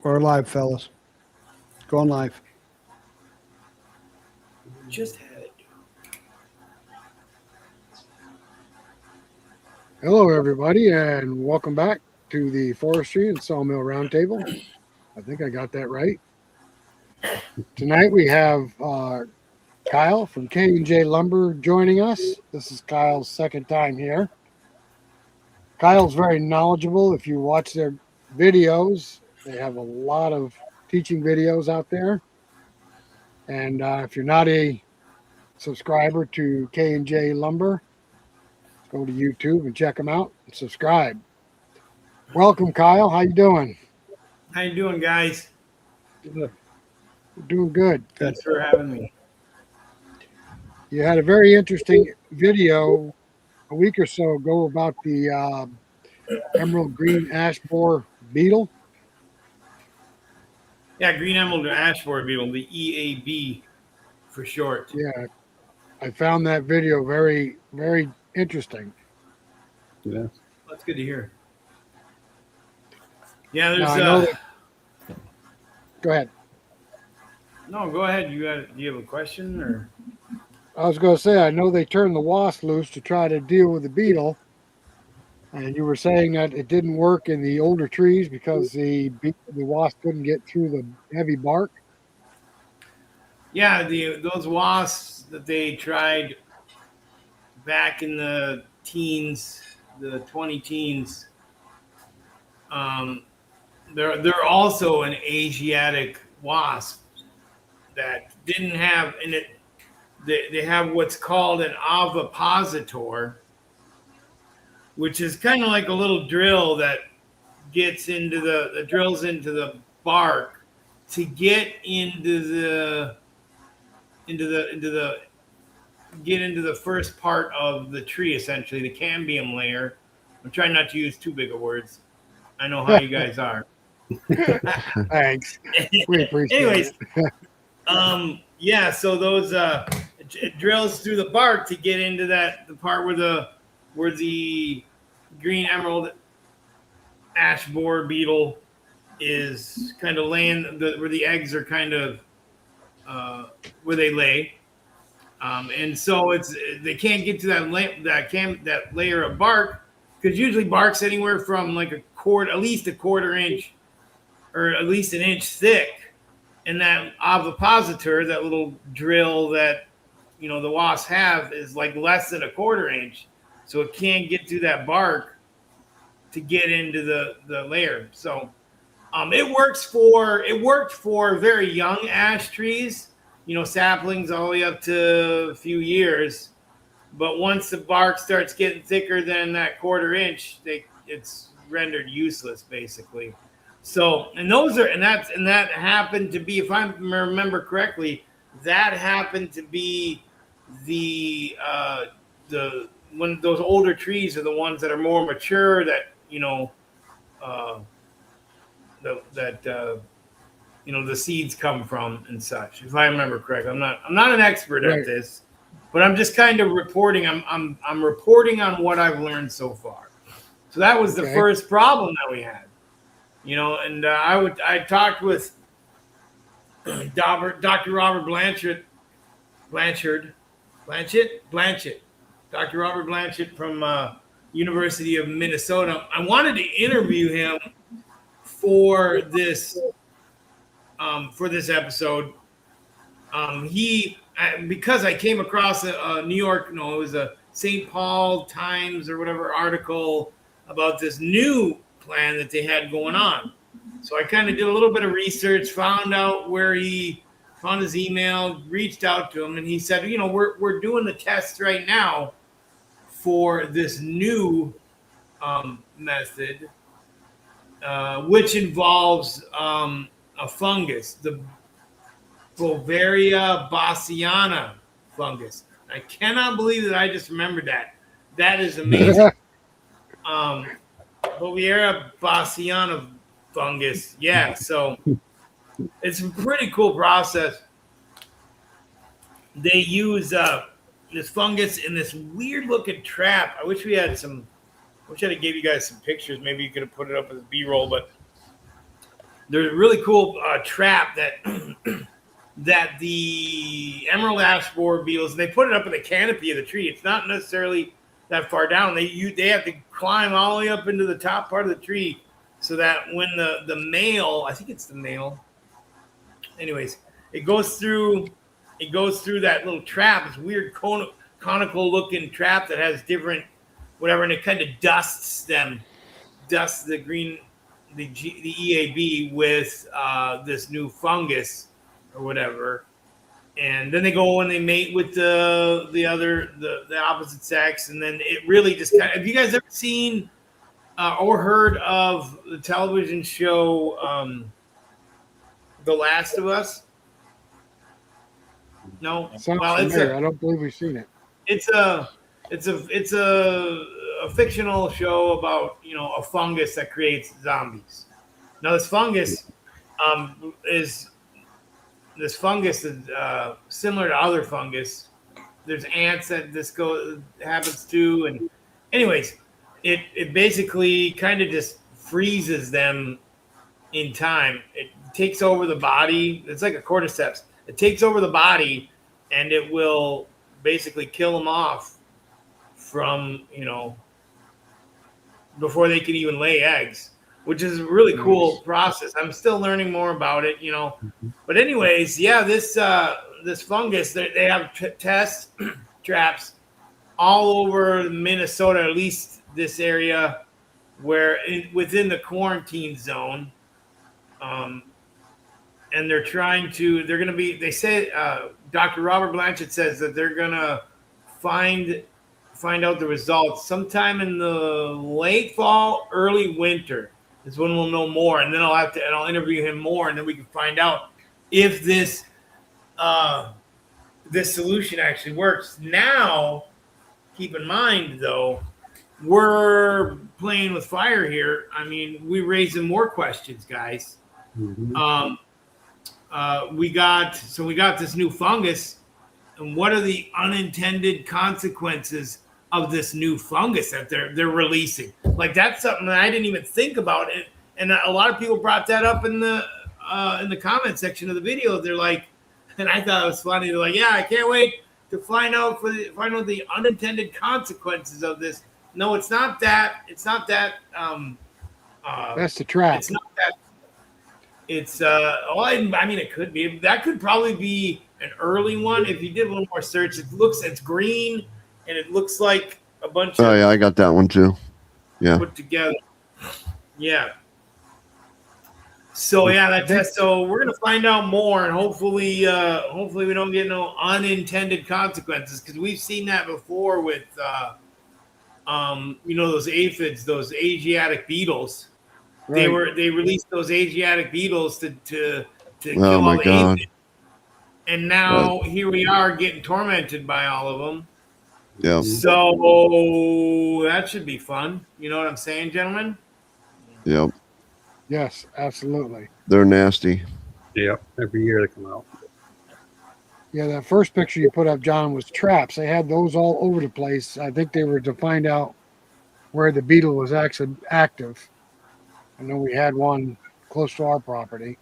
We're live, fellas. Going live. Just had it. Hello, everybody, and welcome back to the Forestry and Sawmill Roundtable. I think I got that right. Tonight we have Kyle from K&J Lumber joining us. This is Kyle's second time here. Kyle's very knowledgeable. If you watch their videos, they have a lot of teaching videos out there. And if you're not a subscriber to K&J Lumber, go to YouTube and check them out and subscribe. Welcome, Kyle. How you doing? How you doing, guys? Good. Doing good. Thanks for having me. You had a very interesting video a week or so ago about the emerald green ash borer beetle. Yeah, green emerald ash borer beetle, the EAB for short. Yeah, I found that video very, very interesting. Yeah. That's good to hear. Yeah, Now, I there's. know that, go ahead. No, go ahead. Do you have a question or? I was going to say, I know they turned the wasp loose to try to deal with the beetle. And you were saying that it didn't work in the older trees because the wasp couldn't get through the heavy bark. Yeah, those wasps that they tried back in the teens, the 20 teens. They're also an Asiatic wasp that didn't have in it. They have what's called an ovipositor, which is kind of like a little drill that gets into the drills into the bark to get into the first part of the tree, essentially the cambium layer. I'm trying not to use too big of words. I know how you guys are. Thanks. We appreciate Anyways, it. yeah, so those it drills through the bark to get into the part where the green emerald ash borer beetle is kind of laying, where the eggs are kind of where they lay, and so they can't get to that layer of bark, because usually bark's anywhere from like at least a quarter inch or at least an inch thick, and that ovipositor, that little drill that the wasps have, is like less than a quarter inch, so it can't get through that bark to get into the layer. So it worked for very young ash trees, saplings all the way up to a few years. But once the bark starts getting thicker than that quarter inch, it's rendered useless, basically. So, that happened to be, if I remember correctly, that happened to be the when those older trees are the ones that are more mature, that the seeds come from and such. If I remember correctly, I'm not an expert at this, but I'm just kind of reporting. I'm reporting on what I've learned so far. So that was the first problem that we had. And I talked with Dr. Robert Blanchett, Dr. Robert Blanchett from University of Minnesota. I wanted to interview him for this episode. Because I came across a New York, it was a St. Paul Times or whatever article about this new plan that they had going on. So I kind of did a little bit of research, found out where he found his email, reached out to him, and he said, we're doing the tests right now for this new method, which involves a fungus, the Bovaria bassiana fungus. I cannot believe that I just remembered that. That is amazing. Bovaria bassiana fungus. Yeah, so it's a pretty cool process. They use this fungus in this weird looking trap. I wish I had gave you guys some pictures. Maybe you could have put it up as B-roll, but there's a really cool trap that that the emerald ash borer beetles, they put it up in the canopy of the tree. It's not necessarily that far down. They have to climb all the way up into the top part of the tree so that when the male, I think it's the male, anyways, it goes through that little trap. It's weird conical looking trap that has different whatever, and it kind of dusts the green, the EAB with this new fungus or whatever, and then they go and they mate with the opposite sex, and then it really just kind of. Have you guys ever seen or heard of the television show The Last of Us? No. Sounds Well, familiar. I don't believe we've seen it. It's a fictional show about a fungus that creates zombies. Now this fungus is similar to other fungus. There's ants that this happens to, and anyways, it basically kind of just freezes them in time. It takes over the body. It's like a cordyceps. It takes over the body, and it will basically kill them off from before they can even lay eggs, which is a really cool process. I'm still learning more about it, But anyways, yeah, this fungus, they have test traps all over Minnesota, at least this area within the quarantine zone. And they're going to be, they say, Dr. Robert Blanchett says that they're going to find out the results sometime in the late fall, early winter is when we'll know more. And then I'll interview him more, and then we can find out if this solution actually works. Now, keep in mind though, we're playing with fire here. I mean, we're raising more questions, guys. Mm-hmm. We got this new fungus, and what are the unintended consequences of this new fungus that they're releasing? Like, that's something that I didn't even think about. And a lot of people brought that up in the comment section of the video. They're like, and I thought it was funny. They're like, yeah, I can't wait to find out the unintended consequences of this. No, it's not that. It's not that. That's the trap. It's not that. It's I mean, it could be. That could probably be an early one if you did a little more search. It's green, and it looks like a bunch of. Oh yeah, I got that one too. Yeah. Put together. Yeah. So yeah, so we're gonna find out more, and hopefully we don't get no unintended consequences, because we've seen that before with those aphids, those Asiatic beetles. Right. They released those Asiatic beetles to kill all the aphids, and now here we are getting tormented by all of them. Yeah. So that should be fun. You know what I'm saying, gentlemen? Yep. Yes, absolutely. They're nasty. Yeah, every year they come out. Yeah, that first picture you put up, John, was traps. They had those all over the place. I think they were to find out where the beetle was actually active. I know we had one close to our property.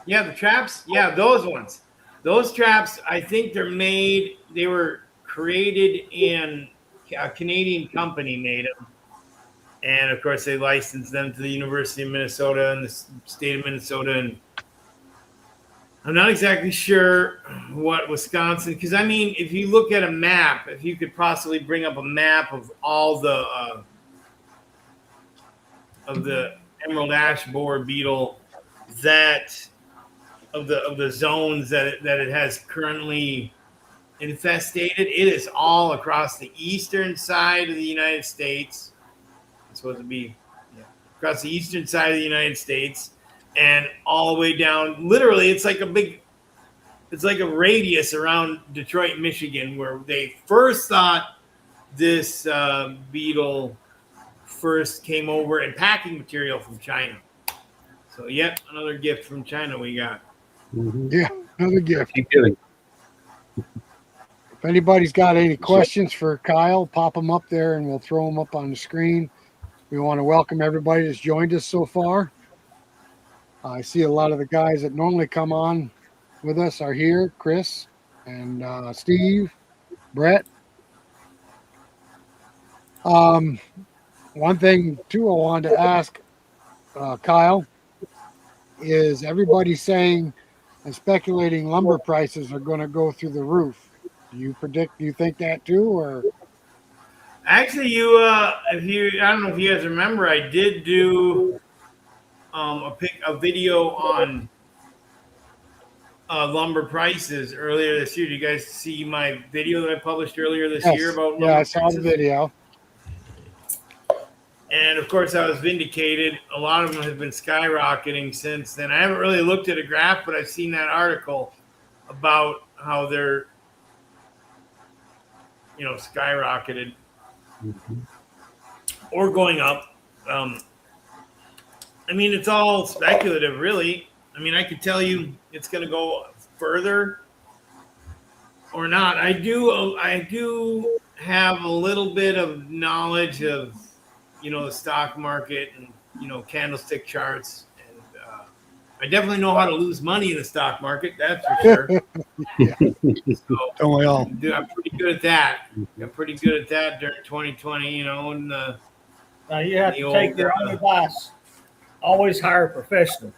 Yeah, the traps. Yeah, those ones. Those traps, I think they were created in a Canadian company made them. And of course, they licensed them to the University of Minnesota and the state of Minnesota. And I'm not exactly sure what Wisconsin, because I mean, if you look at a map, if you could possibly bring up a map of all the emerald ash borer beetle, of the zones that it has currently infestated, it is all across the eastern side of the United States. It's supposed to be across the eastern side of the United States, and all the way down. Literally, it's like a radius around Detroit, Michigan, where they first thought this beetle first came over in packing material from China. So yet another gift from China we got. Mm-hmm. Yeah, another gift. Keep giving. If anybody's got any questions for Kyle, pop them up there and we'll throw them up on the screen. We want to welcome everybody that's joined us so far. I see a lot of the guys that normally come on with us are here. Chris and Steve, Brett. One thing too I wanted to ask Kyle is everybody saying and speculating lumber prices are going to go through the roof. Do you think that too, or Actually, I don't know if you guys remember, I did do a video on lumber prices earlier this year. Do you guys see my video that I published earlier this year yes? about lumber Yeah, I saw prices? the video. And of course, I was vindicated. A lot of them have been skyrocketing since then. I haven't really looked at a graph, but I've seen that article about how they're, skyrocketed or going up. I mean, it's all speculative, really. I mean, I could tell you it's going to go further or not. I do have a little bit of knowledge of, the stock market and, candlestick charts. And I definitely know how to lose money in the stock market. That's for sure. So, Don't we all? I'm pretty good at that. I'm pretty good at that during 2020, and Now you have The to take old, your own advice. Always hire a professional.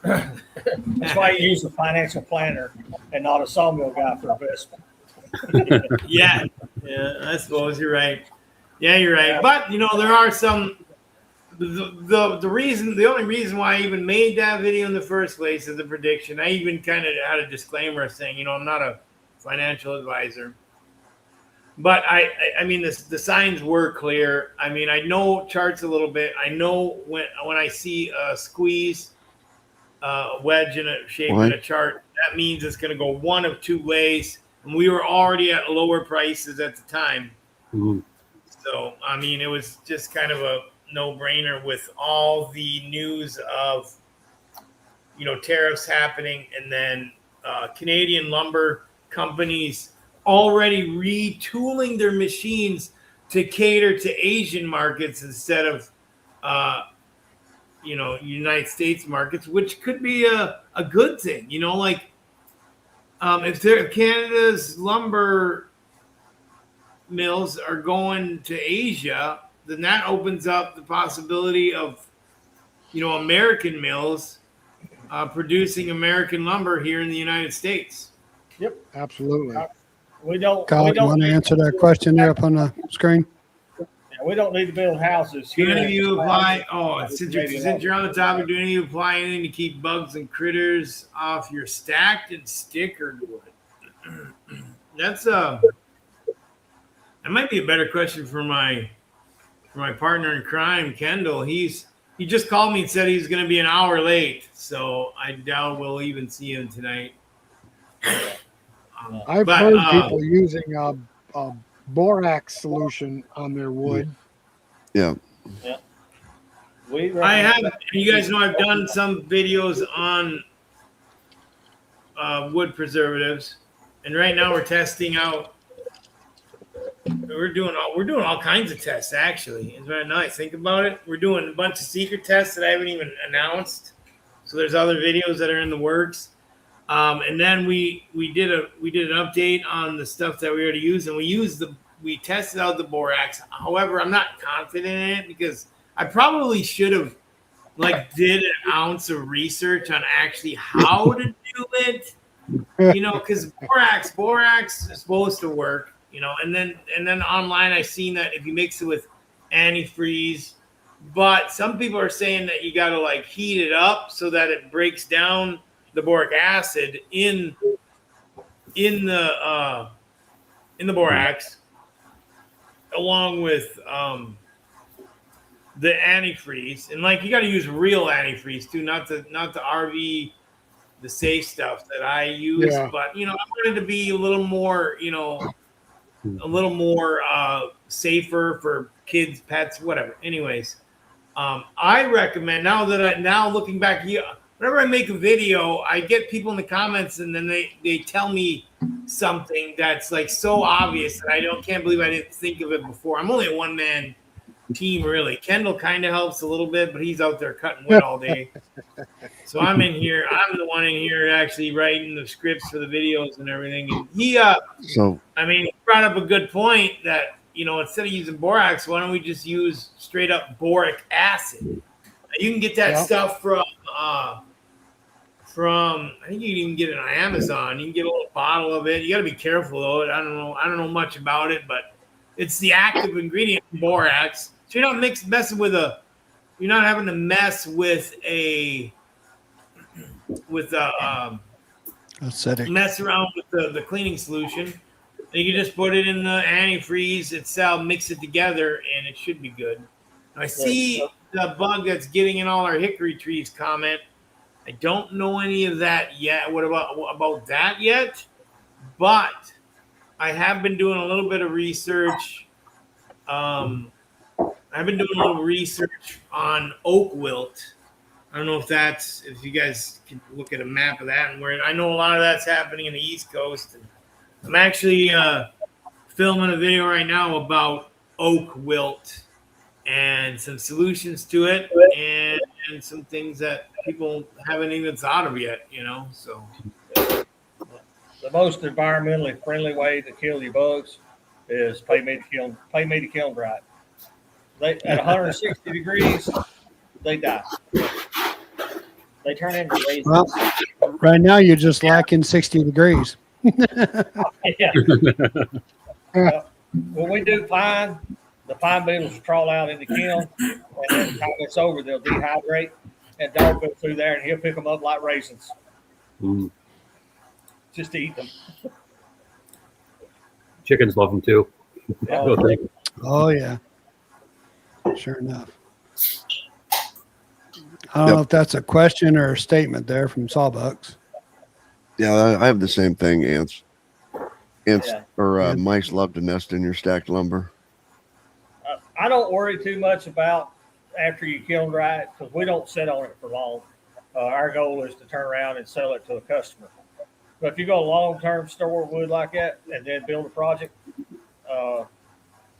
That's why you use a financial planner and not a sawmill guy for investment. yeah, I suppose you're right. Yeah, you're right. But there are some. The only reason why I even made that video in the first place is the prediction. I even kind of had a disclaimer saying, I'm not a financial advisor. But I mean, the signs were clear. I mean, I know charts a little bit. I know when I see a squeeze, wedge in a shape in a chart, that means it's going to go one of two ways. And we were already at lower prices at the time. Mhm. So, I mean, it was just kind of a no-brainer with all the news of, tariffs happening, and then Canadian lumber companies already retooling their machines to cater to Asian markets instead of, United States markets, which could be a good thing. If Canada's lumber mills are going to Asia, then that opens up the possibility of, American mills producing American lumber here in the United States. Absolutely. We don't. Kyle, we you don't want to need- answer that question there up on the screen? We don't need to build houses. Do here. any of you apply? Oh, since you're on the topic, do any of you apply anything to keep bugs and critters off your stacked and stickered wood? That's that might be a better question for my partner in crime, Kendall. He just called me and said he's going to be an hour late, so I doubt we'll even see him tonight. I've heard people using a borax solution on their wood. Yeah. I have. You guys know I've done some videos on wood preservatives, and right now we're testing out. We're doing all kinds of tests. Actually, it's very nice. Think about it. We're doing a bunch of secret tests that I haven't even announced. So there's other videos that are in the works. And then we did an update on the stuff that we already used, and we tested out the borax. However, I'm not confident in it because I probably should have did an ounce of research on actually how to do it. Because borax is supposed to work. And then online I seen that if you mix it with antifreeze, but some people are saying that you got to heat it up so that it breaks down the boric acid in the borax, along with the antifreeze, and you got to use real antifreeze too, not the RV, the safe stuff that I use. Yeah. But I wanted to be a little more, safer for kids, pets, whatever. Anyways, I recommend now looking back, whenever I make a video, I get people in the comments and then they tell me something that's so obvious that can't believe I didn't think of it before. I'm only a one-man team really. Kendall kind of helps a little bit, but he's out there cutting wood all day. So I'm in here. I'm the one in here actually writing the scripts for the videos and everything. And he, So he brought up a good point that, instead of using borax, why don't we just use straight up boric acid? You can get that stuff from I think you can even get it on Amazon. You can get a little bottle of it. You got to be careful though. I don't know much about it, but it's the active ingredient in borax. So you're not messing with you're not having to mess with Acidic. mess around with the cleaning solution. And you can just put it in the antifreeze itself, mix it together, and it should be good. I see the bug that's getting in all our hickory trees comment. I don't know any of that yet. What about that yet? But I have been doing a little bit of research. I've been doing a little research on oak wilt. I don't know if you guys can look at a map of that, and where I know a lot of that's happening in the East Coast. And I'm actually filming a video right now about oak wilt and some solutions to it, and some things that people haven't even thought of yet. So The most environmentally friendly way to kill your bugs is pay me to kiln dry. They at 160 degrees, they die. They turn into raisins. Well, right now you're just lacking 60 degrees. Yeah. When we do pine, the pine beetles will crawl out in the kiln, and then the time it's over, they'll dehydrate, and dog goes through there, and he'll pick them up like raisins, just to eat them. Chickens love them too. Oh, yeah. Sure enough. I don't know if that's a question or a statement there from Sawbucks. yeah, I have the same thing. Ants Yeah. or mice love to nest in your stacked lumber. I don't worry too much about after you kiln dry it because we don't sit on it for long. Our goal is to turn around and sell it to a customer. But if you go long-term store wood like that and then build a project,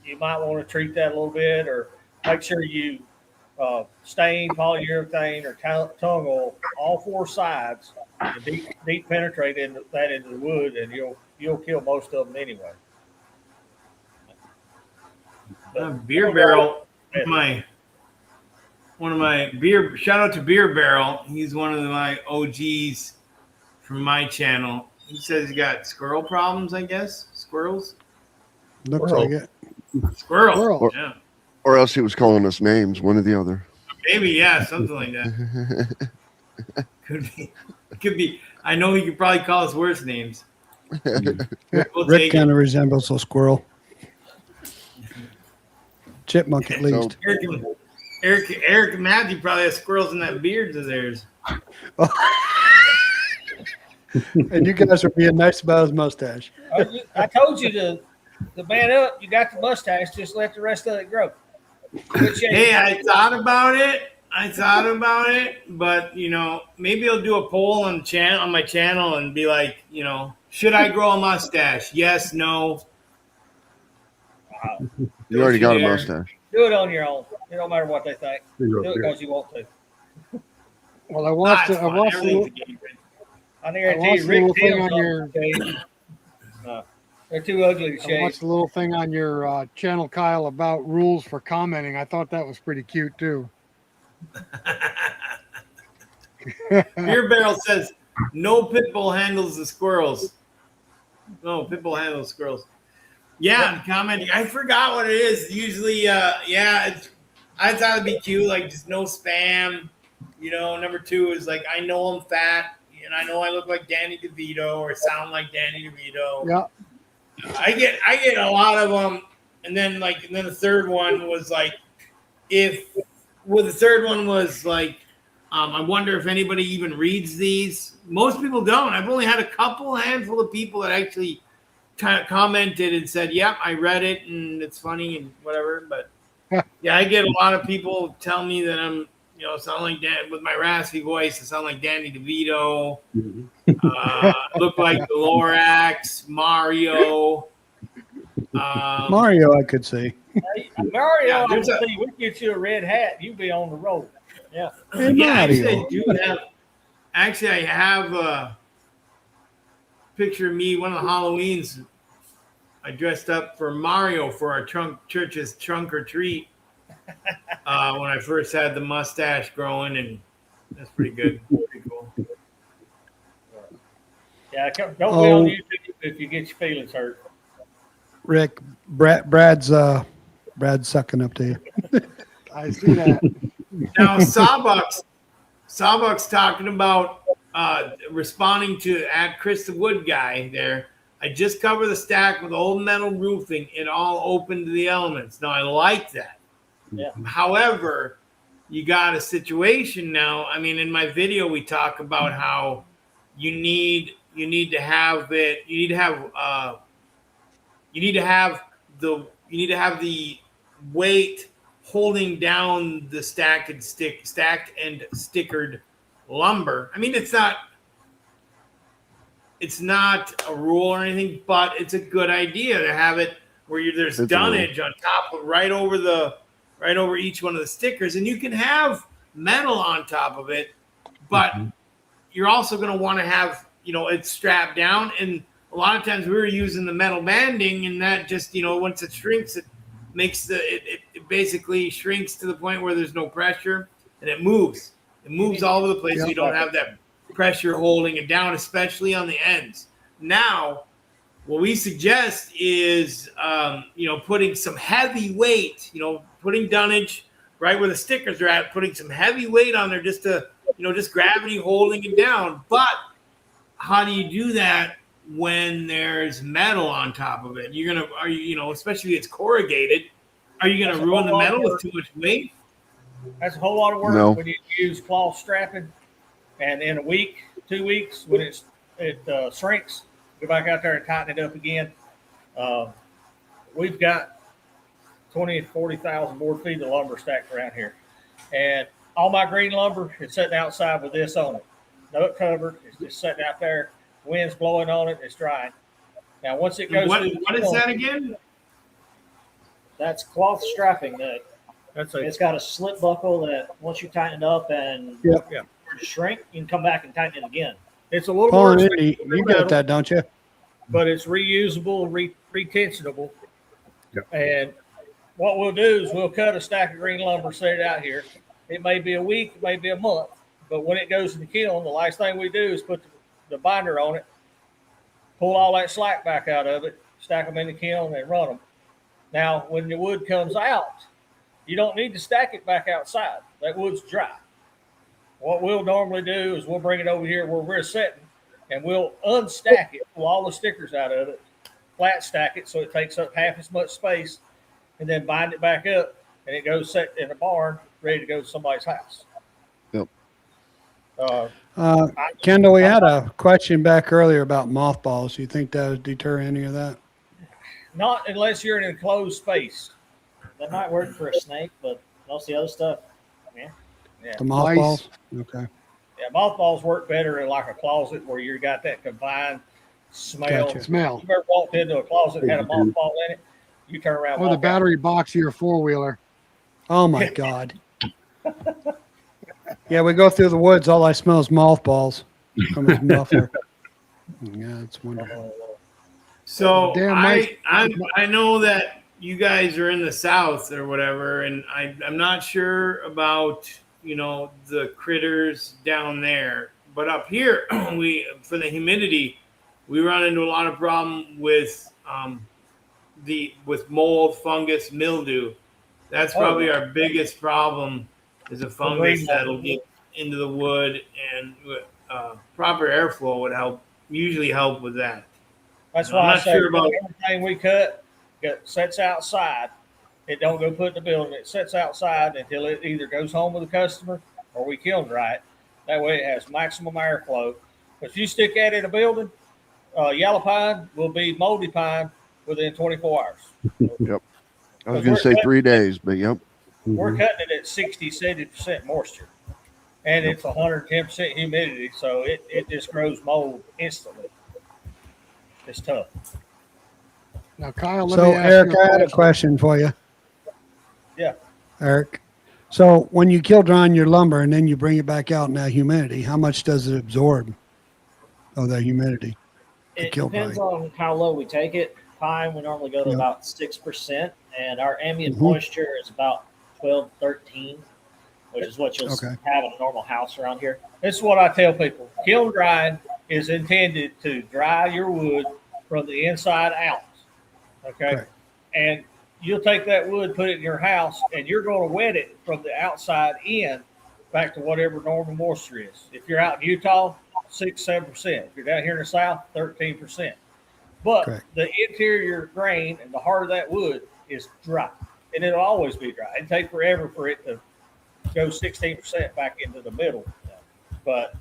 you might want to treat that a little bit, or make sure you stain polyurethane or tung oil all four sides and deep penetrate into the wood, and you'll kill most of them anyway. Beer Barrel, one of my beer. Shout out to Beer Barrel. He's one of my OGs from my channel. He says he's got squirrel problems. I guess squirrels. Looks like it. Squirrel. Yeah. Or else he was calling us names, one or the other. Maybe, yeah, something like that. Could be. I know he could probably call us worse names. We'll Rick kind of resembles a squirrel. Chipmunk, at least. Eric and Matthew probably have squirrels in that beard of theirs. And you guys are being nice about his mustache. I told you to man up. You got the mustache. Just let the rest of it grow. Hey, I thought about it, but maybe I'll do a poll on my channel and be like, should I grow a mustache? Yes, no. You already got a mustache. Do it on your own. It don't matter what they think. Do it because you want to. Well, I watched a little thing on your. They're too ugly to I shave. watched a little thing on your channel, Kyle, about rules for commenting. I thought that was pretty cute too. Beer Barrel says no pit bull handles the squirrels. No pit bull handles squirrels. Yeah, I'm commenting. I forgot what it is. Usually, I thought it'd be cute, like just no spam. Number two is like I know I'm fat, and I know I look like Danny DeVito or sound like Danny DeVito. Yeah. I get a lot of them, and then the third one was like, I wonder if anybody even reads these. Most people don't. I've only had a handful of people that actually commented and said, "Yep, I read it and it's funny and whatever." But yeah, I get a lot of people tell me that I'm, sound like Dan with my raspy voice. I sound like Danny DeVito. Look like the Lorax, Mario. Mario, I could see. Hey, Mario, Yeah, I there's a- see. We get you a red hat. You be on the road. Yeah. Hey, yeah, actually, Mario. I do have. Actually, I have a picture of me. One of the Halloweens, I dressed up for Mario for our church's trunk or treat when I first had the mustache growing, and that's pretty good. Pretty cool. Yeah. Don't be Oh. on YouTube if you get your feelings hurt. Rick, Brad's sucking up to you. I see that. Now, Sawbuck's talking about responding to at Chris the Wood guy there. I just covered the stack with old metal roofing. It all open to the elements. Now, I like that. Yeah. However, you got a situation now. I mean, in my video, we talk about how you need to have it. You need to have the weight holding down the stacked and stickered lumber. I mean, it's not a rule or anything, but it's a good idea to have it where there's It's a rule. dunnage on top of right over each one of the stickers, and you can have metal on top of it, but you're also going to want to have it's strapped down. And a lot of times we were using the metal banding, and that just once it shrinks, it makes it basically shrinks to the point where there's no pressure, and it moves all over the place. So you don't have that pressure holding it down, especially on the ends. Now, what we suggest is, putting some heavy weight, putting dunnage right where the stickers are at, putting some heavy weight on there just to, just gravity holding it down. But how do you do that when there's metal on top of it? Especially if it's corrugated, are you going to ruin the metal with too much weight? That's a whole lot of work No. when you use cloth strapping. And in a week, 2 weeks, when it shrinks, go back out there and tighten it up again. We've got 20 to 40,000 board feet of lumber stacked around here. And all my green lumber is sitting outside with this on it. No covered. It's just sitting out there. Wind's blowing on it. It's drying. Now, once it goes What through the is kiln, that again? That's cloth strapping that That's it's got a slip buckle that once you tighten it up and Yep. shrink, you can come back and tighten it again. it's a little Paul more and expensive Indy, than you got metal, that, don't you? but it's reusable, retensionable. Yep. And what we'll do is we'll cut a stack of green lumber, set it out here. It may be a week, it may be a month, but when it goes to the kiln, the last thing we do is put the binder on it, pull all that slack back out of it, stack them in the kiln, and run them. Now, when the wood comes out, you don't need to stack it back outside. That wood's dry. What we'll normally do is we'll bring it over here where we're sitting, and we'll unstack it, pull all the stickers out of it, flat stack it so it takes up half as much space, and then bind it back up, and it goes set in a barn, ready to go to somebody's house. Yep. Kendall, we had a question back earlier about mothballs. You think that would deter any of that? Not unless you're in an enclosed space. That might work for a snake, but most of the other stuff, The mothballs? Okay. Yeah, mothballs work better in like a closet where you got that confined smell. Gotcha. Smell. You ever walked into a closet and had a mothball in it? You turn around. Or the walk out. battery box of your four-wheeler. Oh my God. Yeah, we go through the woods. All I smell is mothballs from his muffler. Yeah, it's wonderful. So Damn, I know that you guys are in the South or whatever, and I'm not sure about the critters down there, but up here for the humidity, we run into a lot of problem with mold, fungus, mildew. That's probably our biggest problem is a fungus that'll get into the wood, and proper airflow would usually help with that. That's I'm why I not say sure about- everything we cut sets outside. It don't go put in the building. It sits outside until it either goes home with the customer or we kiln dry it. That way it has maximum airflow. But if you stick that in a building, yellow pine will be moldy pine within 24 hours. I was going to say 3 days, but yep. We're cutting it at 60, 70% moisture. And it's 110% humidity, so it just grows mold instantly. It's tough. Now, Kyle, let So, me ask Eric, you I had a question for you. Yeah. Eric. So, when you kill dry your lumber and then you bring it back out in that humidity, how much does it absorb of that humidity? It kill depends dry. on how low we take it. Pine, we normally go to Yep. about 6%, and our ambient Mhm. moisture is about 12, 13, which is what you'll Okay. have in a normal house around here. This is what I tell people. Kiln drying is intended to dry your wood from the inside out. Okay. Correct. And you'll take that wood, put it in your house, and you're going to wet it from the outside in back to whatever normal moisture is. If you're out in Utah, 6, 7%. If you're down here in the South, 13%. But Correct. the interior grain and the heart of that wood is dry, and it'll always be dry. It'd take forever for it to go 16% back into the middle. But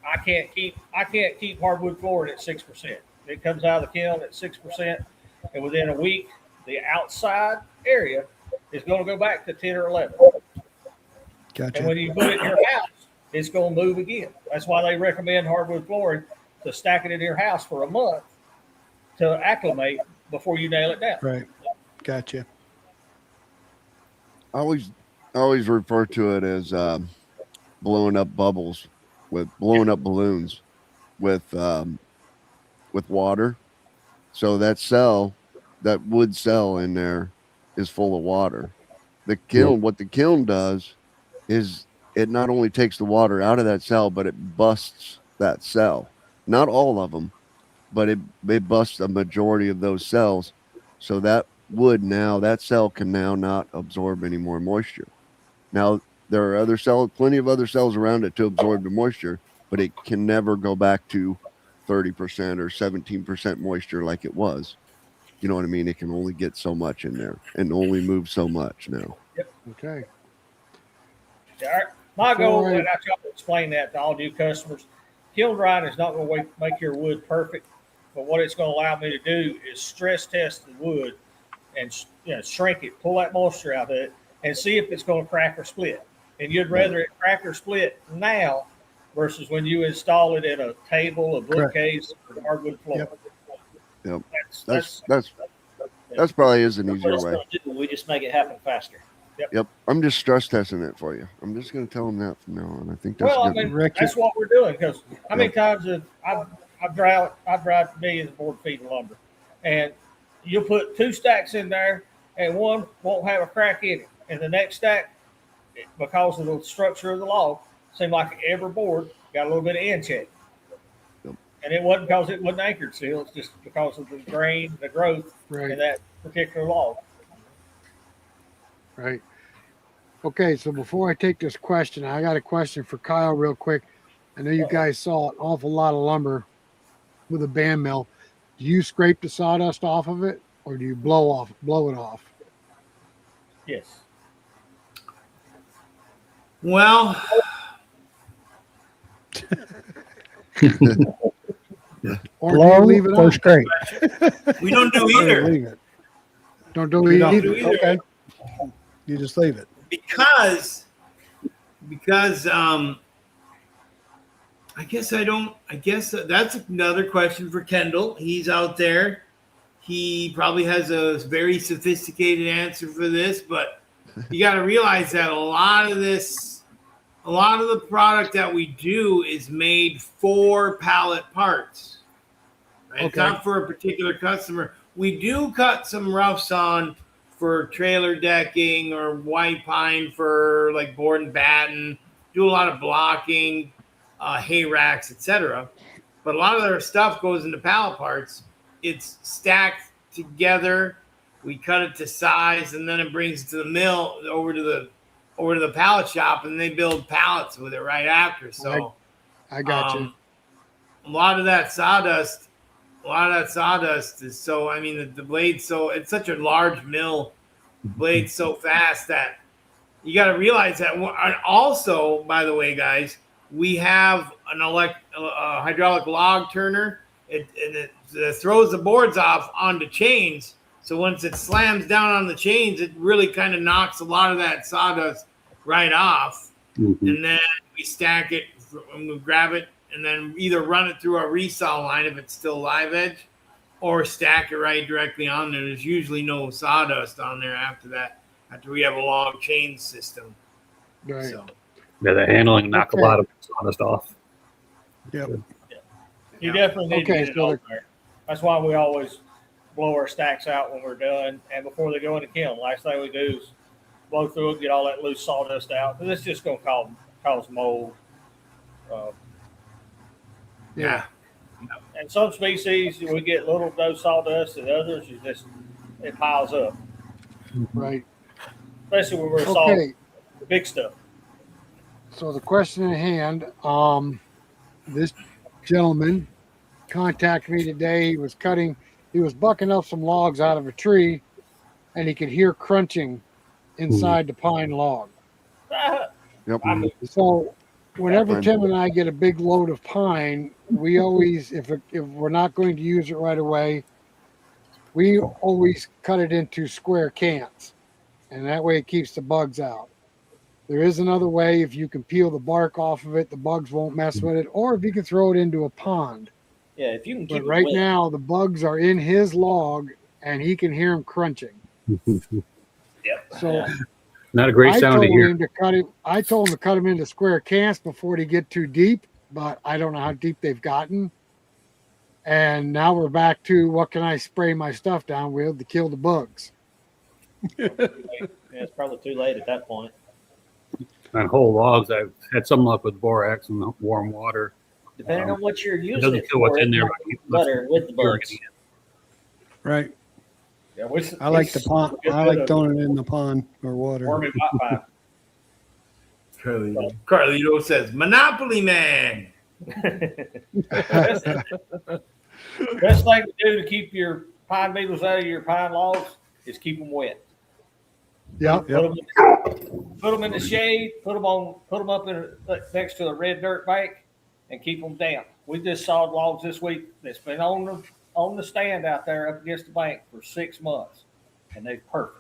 I can't keep hardwood flooring at 6%. It comes out of the kiln at 6%, and within a week, the outside area is going to go back to 10 or 11. Gotcha. And when you put it in your house, it's going to move again. That's why they recommend hardwood flooring to stack it in your house for a month to acclimate before you nail it down. Right. Gotcha. I always refer to it as blowing up bubbles blowing up balloons with water. So that wood cell in there is full of water. What the kiln does is it not only takes the water out of that cell, but it busts that cell. Not all of them, but it busts a majority of those cells. So that that cell can now not absorb any more moisture. Now, there are plenty of other cells around it to absorb the moisture, but it can never go back to 30% or 17% moisture like it was. You know what I mean? It can only get so much in there and only move so much now. Okay. My goal, Before I- and I try to explain that to all new customers, kiln drying is not going to make your wood perfect, but what it's going to allow me to do is stress test the wood and shrink it, pull that moisture out of it, and see if it's going to crack or split. And you'd rather it crack or split now versus when you install it in a table, a bookcase, or hardwood floor. Yep. That's probably is an What easier it's way. going to do, we just make it happen faster. Yep. I'm just stress testing it for you. I'm just going to tell them that from now on. I think that's Well, I good. mean, Rick, that's what we're doing because how many times have I've dried millions of board feet of lumber, and you'll put 2 stacks in there, and one won't have a crack in it, and the next stack, because of the structure of the log, seemed like every board got a little bit of end check. Yep. And it wasn't because it wasn't anchored still; it's just because of the grain, the growth Right. in that particular log. Right. Okay, so before I take this question, I got a question for Kyle real quick. I know you guys saw an awful lot of lumber with a band mill. Do you scrape the sawdust off of it or do you blow it off? Yes. Well, Or do blow you leave it or on? scrape? we don't do Or either leave it. Don't do You don't. either. either. Okay. You just leave it. because I guess that's another question for Kendall. He's out there. He probably has a very sophisticated answer for this, but you got to realize that a lot of the product that we do is made for pallet parts. Right? It's Okay. not for a particular customer. We do cut some roughs on for trailer decking or white pine for like board and batten. Do a lot of blocking, hay racks, etc. But a lot of their stuff goes into pallet parts. It's stacked together. We cut it to size, and then it brings it to the mill over to the pallet shop, and they build pallets with it right after. So I got you. a lot of that sawdust is so. I mean, the blade. So it's such a large mill. Blade so fast that you got to realize that. And also, by the way, guys, we have an hydraulic log turner. It throws the boards off onto chains. So once it slams down on the chains, it really kind of knocks a lot of that sawdust right off. And then we stack it and we grab it and then either run it through our resaw line if it's still live edge, or stack it right directly on there. There's usually no sawdust on there after that, after we have a log chain system. Right. So, Yeah, the handling knock Okay. a lot of sawdust off. Yep. You definitely need Okay, to get it so on there. That's why we always blow our stacks out when we're done and before they go in the kiln. Last thing we do is blow through it, get all that loose sawdust out. Because it's just going to cause mold. yeah. And some species, we get little dose sawdust, and others, it piles up. Right. Especially when we're sawing Okay. the big stuff. So the question at hand, this gentleman contacted me today. He was bucking up some logs out of a tree, and he could hear crunching inside the pine log. Yep. I mean, So whenever Fine. Tim and I get a big load of pine, we always, if we're not going to use it right away, we always cut it into square cans, and that way it keeps the bugs out. There is another way. If you can peel the bark off of it, the bugs won't mess with it, or if you can throw it into a pond. Yeah, if you can keep But right it wet. now, the bugs are in his log, and he can hear them crunching. So Not a great I sound told to hear. him to cut it. I told him to cut them into square cans before they get too deep, but I don't know how deep they've gotten. And now we're back to what can I spray my stuff down with to kill the bugs? Yeah, it's probably too late at that point. On whole logs, I've had some luck with borax and warm water. Depending on what you're using doesn't it kill what's for, in it there, might but be keep less better with the urine bugs. in. Right. yeah, I like the pond. I like throwing it in the pond or water. Wormy white Carlito says, Monopoly Man. Best thing to do to keep your pine beetles out of your pine logs is keep them wet. Yep. Put them in the shade. Put them up next to a red dirt bank, and keep them damp. We just sawed logs this week that's been on the stand out there up against the bank for 6 months, and they're perfect.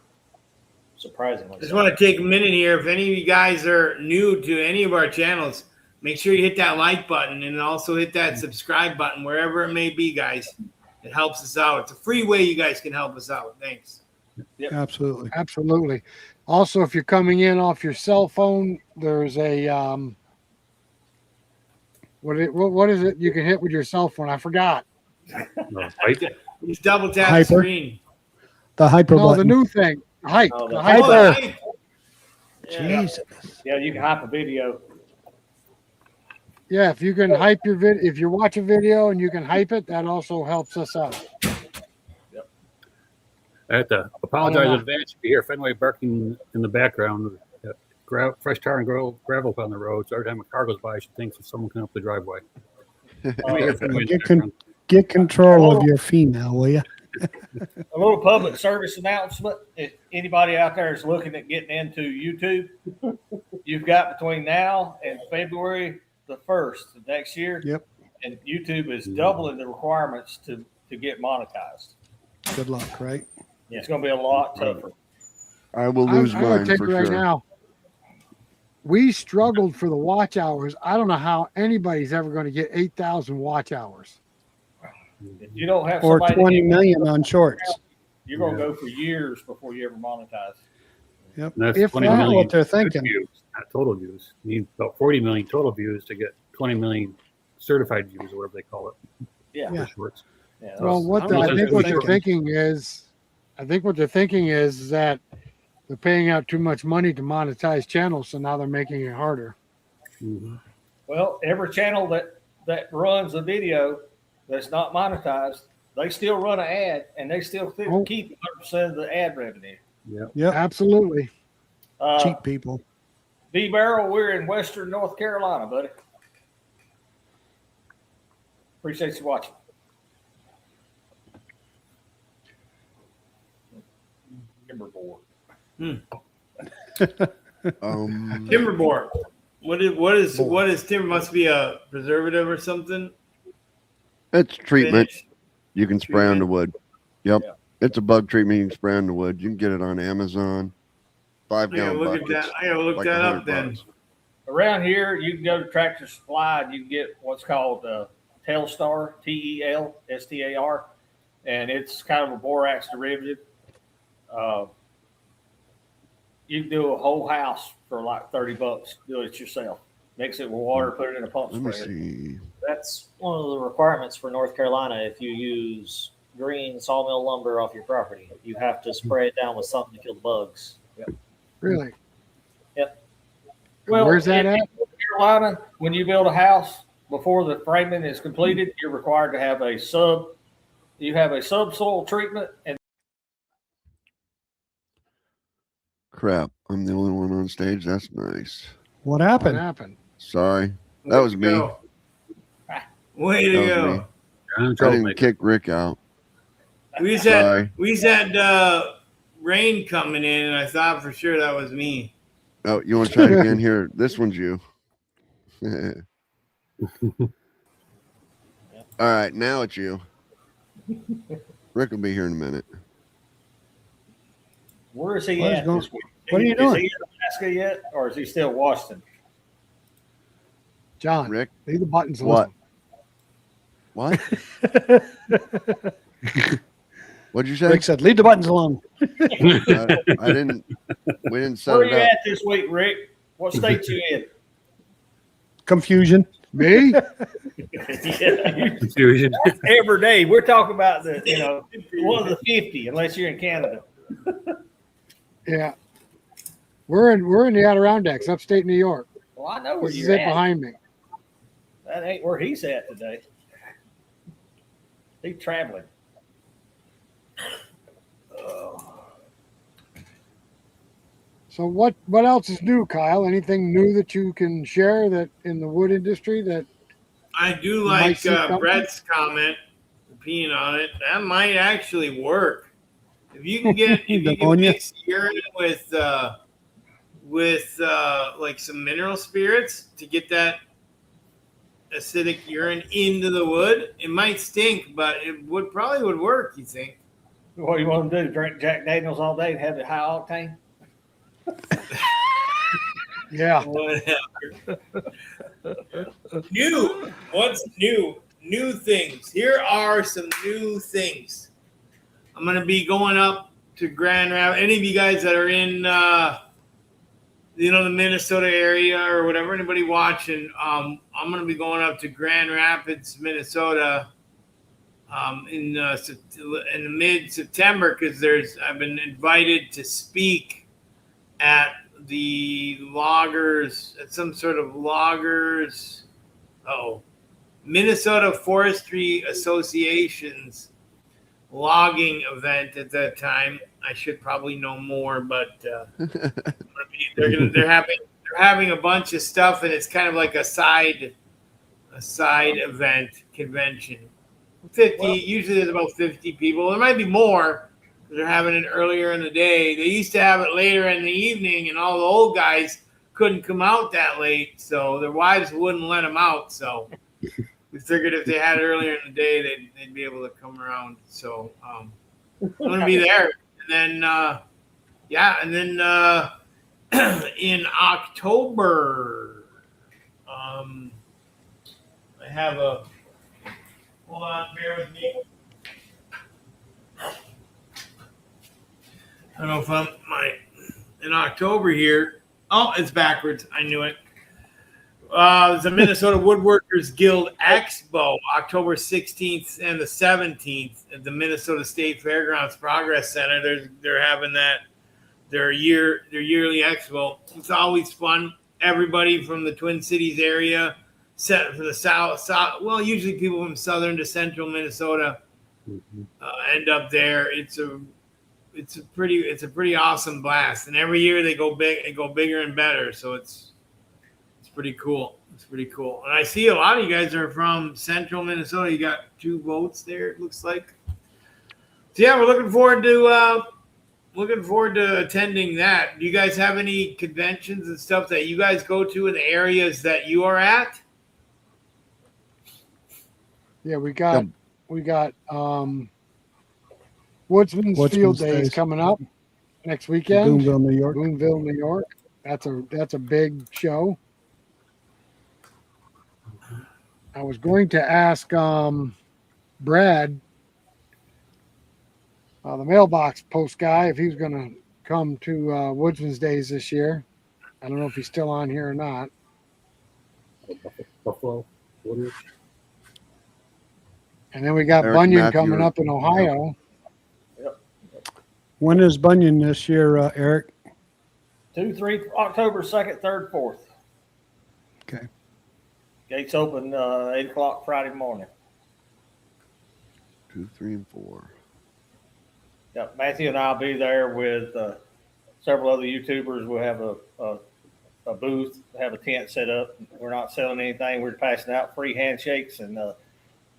Surprisingly. Just so. want to take a minute here. If any of you guys are new to any of our channels, make sure you hit that like button and also hit that subscribe button wherever it may be, guys. It helps us out. It's a free way you guys can help us out. Thanks. Yep. Absolutely. Absolutely. Also, if you're coming in off your cell phone, there's a what is it you can hit with your cell phone? I forgot. No, right? Just double tap Hyper. the screen. The hyper No, the button. new thing. Hype. Oh, the the hyper. Oh, hey, Jesus. Yeah, you can hype a video. Yeah, if you can hype your if you watch a video and you can hype it, that also helps us out. I have to apologize in advance if you hear Fenway barking in the background. Fresh tar and gravel on the road. So every time a car goes by, she thinks it's someone coming up the driveway. Get control of your female, will you? A little public service announcement. If anybody out there is looking at getting into YouTube, you've got between now and February the 1st of next year. Yep. And YouTube is doubling the requirements to get monetized. Good luck, right? It's going to be a lot tougher. I will lose I'm gonna mine take for it right sure. now. We struggled for the watch hours. I don't know how anybody's ever going to get 8,000 watch hours. If you don't have Or somebody 20 million on shorts. you're going to go for years before you ever monetize. Yep. And that's If 20 that- million what they're thinking. views, not total views. You need about 40 million total views to get 20 million certified views, or whatever they call it. Yeah. Yeah. For shorts. Yeah, Well, I don't know I if think that's what what they're they're thinking is that they're paying out too much money to monetize channels, so now they're making it harder. Mm-hmm. Well, every channel that runs a video that's not monetized, they still run an ad, and they still Oh. keep 100% of the ad revenue. Yep. Absolutely. Cheap people. D Barrel, we're in Western North Carolina, buddy. Appreciate you watching. Timberboard. Timberboard. What is timber? Must be a preservative or something. It's treatment. Finish. You can spray on the Treatment. wood. Yep. Yeah. It's a bug treatment. You can spray on the wood. You can get it on Amazon. I gotta 5-gallon look at buckets. that. I gotta look like that up 100 then. bucks. Around here, you can go to Tractor Supply and you can get what's called Telstar, TELSTAR. and it's kind of a borax derivative. You can do a whole house for like $30. Do it yourself. Mix it with water, put it in a pump Let me sprayer. see. That's one of the requirements for North Carolina. If you use green sawmill lumber off your property, you have to spray it down with something to kill the bugs. Really? Yep. Well, Where's that in at? North Carolina, when you build a house, before the framing is completed, you're required to have a subsoil treatment, and Crap. I'm the only one on stage. That's nice. What What happened? happened? Sorry. That was me. Go. Way to That was go. me. I'm I didn't troublemaker. kick Rick out. We just Sorry. had rain coming in, and I thought for sure that was me. Oh, you want to try it again? Here, this one's you. All right, now it's you. Rick will be here in a minute. where is he What is at going- this week? what are you Is doing? he in Alaska yet, or is he still Washington? John, Rick, leave the buttons What? alone. what? What'd you say? Rick said, "Leave the buttons alone." I didn't. We didn't set Where are it you up. at this week, Rick? What state you in? Confusion. Me? Yeah, Confusion. every day. We're talking about one of the 50, unless you're in Canada. Yeah. We're in the Adirondacks, upstate New York. Well, I know where This is you're it at. behind me. That ain't where he's at today. He's traveling. So what else is new, Kyle? Anything new that you can share that in the wood industry that I do You might like see something? Brett's comment, opinion on it. That might actually work. If you can get if you can Ammonia? mix urine with like some mineral spirits to get that acidic urine into the wood, it might stink, but it would probably would work. You think? What do you want to do? Drink Jack Daniels all day and have it high octane? yeah. Whatever. New. What's new? New things. Here are some new things. I'm gonna be going up to Grand Rapids. Any of you guys that are in the Minnesota area or whatever, anybody watching, I'm gonna be going up to Grand Rapids, Minnesota, in the mid-September because I've been invited to speak at the loggers at some sort of Minnesota Forestry Association's logging event at that time. I should probably know more, but they're having a bunch of stuff, and it's kind of like a side event convention. 50 usually there's about 50 people. There might be more. They're having it earlier in the day. They used to have it later in the evening, and all the old guys couldn't come out that late, so their wives wouldn't let them out. So we figured if they had it earlier in the day, they'd be able to come around. So I'm going to be there. And then, in October, I have a – hold on, bear with me. I don't know if I'm in October here. Oh, it's backwards. I knew it. It's the Minnesota Woodworkers Guild Expo, October 16th and the 17th at the Minnesota State Fairgrounds Progress Center. They're having their yearly expo. It's always fun. Everybody from the Twin Cities area, set from the south. Well, usually people from southern to central Minnesota end up there. It's a pretty awesome blast, and every year they go bigger and better. So it's pretty cool. It's pretty cool. And I see a lot of you guys are from central Minnesota. You got 2 votes there, it looks like. So yeah, we're looking forward to attending that. Do you guys have any conventions and stuff that you guys go to in the areas that you are at? Yeah, we got Woodsman's Field Days coming up next weekend. Boonville, New York. Boonville, New York. That's a big show. I was going to ask Brad the mailbox post guy, if he was going to come to Woodsman's Days this year. I don't know if he's still on here or not. Buffalo. Woodward. And then we got Eric Bunyan Matthew. coming up in Ohio. When is Bunyan this year, Eric? 2, 3, October 2nd, 3rd, 4th. Okay. Gates open 8 o'clock Friday morning. 2, 3, and 4. Yep, Matthew and I'll be there with several other YouTubers. We'll have a booth, have a tent set up. We're not selling anything. We're passing out free handshakes and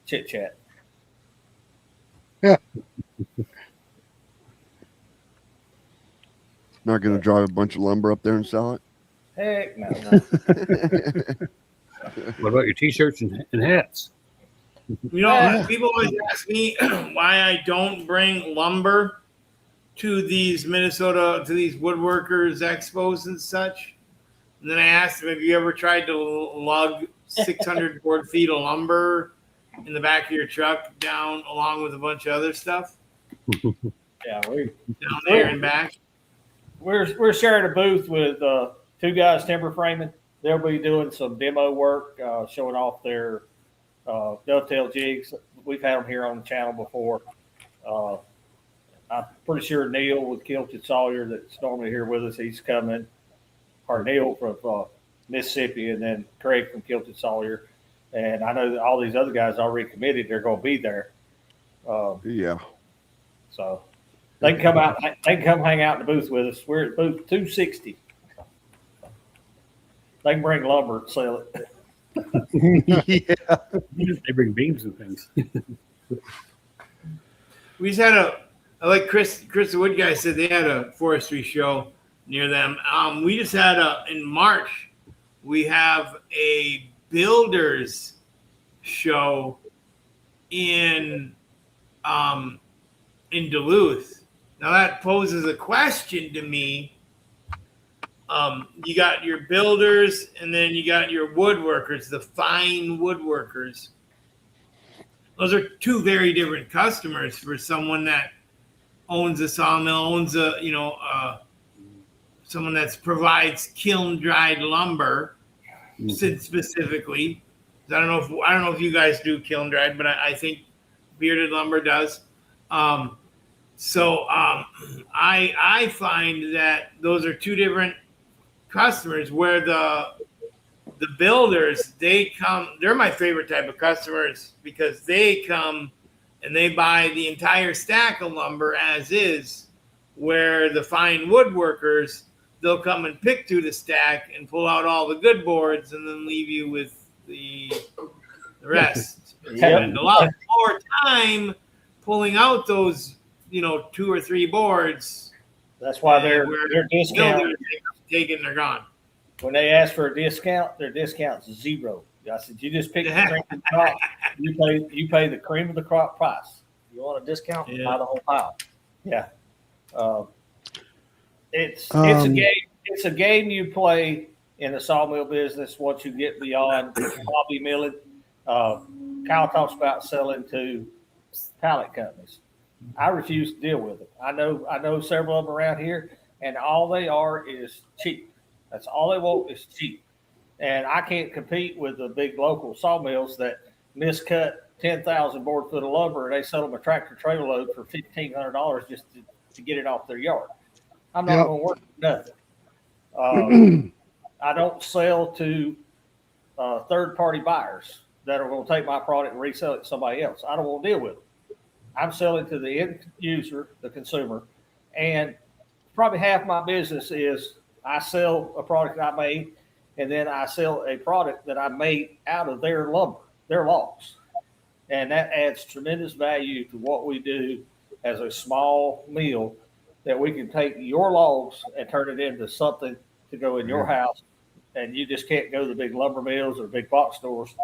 chit chat. Not going to drive a bunch of lumber up there and sell it? Heck no. What about your T-shirts and hats? You know, people always ask me why I don't bring lumber to these Minnesota, to these woodworkers expos and such. And then I asked them, have you ever tried to lug 600 board feet of lumber in the back of your truck down along with a bunch of other stuff Yeah, down there and back? we're sharing a booth with 2 guys timber framing. They'll be doing some demo work, showing off their dovetail jigs. We've had them here on the channel before. I'm pretty sure Neil with Kilted Sawyer that's normally here with us, he's coming. Or Neil from Mississippi, and then Craig from Kilted Sawyer. And I know that all these other guys already committed. They're going to be there. Yeah. So they can come out. They can come hang out in the booth with us. We're at booth 260. They can bring lumber and sell it. Yeah. They bring beams and things. We just had like Chris the Wood guy said, they had a forestry show near them. We just had in March, we have a builders show in Duluth. Now that poses a question to me. You got your builders and then you got your woodworkers, the fine woodworkers. Those are 2 very different customers for someone that owns a sawmill, owns someone that provides kiln dried lumber, specifically. I don't know if you guys do kiln dried, but I think bearded lumber does. I find that those are 2 different customers. Where the builders, they're my favorite type of customers because they come and they buy the entire stack of lumber as is. Where the fine woodworkers, they'll come and pick through the stack and pull out all the good boards and then leave you with the rest. Spend a lot more time pulling out those, 2 or 3 boards. That's why their discount. Taken, they're gone. When they ask for a discount, their discount's 0. I said, you just pick the cream of the crop. You pay the cream of the crop price. You want a discount? Yeah. Buy the whole pile. Yeah. It's a game. It's a game you play in the sawmill business once you get beyond hobby milling. Kyle talks about selling to pallet companies. I refuse to deal with it. I know several of them around here, and all they are is cheap. That's all they want is cheap. And I can't compete with the big local sawmills that miscut 10,000 board foot of lumber and they sell them a tractor trailer load for $1,500 just to get it off their yard. I'm not going to work for nothing. I don't sell to third-party buyers that are going to take my product and resell it to somebody else. I don't want to deal with it. I'm selling to the end user, the consumer, and probably half my business is I sell a product that I made, and then I sell a product that I made out of their lumber, their logs. And that adds tremendous value to what we do as a small mill, that we can take your logs and turn it into something to go in your house. And you just can't go to the big lumber mills or big box stores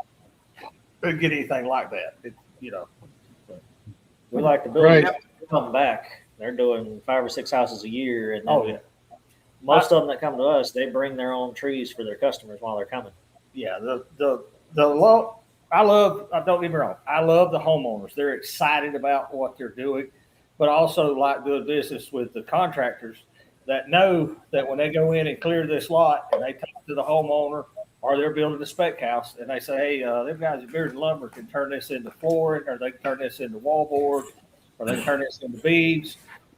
and get anything like that. We like to build come back. They're doing 5 or 6 houses a year, and most of them that come to us, they bring their own trees for their customers while they're coming. Yeah, I love. Don't get me wrong. I love the homeowners. They're excited about what they're doing. but I also like doing business with the contractors that know that when they go in and clear this lot and they talk to the homeowner or they're building a spec house and they say, hey, them guys at Beard and Lumber can turn this into flooring, or they can turn this into wallboard, or they can turn this into beams.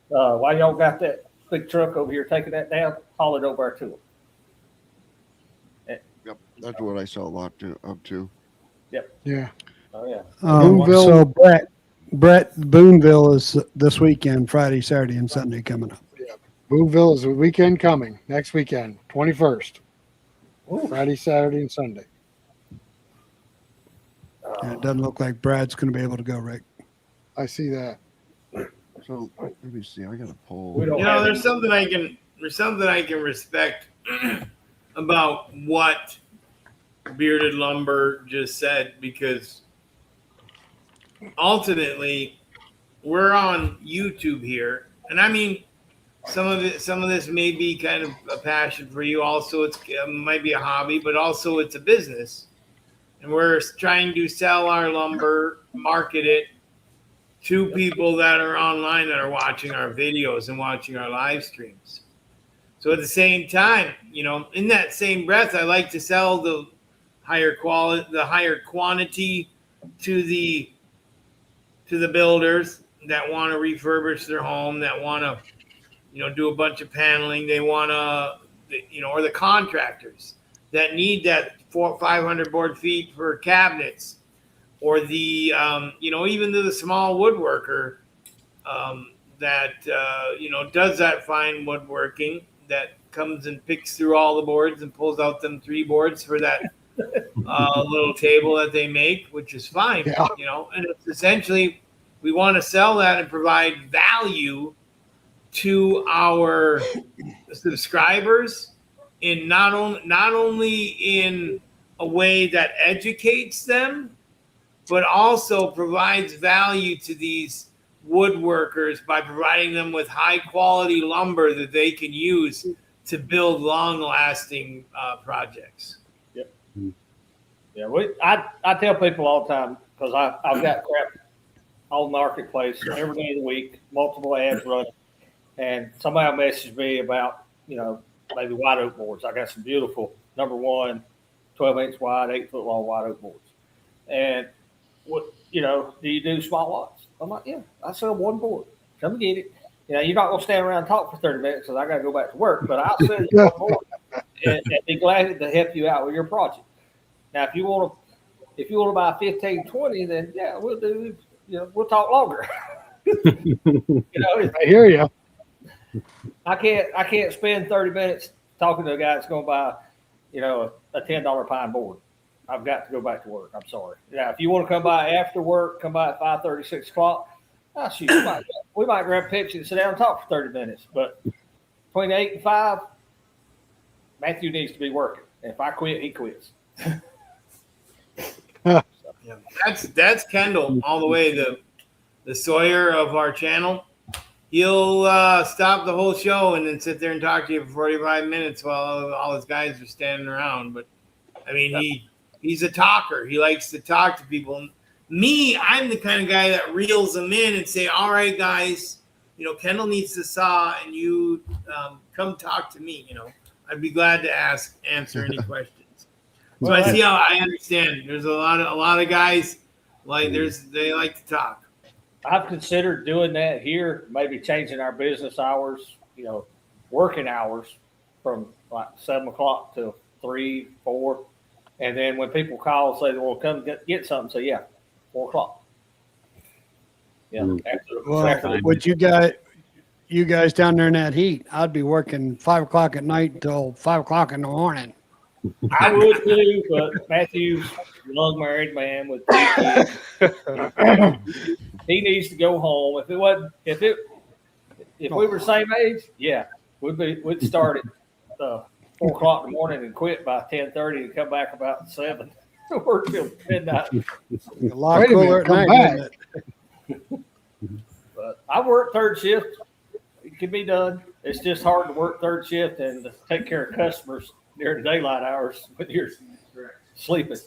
Why y'all got that big truck over here taking that down? Haul it over to them. Yep, that's what I saw a lot up to. Yeah. Oh, yeah. Boonville- So Brett, Boonville is this weekend, Friday, Saturday, and Sunday coming up. Boonville is a weekend coming next weekend, 21st. Friday, Saturday, and Sunday. And it doesn't look like Brad's going to be able to go, Rick. I see that. So let me see. I got a poll. We don't You know, have there's something I can respect about what Bearded Lumber just said, because ultimately we're on YouTube here, and I mean, some of this may be kind of a passion for you. Also, it might be a hobby, but also it's a business, and we're trying to sell our lumber, market it to people that are online that are watching our videos and watching our live streams. So at the same time, you know, in that same breath, I like to sell the higher quantity to the builders that want to refurbish their home, that want to, you know, do a bunch of paneling. They want to, you know, or the contractors that need that 500 board feet for cabinets, or the, you know, even the small woodworker that, you know, does that fine woodworking, that comes and picks through all the boards and pulls out them 3 boards for that little table that they make, which is fine, Yeah. you know, and it's essentially, we want to sell that and provide value to our subscribers in not only in a way that educates them, but also provides value to these woodworkers by providing them with high quality lumber that they can use to build long lasting projects. Yeah, I tell people all the time, because I've got crap on Marketplace every day of the week, multiple ads running, and somebody will message me about, you know, maybe white oak boards. I got some beautiful number 1, 12-inch wide, 8-foot long white oak boards. And what, you know, do you do small lots? I'm like, yeah, I sell 1 board. Come get it. You know, you're not gonna stand around and talk for 30 minutes because I gotta go back to work, but I'll sell you 1 board and be glad to help you out with your project. Now, if you want to buy 15, 20, then yeah, we'll do. You know, we'll talk longer. You know, I hear you. I can't spend 30 minutes talking to a guy that's going to buy, you know, a $10 pine board. I've got to go back to work. I'm sorry. Now, if you want to come by after work, come by at 5:30, 6 o'clock. Oh, shoot, we might grab a Pepsi and sit down and talk for 30 minutes. But between 8 and 5, Matthew needs to be working. If I quit, he quits. Yeah, that's Kendall all the way, the Sawyer of our channel. He'll stop the whole show and then sit there and talk to you for 45 minutes while all his guys are standing around. But I mean, he's a talker. He likes to talk to people. Me, I'm the kind of guy that reels them in and say, all right, guys, you know, Kendall needs to saw, and you come talk to me. You know, I'd be glad to answer any questions. So I see how I understand. There's a lot of guys they like to talk. I've considered doing that here, maybe changing our business hours, you know, working hours from like 7 o'clock to 3, 4. And then when people call and say they want to come get something, say, yeah, 4 o'clock. Yeah. Well, would you guys down there in that heat, I'd be working 5 o'clock at night until 5 o'clock in the morning. I would too, but Matthew's a young married man with 2 kids. He needs to go home. If we were the same age, yeah, we'd start at 4 o'clock in the morning and quit by 10:30 and come back about 7. Work till midnight. A lot Wait a cooler minute, at come night, back. isn't it? But I work 3rd shift. It can be done. It's just hard to work 3rd shift and to take care of customers during the daylight hours when you're sleeping.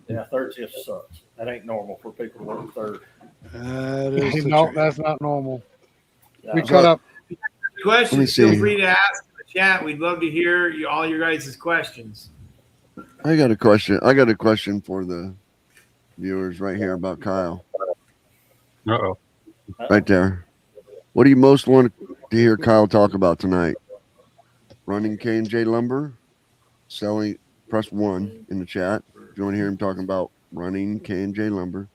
Yeah, 3rd shift sucks. That ain't normal for people to work 3rd. That is the No, truth. that's not normal. No. We cut up. Questions, see. feel free to ask in the chat. We'd love to hear all your guys' questions. I got a question. I got a question for the viewers right here about Kyle. Uh-oh. Right there. What do you most want to hear Kyle talk about tonight? Running K&J Lumber, selling. Press 1 in the chat if you want to hear him talking about running K&J Lumber.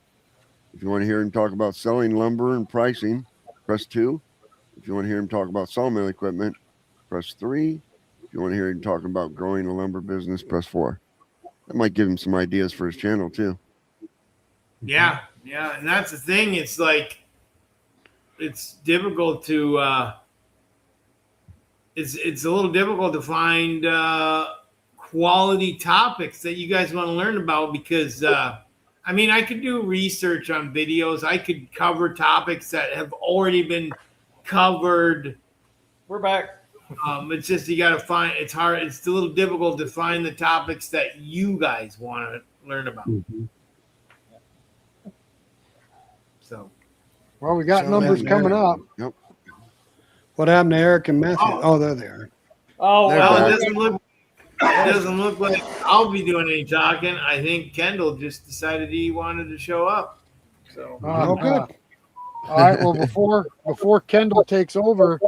If you want to hear him talk about selling lumber and pricing, press 2. If you want to hear him talk about sawmill equipment, press 3. If you want to hear him talking about growing a lumber business, press 4. That might give him some ideas for his channel too. Yeah, and that's the thing. It's like it's difficult to it's a little difficult to find quality topics that you guys want to learn about because I mean I could do research on videos. I could cover topics that have already been covered. We're back. It's just you got to find. It's hard. It's a little difficult to find the topics that you guys want to learn about. Mm-hmm. So, Well, we got So numbers then coming there- up. Yep. What happened to Eric and Matthew? Oh, there they are. Oh, They're well, back. it doesn't look like I'll be doing any talking. I think Kendall just decided he wanted to show up. So, Oh, good. All right. Well, before Kendall takes over,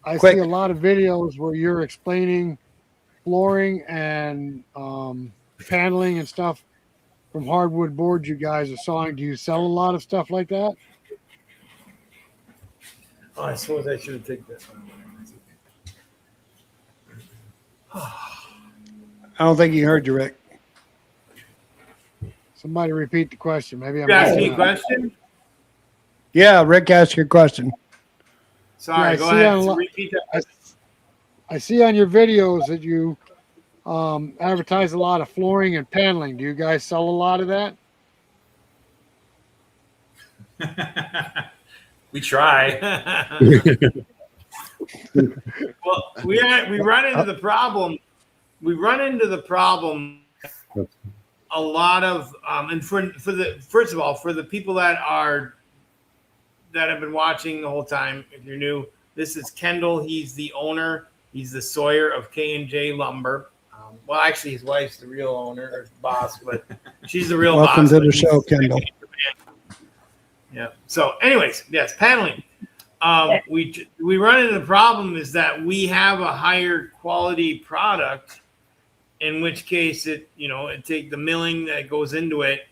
I Quick. see a lot of videos where you're explaining flooring and paneling and stuff from hardwood boards you guys are sawing. Do you sell a lot of stuff like that? oh, I suppose I should have taken that. I don't think he heard you, Rick. Somebody repeat the question. Maybe I'm You asked me missing a out. question. Yeah, Rick asked your question. Sorry, Yeah, go I see ahead. on a lot- Repeat that. I see on your videos that you advertise a lot of flooring and paneling. Do you guys sell a lot of that? We try. Well, we run into the problem. We run into the problem. A lot of and for the first of all for the people that have been watching the whole time. If you're new, this is Kendall. He's the owner. He's the Sawyer of K&J Lumber. Well, actually, his wife's the real owner or boss, but she's the real Welcome boss. to but the he's- show, Kendall. Yeah. So, anyways, yes, paneling. We run into the problem is that we have a higher quality product, in which case it take the milling that goes into it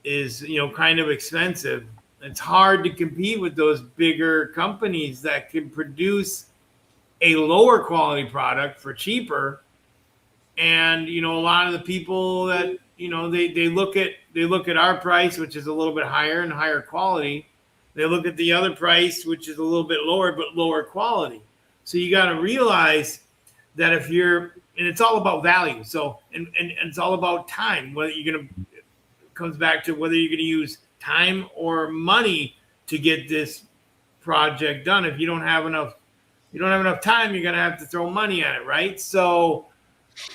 is kind of expensive. It's hard to compete with those bigger companies that can produce a lower quality product for cheaper. And a lot of the people that they look at our price, which is a little bit higher and higher quality. They look at the other price, which is a little bit lower but lower quality. So you got to realize that and it's all about value. So and it's all about time. Whether you're gonna comes back to whether you're gonna use time or money to get this project done. If you don't have enough time, you're gonna have to throw money at it, right? So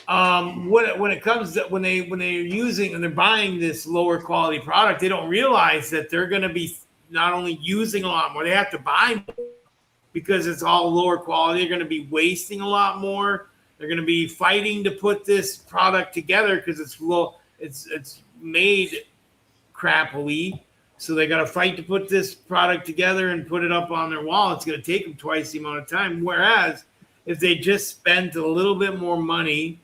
when it comes to when they're using and they're buying this lower quality product, they don't realize that they're going to be not only using a lot more, they have to buy more because it's all lower quality. They're going to be wasting a lot more. They're going to be fighting to put this product together because it's made crappily. So they got to fight to put this product together and put it up on their wall. It's going to take them twice the amount of time. Whereas if they just spent a little bit more money,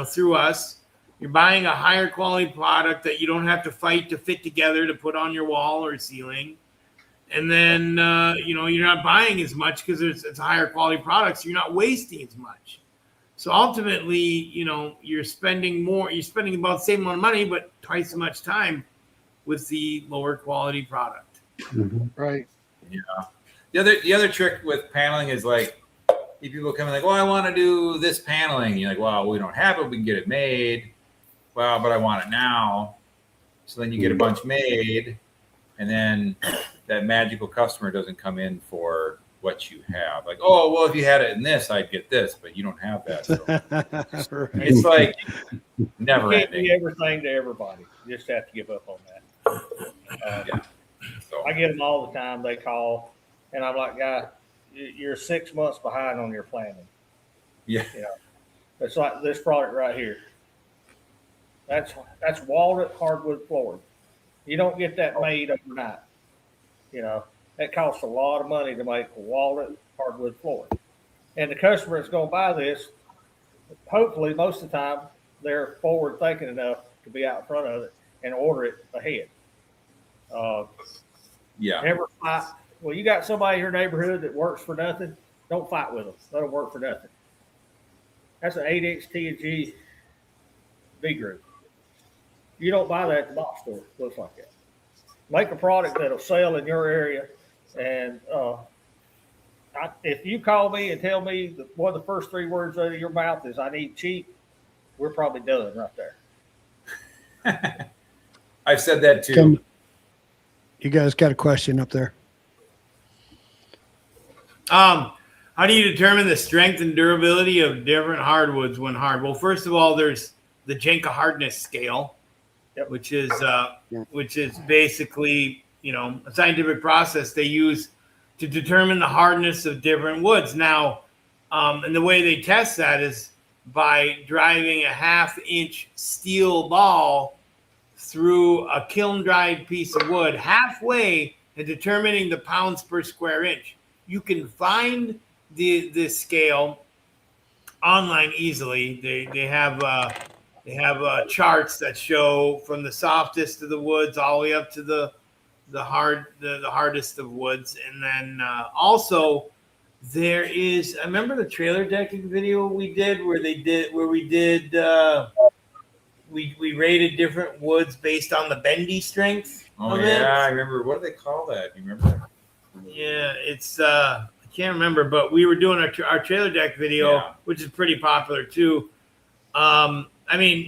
through us, you're buying a higher quality product that you don't have to fight to fit together to put on your wall or ceiling. And then, you're not buying as much because it's a higher quality product. So you're not wasting as much. So ultimately, you're spending more, you're spending about the same amount of money, but twice as much time with the lower quality product. Right. Yeah. The other trick with paneling is like, if people come in like, well, I want to do this paneling. You're like, well, we don't have it. We can get it made. Well, but I want it now. So then you get a bunch made, and then that magical customer doesn't come in for what you have. Like, oh, well, if you had it in this, I'd get this, but you don't have that. So Right. it's like never You can't ending. be everything to everybody. You just have to give up on that. Yeah. So I get them all the time. They call, and I'm like, guy, you're 6 months behind on your planning. yeah, You know, it's like this product right here. That's walnut hardwood flooring. You don't get that made overnight. You know, that costs a lot of money to make walnut hardwood flooring. And the customer that's going to buy this, hopefully, most of the time, they're forward thinking enough to be out in front of it and order it ahead. yeah. Never fight. Well, you got somebody in your neighborhood that works for nothing. Don't fight with them. Let them work for nothing. That's an 8-inch T&G V group. You don't buy that at the box store. It looks like that. Make a product that'll sell in your area. And if you call me and tell me that one of the first 3 words out of your mouth is "I need cheap," we're probably done right there. I've said that too. You guys got a question up there? How do you determine the strength and durability of different hardwoods when hard? Well, first of all, there's the Jenka hardness scale, Yep. which is basically, a scientific process they use to determine the hardness of different woods. Now, and the way they test that is by driving a 1/2-inch steel ball through a kiln-dried piece of wood halfway and determining the pounds per square inch. You can find this scale online easily. They have charts that show from the softest of the woods all the way up to the hardest of woods, and then also there is. I remember the trailer decking video we did where we rated different woods based on the bendy strength. Oh of yeah, it. I remember. What do they call that? You remember that? Yeah, it's I can't remember, but we were doing our trailer deck video, Yeah. which is pretty popular too. I mean,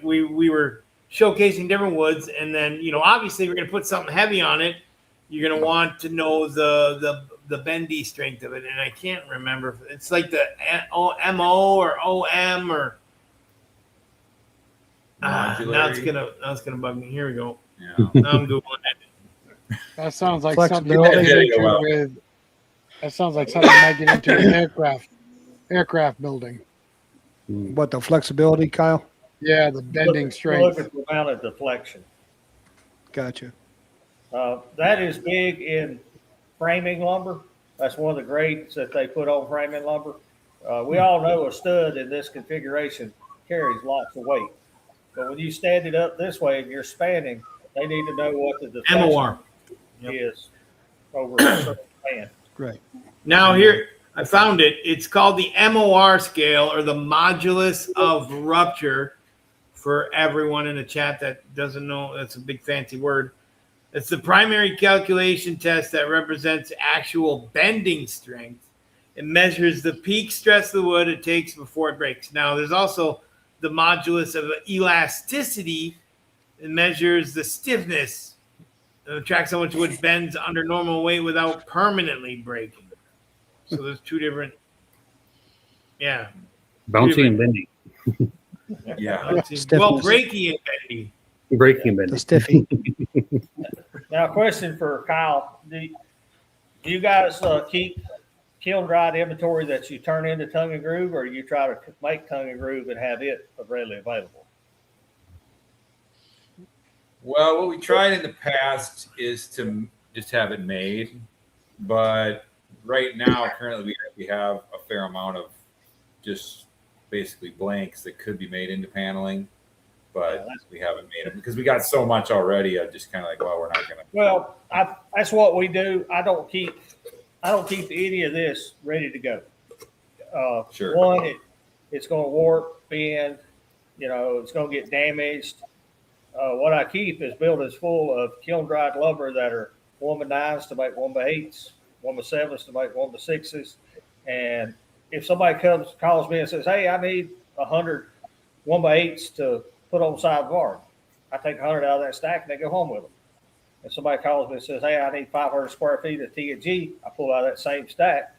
we were showcasing different woods, and then obviously we're gonna put something heavy on it. You're gonna want to know the bendy strength of it, and I can't remember. It's like the MO or OM or now it's gonna bug me. Here we go. Yeah. Now I'm googling it. That sounds like something you Flexibility. might get Yeah, into well. with. That sounds like something you might get into an aircraft building. What, the flexibility, Kyle? Yeah, the bending Look strength. at the amount of deflection. Gotcha. That is big in framing lumber. That's one of the grades that they put on framing lumber. We all know a stud in this configuration carries lots of weight. But when you stand it up this way and you're spanning, they need to know what the deflection MOR. is over a certain span. Great. Now here, I found it. It's called the MOR scale, or the modulus of rupture. For everyone in the chat that doesn't know, that's a big fancy word. It's the primary calculation test that represents actual bending strength. It measures the peak stress of the wood it takes before it breaks. Now, there's also the modulus of elasticity. It measures the stiffness. It tracks how much wood bends under normal weight without permanently breaking. So there's two different, Bouncy and bendy. Yeah. Stiffness. well, breaking and bending. Breaking and The bendy. stiffy. Now, a question for Kyle. Do you guys keep kiln dried inventory that you turn into tongue and groove, or you try to make tongue and groove and have it readily available? Well, what we tried in the past is to just have it made, but right now, currently, we have a fair amount of just basically blanks that could be made into paneling, but we haven't made them because we got so much already. I'm just kind of like, well, we're not gonna. Well, that's what we do. I don't keep any of this ready to go. Sure. One, it's going to warp, bend, it's going to get damaged. What I keep is buildings full of kiln dried lumber that are 1x9s to make 1x8s, 1x7s to make 1x6s. And if somebody calls me and says, "Hey, I need 100 1x8s to put on the side of the barn," I take 100 out of that stack and they go home with them. If somebody calls me and says, "Hey, I need 500 square feet of T&G," I pull out that same stack.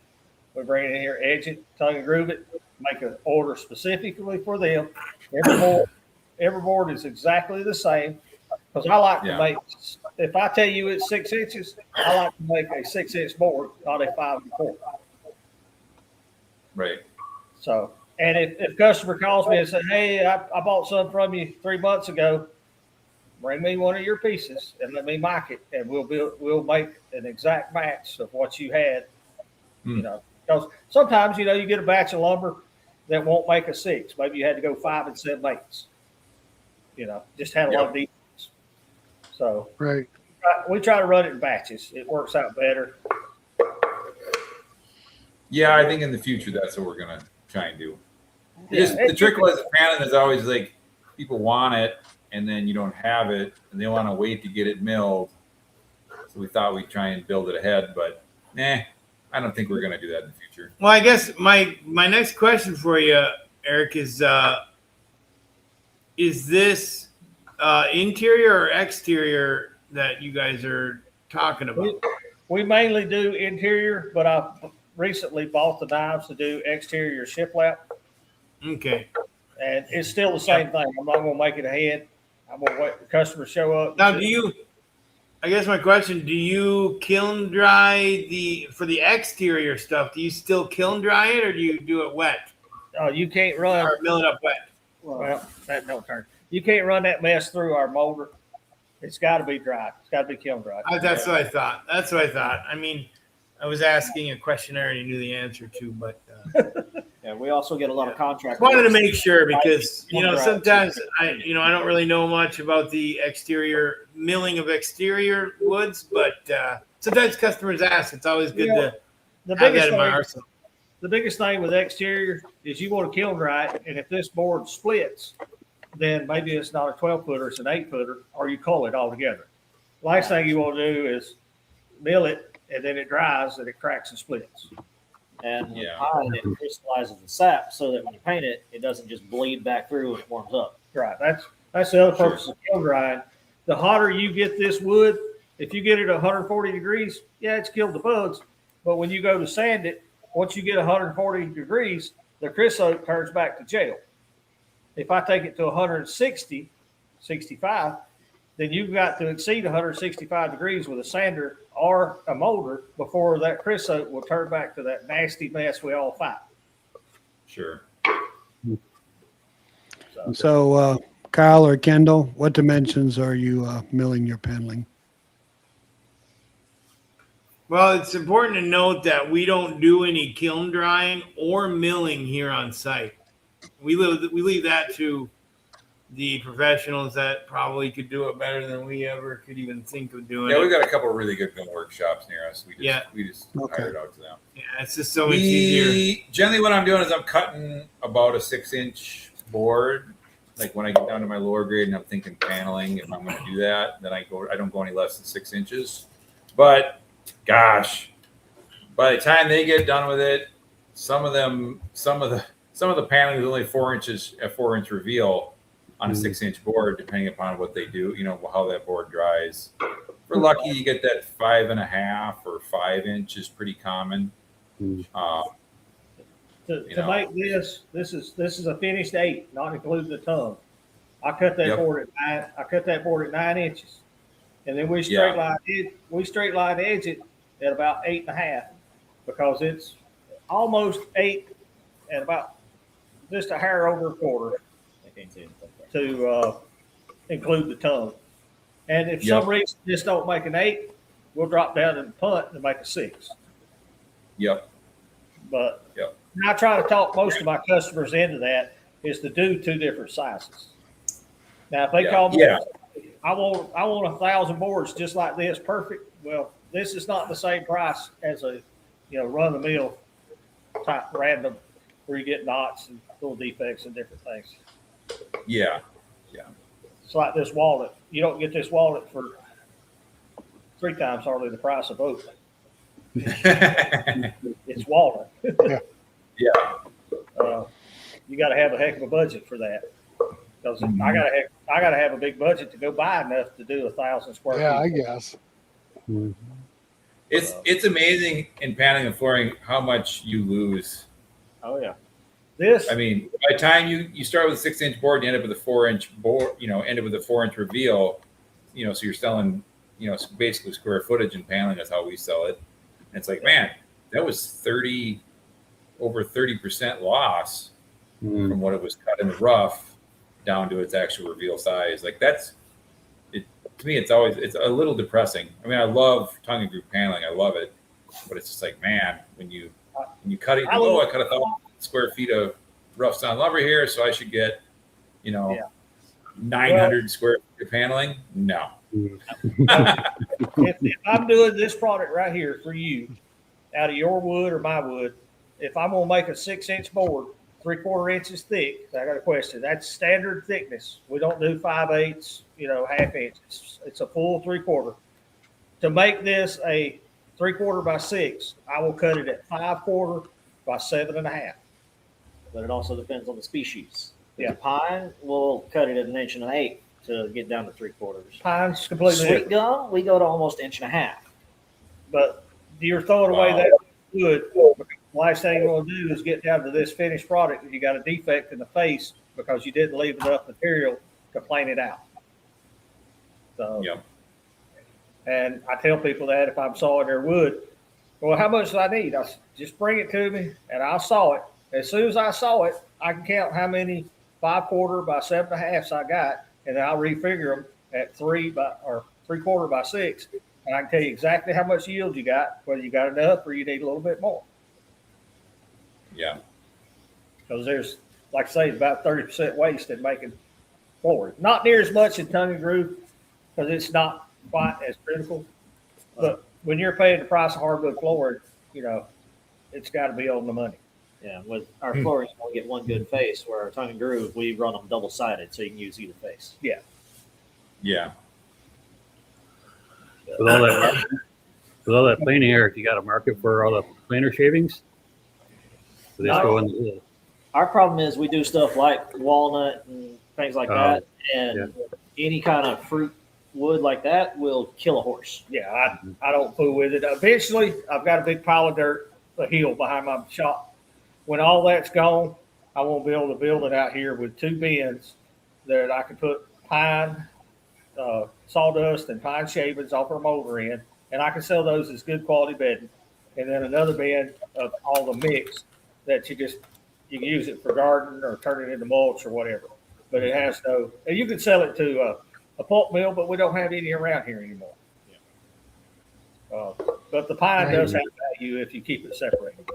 We bring it in here, edge it, tongue and groove it, make an order specifically for them. Every board is exactly the same. Because I like Yeah. to make, if I tell you it's 6 inches, I like to make a 6-inch board, not a 5 1/4. Right. So, and if customer calls me and says, "Hey, I bought some from you 3 months ago," bring me one of your pieces and let me mark it, and we'll make an exact match of what you had. You know, because sometimes you get a batch of lumber that won't make a 6. Maybe you had to go 5 7/8. Just had a lot of defects. So Right. we try to run it in batches. It works out better. Yeah, I think in the future that's what we're gonna try and do. Yeah, The trick was paneling is always like people want it and then you don't have it and they want to wait to get it milled. So we thought we'd try and build it ahead, but I don't think we're gonna do that in the future. Well, I guess my next question for you, Eric, is this interior or exterior that you guys are talking about? We mainly do interior, but I recently bought the knives to do exterior shiplap, Okay. and it's still the same thing. I'm not going to make it ahead. I'm going to wait for the customer to show up. Now, I guess my question, do you kiln dry for the exterior stuff, do you still kiln dry it or do you do it wet? You can't run. Or mill it up wet? Well, that don't turn. You can't run that mess through our molder. It's got to be dry. It's got to be kiln dry. That's what I thought. I mean, I was asking a question I already knew the answer to, but Yeah, we also get a lot of contract. wanted to make sure because Right. sometimes I don't really know much about the exterior milling of exterior woods, but sometimes customers ask. It's always good to The have that biggest in my thing, arsenal. the biggest thing with exterior is you want to kiln dry it, and if this board splits, then maybe it's not a 12-footer, it's an 8-footer, or you cull it all together. Last thing you want to do is mill it, and then it dries and it cracks and splits. And with Yeah. pine, it crystallizes the sap so that when you paint it, it doesn't just bleed back through when it warms up. Right. That's the other purpose of kiln drying. The hotter you get this wood, if you get it 140 degrees, yeah, it's killed the bugs. But when you go to sand it, once you get 140 degrees, the creosote turns back to gel. If I take it to 160, 65, then you've got to exceed 165 degrees with a sander or a molder before that creosote will turn back to that nasty mess we all fight. Sure. So, Kyle or Kendall, what dimensions are you milling your paneling? Well, it's important to note that we don't do any kiln drying or milling here on site. We leave that to the professionals that probably could do it better than we ever could even think of doing Yeah, we've it. got a couple of really good mill workshops near us. We just Okay. hired out to them. Yeah, it's just so much easier. Generally, what I'm doing is I'm cutting about a 6-inch board. Like when I get down to my lower grade and I'm thinking paneling, if I'm going to do that, then I don't go any less than 6 inches. But gosh, by the time they get done with it, some of the paneling is only 4 inches, a 4-inch reveal on a 6-inch board, depending upon what they do, how that board dries. If we're lucky, you get that 5.5 or 5 inch is pretty common. To make this is a finished 8, not including the tongue. I cut that Yep. board at 9 inches, and then we straight line edge it at about 8.5 because it's almost 8 and about just a hair over a quarter to include the tongue. And if some reason this don't make an 8, we'll drop down and punt and make a 6. Yep. But I try to talk most of my customers into that is to do 2 different sizes. Now, if they call me, I want 1,000 boards just like this, perfect. Well, this is not the same price as a run of the mill type random where you get knots and little defects and different things. Yeah. It's like this wallet. You don't get this wallet for 3 times hardly the price of oak. It's wallet. Yeah. You got to have a heck of a budget for that because I gotta have a big budget to go buy enough to do 1,000 square feet. Yeah, I guess. It's amazing in paneling and flooring how much you lose. Oh yeah. I mean, by the time you start with a 6-inch board, you end up with a 4-inch board, end up with a 4-inch reveal. so you're selling, basically square footage and paneling. That's how we sell it. And it's like, man, that was over 30% loss from what it was cut in the rough down to its actual reveal size. Like that's it to me. It's a little depressing. I mean, I love tongue and groove paneling. I love it, but it's just like, man, when you cut it, I cut 1,000 square feet of rough sawn lumber here, so I should get 900 square feet of paneling. No. If I'm doing this product right here for you, out of your wood or my wood, if I'm gonna make a 6-inch board, 3/4 inches thick, I got a question. That's standard thickness. We don't do 5/8, half inch. It's a full 3/4. To make this a 3/4 by 6, I will cut it at 5/4 by 7.5. But it also depends on the species. Yeah. The pine, we'll cut it at 1.125" to get down to 3/4. Pine's completely Sweet different. gum, we go to almost 1.5". But you're throwing away that wood. The last thing you're going to do is get down to this finished product and you got a defect in the face because you didn't leave enough material to plane it out. So, and I tell people that if I'm sawing their wood, well, how much do I need? Just bring it to me and I'll saw it. As soon as I saw it, I can count how many 5/4 by 7.5 I got, and then I'll refigure them at 3/4 by 6. And I can tell you exactly how much yield you got, whether you got enough or you need a little bit more. Yeah. Because there's, like I say, about 30% waste in making flooring. Not near as much in tongue and groove because it's not quite as critical. But when you're paying the price of hardwood flooring, it's got to be on the money. Yeah, with our flooring, you only get one good face, where our tongue and groove, we run them double-sided so you can use either face. Yeah. Yeah. With all that planing, Eric, you got a market for all the planer shavings? So they just go in the Our problem is we do stuff like walnut and things like that, and any kind of fruit wood like that will kill a horse. Yeah, I don't fool with it. Eventually, I've got a big pile of dirt, a hill behind my shop. When all that's gone, I won't be able to build it out here with 2 bins that I can put pine, sawdust, and pine shavings off our motor in, and I can sell those as good quality bedding. And then another bin of all the mix that you can use it for garden or turn it into mulch or whatever. But it has no, and you can sell it to a pulp mill, but we don't have any around here anymore. But the pine does have value if you keep it separated.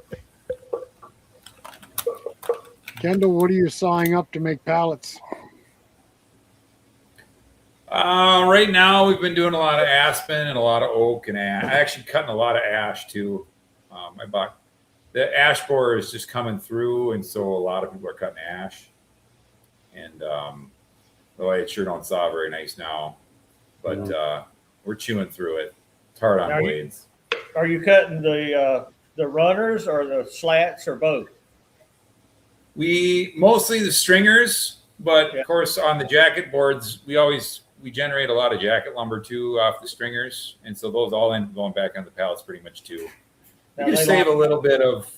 Kendall, what are you sawing up to make pallets? Right now, we've been doing a lot of aspen and a lot of oak and ash. Actually cutting a lot of ash too. I bought the ash borer is just coming through, and so a lot of people are cutting ash. And it sure don't saw very nice now, but we're chewing through it. It's hard on blades. Are you cutting the runners or the slats or both? We mostly the stringers, but of course on the jacket boards, we generate a lot of jacket lumber too off the stringers, and so those all end up going back on the pallets pretty much too. We save a little bit of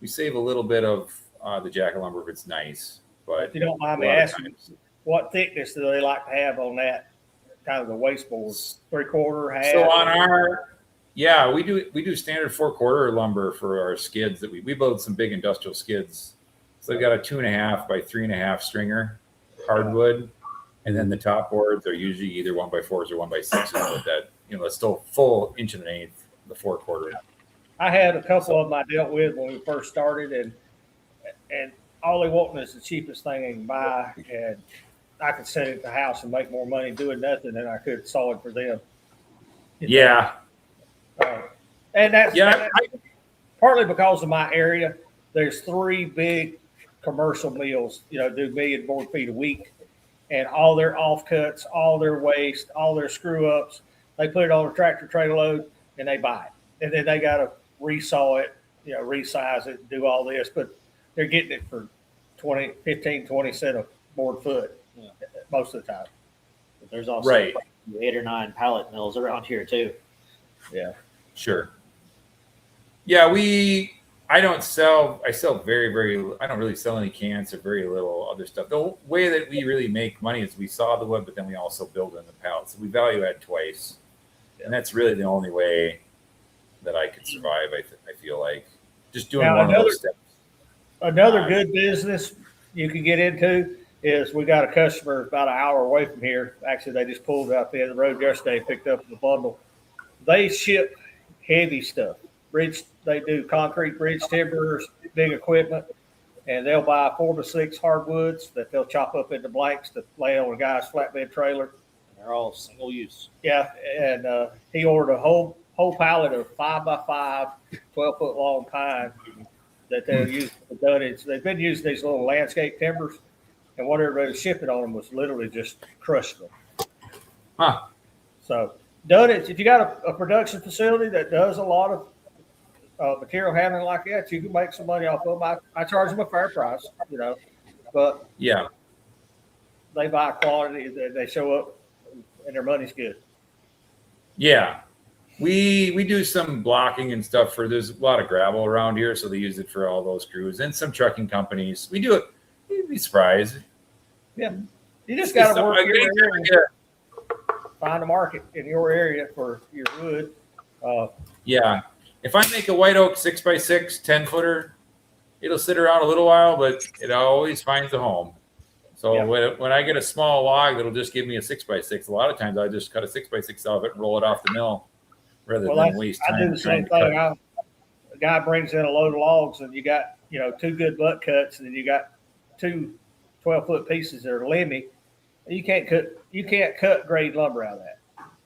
the jacket lumber if it's nice, but if you don't mind me asking, what thickness do they like to have on that kind of the waste board? 3/4, half? So on our we do standard 4/4 lumber for our skids that we build some big industrial skids. So they've got a 2.5 by 3.5 stringer hardwood, and then the top boards are usually either 1x4s or 1x6s with that. It's still full 1.125", the 4/4. I had a couple of them I dealt with when we first started, and all they want is the cheapest thing they can buy, and I could sit at the house and make more money doing nothing than I could sawing for them. Yeah. And that's partly because of my area. There's 3 big commercial mills, do 1 million board feet a week, and all their offcuts, all their waste, all their screw ups, they put it on a tractor trailer load and they buy it. And then they got to resaw it, resize it, do all this, but they're getting it for 15-20 cents a board foot most of the time. But there's also 8 or 9 pallet mills around here too. Yeah. Sure. Yeah, I don't sell. I sell very. I don't really sell any cans or very little other stuff. The way that we really make money is we saw the wood, but then we also build in the pallets. So we value add twice, and that's really the only way that I could survive. I feel like just doing Now, one of those steps. Another good business you can get into is we got a customer about an hour away from here. Actually, they just pulled out the end of the road yesterday, picked up the bundle. They ship heavy stuff. They do concrete bridge timbers, big equipment, and they'll buy 4 to 6 hardwoods that they'll chop up into blanks to lay on a guy's flatbed trailer. They're all single use. Yeah, and he ordered a whole pallet of 5x5, 12-foot long pine that they're using for dunnage. They've been using these little landscape timbers, and whatever they were shipping on them was literally just crushing them. Huh. So dunnage, if you got a production facility that does a lot of material handling like that, you can make some money off of them. I charge them a fair price, but Yeah. they buy quality. They show up, and their money's good. Yeah. We do some blocking and stuff there's a lot of gravel around here, so they use it for all those crews and some trucking companies. We do it. You'd be surprised. Yeah, you just got to work Like your anytime I area, get- find a market in your area for your wood. Yeah. If I make a white oak 6x6 10-footer, it'll sit around a little while, but it always finds a home. So Yeah. when I get a small log that'll just give me a 6x6, a lot of times I just cut a 6x6 off it and roll it off the mill rather than waste time. I do the same trying to thing. A guy brings in a load of logs, and you got 2 good butt cuts, and then you got 2 12-foot pieces that are limby. You can't cut grade lumber out of that.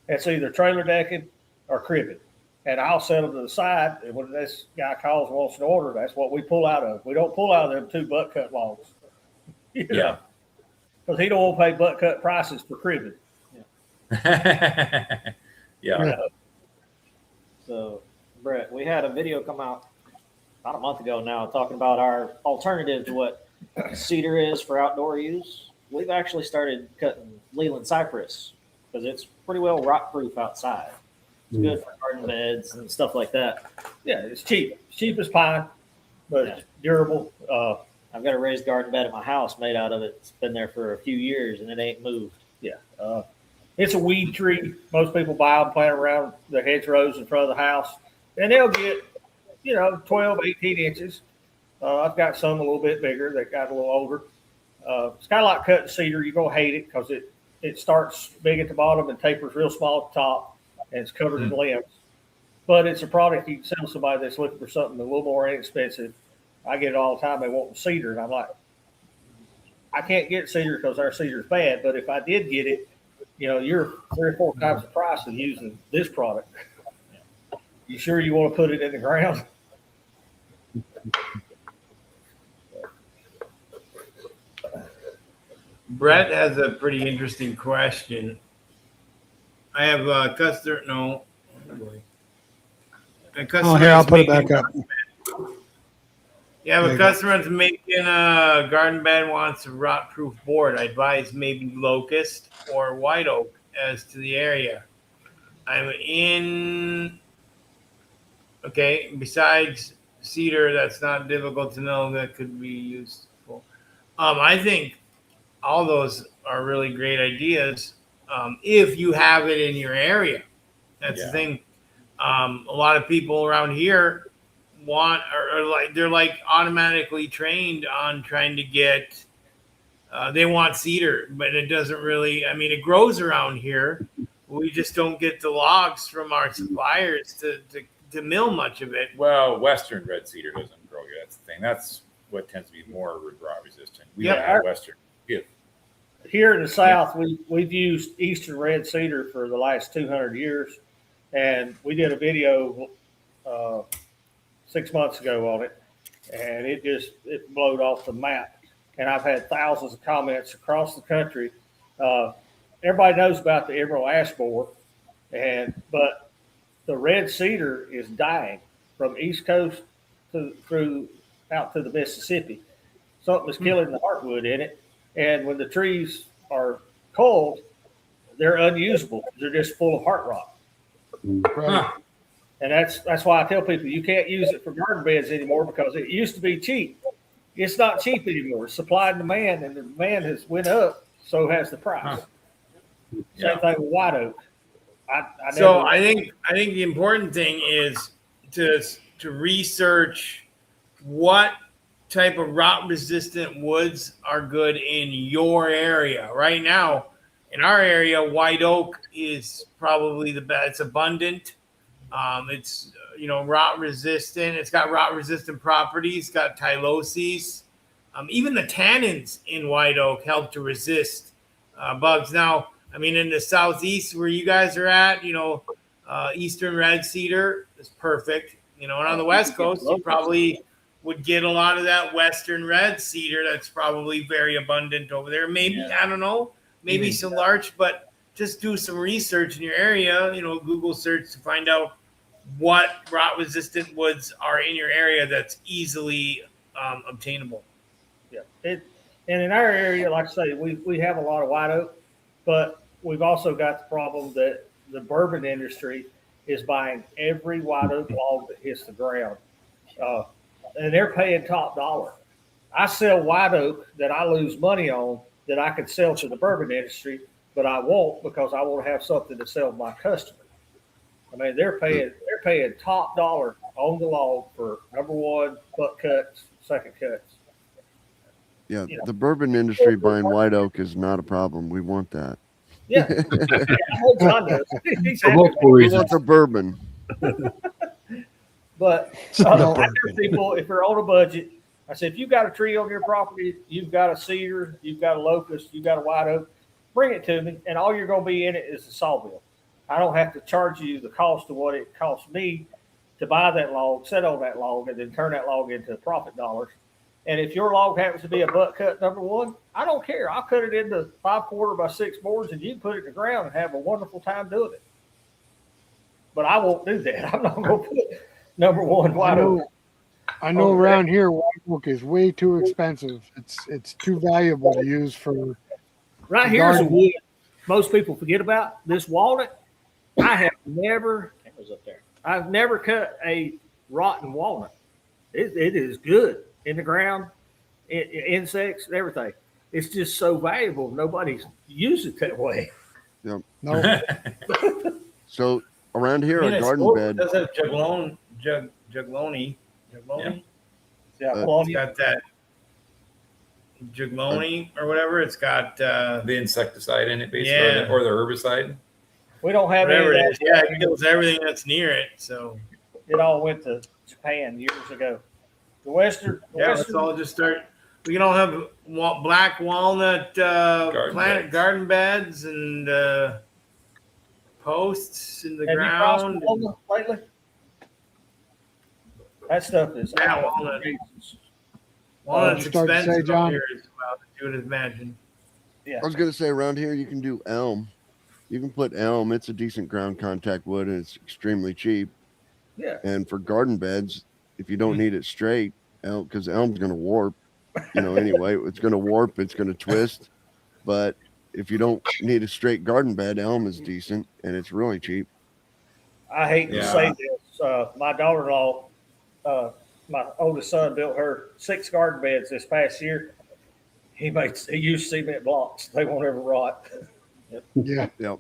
It's either trailer decking or cribbing. And I'll set them to the side, and when this guy calls and wants an order, that's what we pull out of. We don't pull out of them 2 butt cut logs. Yeah. Because he don't want to pay butt cut prices for cribbing. Yeah. So, Brett, we had a video come out about a month ago now talking about our alternative to what cedar is for outdoor use. We've actually started cutting Leland cypress because it's pretty well rot proof outside. It's good for garden beds and stuff like that. Yeah, it's cheap. It's cheap as pine, but it's durable. I've got a raised garden bed at my house made out of it. It's been there for a few years and it ain't moved. It's a weed tree. Most people buy them, plant around the hedgerows in front of the house, and they'll get, 12, 18 inches. I've got some a little bit bigger that got a little older. It's kind of like cutting cedar. You're going to hate it because it starts big at the bottom and tapers real small at the top, and it's covered in limbs. But it's a product you can sell to somebody that's looking for something a little more inexpensive. I get it all the time. They want cedar, and I'm like, I can't get cedar because our cedar is bad. But if I did get it, you're 3 or 4 times the price of using this product. You sure you want to put it in the ground? Brett has a pretty interesting question. I have a customer. No. A customer Here, I'll that's put it making- back up. Yeah, There a you go. customer that's making a garden bed wants a rot-proof board. I advise maybe locust or white oak as to the area. I'm in. Okay, besides cedar, that's not difficult to know that could be useful. I think all those are really great ideas if you have it in your area. That's the thing. A lot of people around here they're automatically trained on trying to get. They want cedar, but it doesn't really. I mean, it grows around here. We just don't get the logs from our suppliers to mill much of it. Well, Western red cedar doesn't grow here. That's the thing. That's what tends to be more rot resistant. We don't have Western. Yeah. Here in the South, we've used Eastern red cedar for the last 200 years. And we did a video 6 months ago on it, and it blowed off the map. And I've had thousands of comments across the country. Everybody knows about the emerald ash borer, but the red cedar is dying from East Coast through out to the Mississippi. Something is killing the heartwood in it, and when the trees are cold, they're unusable. They're just full of heart rot. Right. And that's why I tell people you can't use it for garden beds anymore because it used to be cheap. It's not cheap anymore. Supply and demand, and the demand has went up, so has the price. Same thing with white oak. I think the important thing is to research what type of rot resistant woods are good in your area. Right now, in our area, white oak is probably the best. It's abundant. It's rot resistant. It's got rot resistant properties. Got tyloses. Even the tannins in white oak help to resist bugs. Now, I mean, in the southeast where you guys are at, eastern red cedar is perfect. And on the west coast, you probably would get a lot of that western red cedar that's probably very abundant over there. Maybe, I don't know, maybe some larch, but just do some research in your area, Google search to find out what rot resistant woods are in your area that's easily obtainable. Yeah. And in our area, like I say, we have a lot of white oak, but we've also got the problem that the bourbon industry is buying every white oak log that hits the ground. And they're paying top dollar. I sell white oak that I lose money on that I could sell to the bourbon industry, but I won't because I want to have something to sell to my customers. I mean, they're paying top dollar on the log for number one, butt cuts, second cuts. Yeah, the bourbon industry buying white oak is not a problem. We want that. Yeah. John does. He's For happy multiple We reasons. want the bourbon. But I tell people if they're on a budget, I said, if you've got a tree on your property, you've got a cedar, you've got a locust, you've got a white oak, bring it to me, and all you're going to be in it is the saw bill. I don't have to charge you the cost of what it costs me to buy that log, sit on that log, and then turn that log into profit dollars. And if your log happens to be a butt cut number one, I don't care. I'll cut it into 5/4 by 6 boards, and you can put it in the ground and have a wonderful time doing it. But I won't do that. I'm not going to put number one white oak. I know around here white oak is way too expensive. It's too valuable to use for Right here's a wood most people forget about. This walnut, I've never cut a rotten walnut. It is good in the ground, insects, everything. It's just so valuable. Nobody's used it that way. Yep. no. So around here, a garden bed. Does have juglone. Yeah, It's got that juglone or whatever. It's got The insecticide in it, basically, or the herbicide. we don't have whatever any it of is. that. Yeah, it kills everything that's near it. So It all went to Japan years ago. The western, let's all just start. We can all have black walnut garden beds and posts in the have you crossed ground. walnut lately? That stuff is walnut. What Walnut's you start to say, expensive John? up here as well, as you would imagine. Yeah. I was going to say around here, you can do elm. You can put elm. It's a decent ground contact wood, and it's extremely cheap. Yeah. And for garden beds, if you don't need it straight, because elm's going to warp, anyway, it's going to warp, it's going to twist. But if you don't need a straight garden bed, elm is decent, and it's really cheap. I hate to say this. My daughter-in-law, my oldest son, built her 6 garden beds this past year. He used cement blocks. They won't ever rot. Yeah. Yep.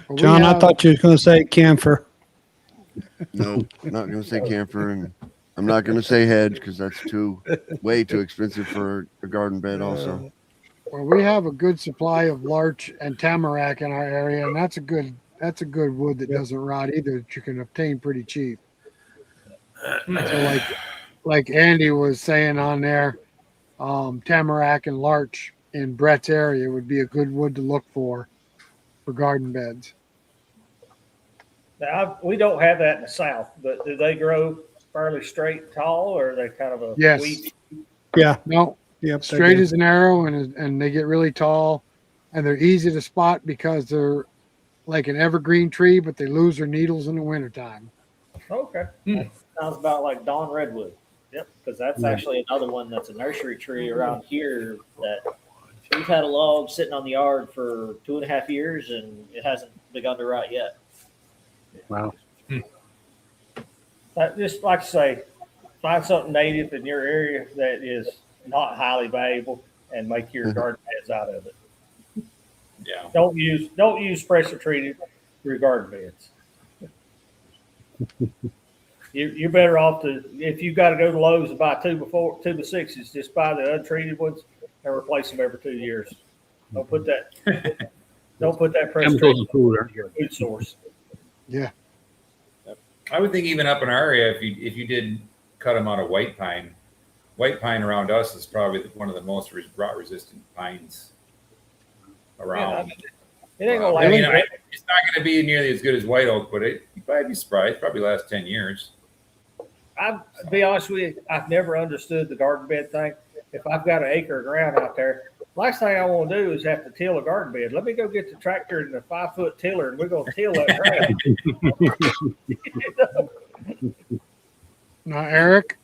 But John, I thought you were going to say camphor. No, not going to say camphor, and I'm not going to say hedge because that's way too expensive for a garden bed also. Well, we have a good supply of larch and tamarack in our area, and that's a good wood that doesn't rot either, that you can obtain pretty cheap. So like Andy was saying on there, tamarack and larch in Brett's area would be a good wood to look for garden beds. Now, we don't have that in the South, but do they grow fairly straight and tall, or are they kind of a Yes. weedy? Yeah. No, Yep. straight as an arrow, and they get really tall, and they're easy to spot because they're like an evergreen tree, but they lose their needles in the wintertime. Okay. Sounds about like Dawn Redwood. Yep, because that's actually another one that's a nursery tree around here that we've had a log sitting on the yard for 2.5 years and it hasn't begun to rot yet. Wow. Just like I say, find something native in your area that is not highly valuable and make your garden beds out of it. Yeah. Don't use pressure treated your garden beds. You're better off to, if you got to go to Lowe's and buy two by sixes, just buy the untreated ones and replace them every 2 years. Don't put that pressure Chemicals treated and food aren't good. food source. Yeah. I would think even up in our area, if you did cut them out of white pine around us is probably one of the most rot resistant pines around. It ain't gonna I mean, last. it's not going to be nearly as good as white oak, but you'd probably be surprised. Probably last 10 years. To be honest with you, I've never understood the garden bed thing. If I've got an acre of ground out there, last thing I want to do is have to till a garden bed. Let me go get the tractor and the 5-foot tiller, and we're going to till that ground. Now, Eric,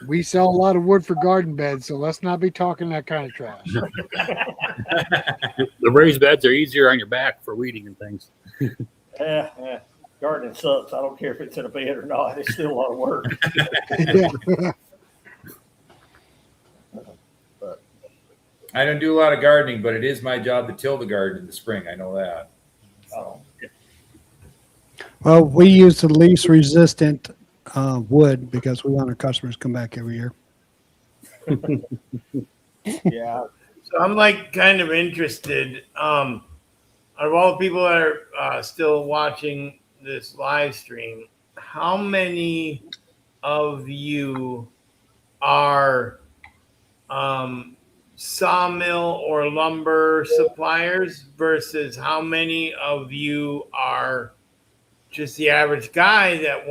we sell a lot of wood for garden beds, so let's not be talking that kind of trash. The raised beds are easier on your back for weeding and things. Yeah. Gardening sucks. I don't care if it's in a bed or not. It's still a lot of work. Yeah. I don't do a lot of gardening, but it is my job to till the garden in the spring. I know that. Well, we use the least resistant wood because we want our customers to come back every year. Yeah. So I'm like kind of interested. Out of all the people that are still watching this live stream, how many of you are sawmill or lumber suppliers versus how many of you are just the average guy that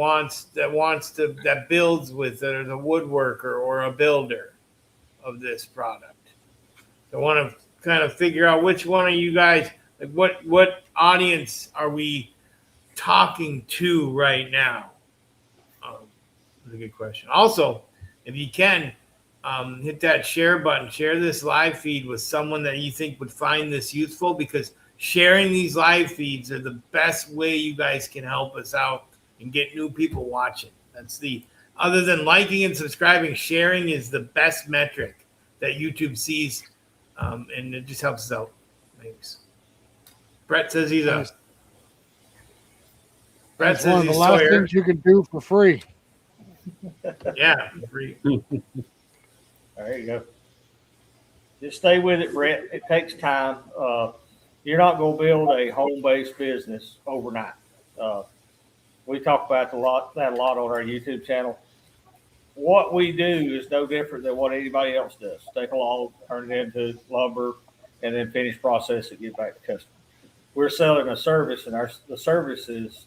builds with it, or the woodworker or a builder of this product? I want to kind of figure out which one of you guys, like what audience are we talking to right now? That's a good question. Also, if you can, hit that share button, share this live feed with someone that you think would find this useful, because sharing these live feeds are the best way you guys can help us out and get new people watching. Other than liking and subscribing, sharing is the best metric that YouTube sees, and it just helps us out. Thanks. Brett says he's a. Brett That's says one of the he's last Sawyer. things you can do for free. Yeah, free. There you go. Just stay with it, Brett. It takes time. You're not going to build a home-based business overnight. We talk about that a lot on our YouTube channel. What we do is no different than what anybody else does. Take a log, turn it into lumber, and then finish process it, get back to customer. We're selling a service, and the service is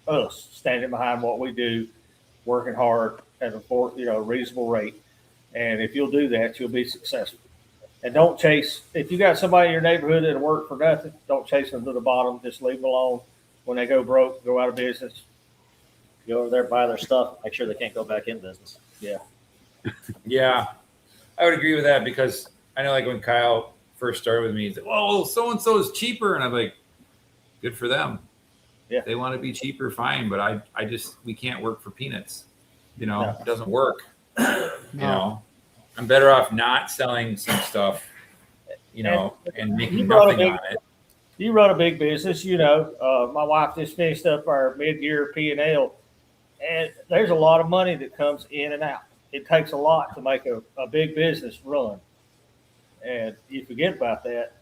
us standing behind what we do, working hard at a reasonable rate. And if you'll do that, you'll be successful. And don't chase. If you got somebody in your neighborhood that'll work for nothing, don't chase them to the bottom. Just leave them alone. When they go broke, go out of business. Go over there, buy their stuff, make sure they can't go back in business. Yeah. Yeah, I would agree with that, because I know, like, when Kyle first started with me, he's like, "Oh, so and so is cheaper," and I'm like, "Good for them. Yeah. If they want to be cheaper, fine." But we can't work for peanuts. No. It doesn't work. I'm better off not selling some stuff, and making nothing on it. You run a big business, my wife just finished up our mid-year P&L, and there's a lot of money that comes in and out. It takes a lot to make a big business run. And you forget about that.